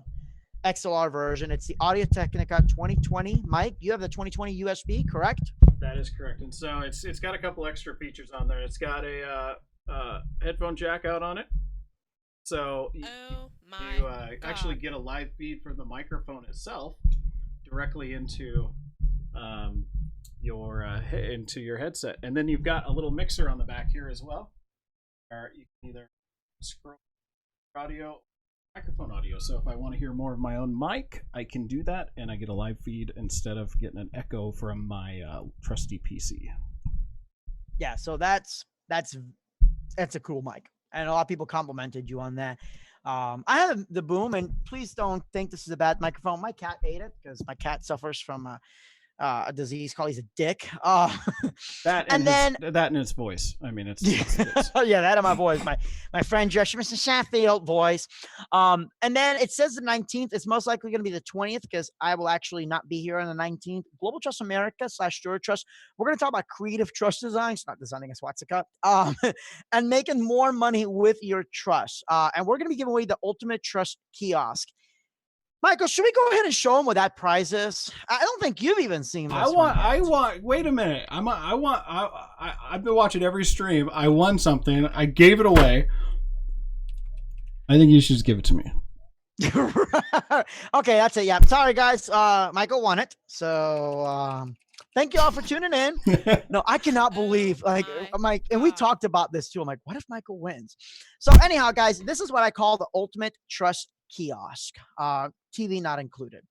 XLR version. It's the Audio Technica 2020. Mike, you have the 2020 USB, correct? That is correct. And so it's got a couple extra features on there. It's got a headphone jack out on it. So you actually get a live feed from the microphone itself directly into into your headset, and then you've got a little mixer on the back here as well. Or you can either scroll audio, microphone audio. So if I want to hear more of my own mic, I can do that, and I get a live feed instead of getting an echo from my trusty PC. Yeah, so that's a cool mic, and a lot of people complimented you on that. I have the Boom, and please don't think this is a bad microphone. My cat ate it because my cat suffers from a disease called, he's a dick. That and its voice. I mean, it's yeah, that and my voice, my friend Josh, Mr. Sheffield voice. And then it says the 19th. It's most likely going to be the 20th because I will actually not be here on the 19th. Global Truss America / Truss. We're going to talk about creative truss designs, not designing a swastika, and making more money with your truss. And we're going to be giving away the ultimate truss kiosk. Michael, should we go ahead and show them what that prize is? I don't think you've even seen this. I want. Wait a minute. I've been watching every stream. I won something. I gave it away. I think you should just give it to me. Okay, that's it. Yeah, sorry guys. Michael won it. So thank you all for tuning in. No, I cannot believe, and we talked about this too. I'm like, what if Michael wins? So anyhow, guys, this is what I call the ultimate truss kiosk, TV not included.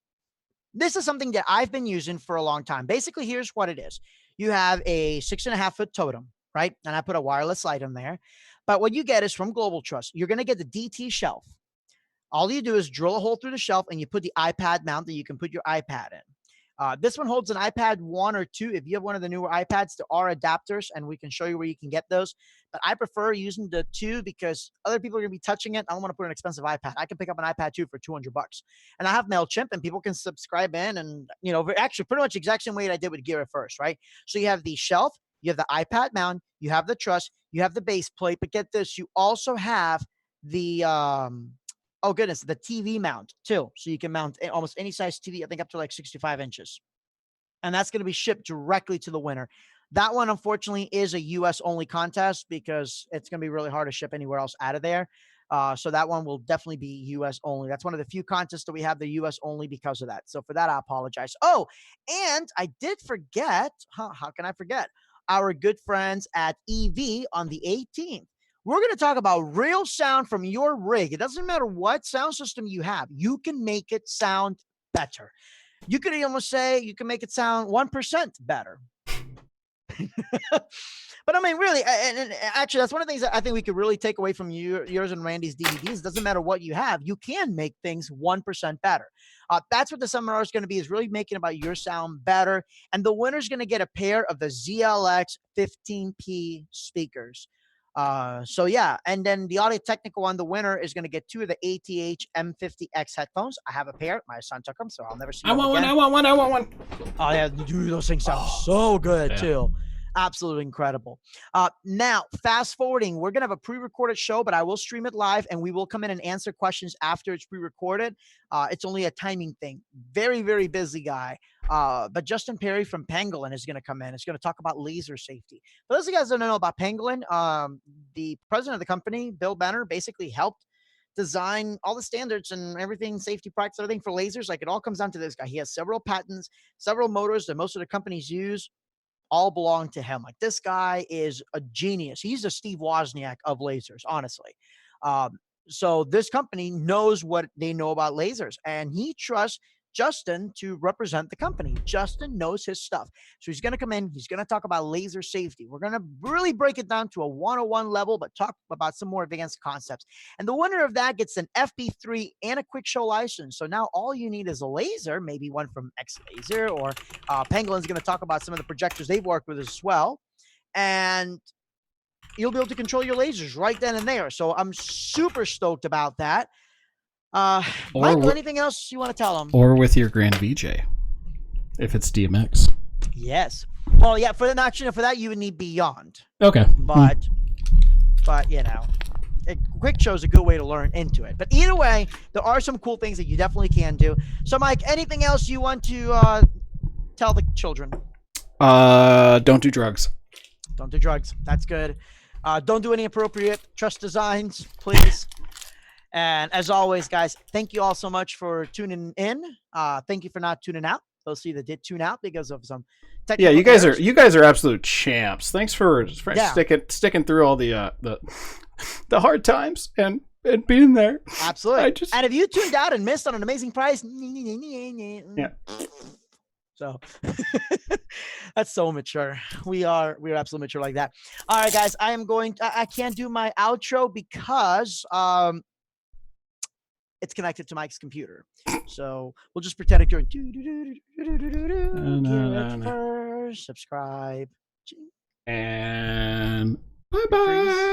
This is something that I've been using for a long time. Basically, here's what it is. You have a 6.5-foot totem, right? And I put a wireless light in there. But what you get is from Global Truss, you're going to get the DT shelf. All you do is drill a hole through the shelf and you put the iPad mount that you can put your iPad in. This one holds an iPad 1 or 2. If you have one of the newer iPads, there are adapters, and we can show you where you can get those. But I prefer using the 2 because other people are going to be touching it. I don't want to put an expensive iPad. I can pick up an iPad 2 for $200. And I have MailChimp, and people can subscribe in. And, actually pretty much the exact same way I did with Gear at first, right? So you have the shelf, you have the iPad mount, you have the truss, you have the base plate. But get this, you also have the oh goodness, the TV mount too. So you can mount almost any size TV, I think up to like 65 inches. And that's going to be shipped directly to the winner. That one, unfortunately, is a US only contest because it's going to be really hard to ship anywhere else out of there. So that one will definitely be US only. That's one of the few contests that we have the US only because of that. So for that, I apologize. Oh, and I did forget, how can I forget? Our good friends at EV on the 18th. We're going to talk about real sound from your rig. It doesn't matter what sound system you have. You can make it sound better. You could almost say you can make it sound 1% better. But I mean, really, and actually, that's one of the things that I think we could really take away from yours and Randy's DVDs. It doesn't matter what you have. You can make things 1% better. That's what the seminar is going to be, is really making about your sound better. And the winner's going to get a pair of the ZLX 15P speakers. So yeah, and then the Audio Technica one, the winner is going to get 2 of the ATH M50X headphones. I have a pair. My son took them, so I'll never see them again. I want one. Oh yeah, dude, those things sound so good too. Absolutely incredible. Now, fast forwarding, we're going to have a pre-recorded show, but I will stream it live, and we will come in and answer questions after it's pre-recorded. It's only a timing thing. Very, very busy guy. But Justin Perry from Pangolin is going to come in. It's going to talk about laser safety. For those of you guys that don't know about Pangolin, the president of the company, Bill Benner, basically helped design all the standards and everything, safety practice, everything for lasers. Like, it all comes down to this guy. He has several patents, several motors that most of the companies use, all belong to him. Like, this guy is a genius. He's the Steve Wozniak of lasers, honestly. So this company knows what they know about lasers, and he trusts Justin to represent the company. Justin knows his stuff. So he's going to come in. He's going to talk about laser safety. We're going to really break it down to a 101 level, but talk about some more advanced concepts. And the winner of that gets an FB3 and a quick show license. So now all you need is a laser, maybe one from X Laser, or Penguin's going to talk about some of the projectors they've worked with as well. And you'll be able to control your lasers right then and there. So I'm super stoked about that. Michael, anything else you want to tell them? Or with your Grand VJ, if it's DMX. Yes. Well, yeah. For that, you would need Beyond. Okay. But you know, quick show is a good way to learn into it. But either way, there are some cool things that you definitely can do. So, Mike, anything else you want to tell the children? Don't do drugs. Don't do drugs. That's good. Don't do any inappropriate truss designs, please. And as always, guys, thank you all so much for tuning in. Thank you for not tuning out. those three that did tune out because of some Yeah, technical you guys are absolute champs. Thanks for Yeah. sticking through all the hard times and being there. Absolutely. I just- And if you tuned out and missed on an amazing prize, yeah. So that's so mature. We're absolutely mature like that. All right, guys. I can't do my outro because it's connected to Mike's computer. So we'll just pretend it's going first, subscribe. And bye bye.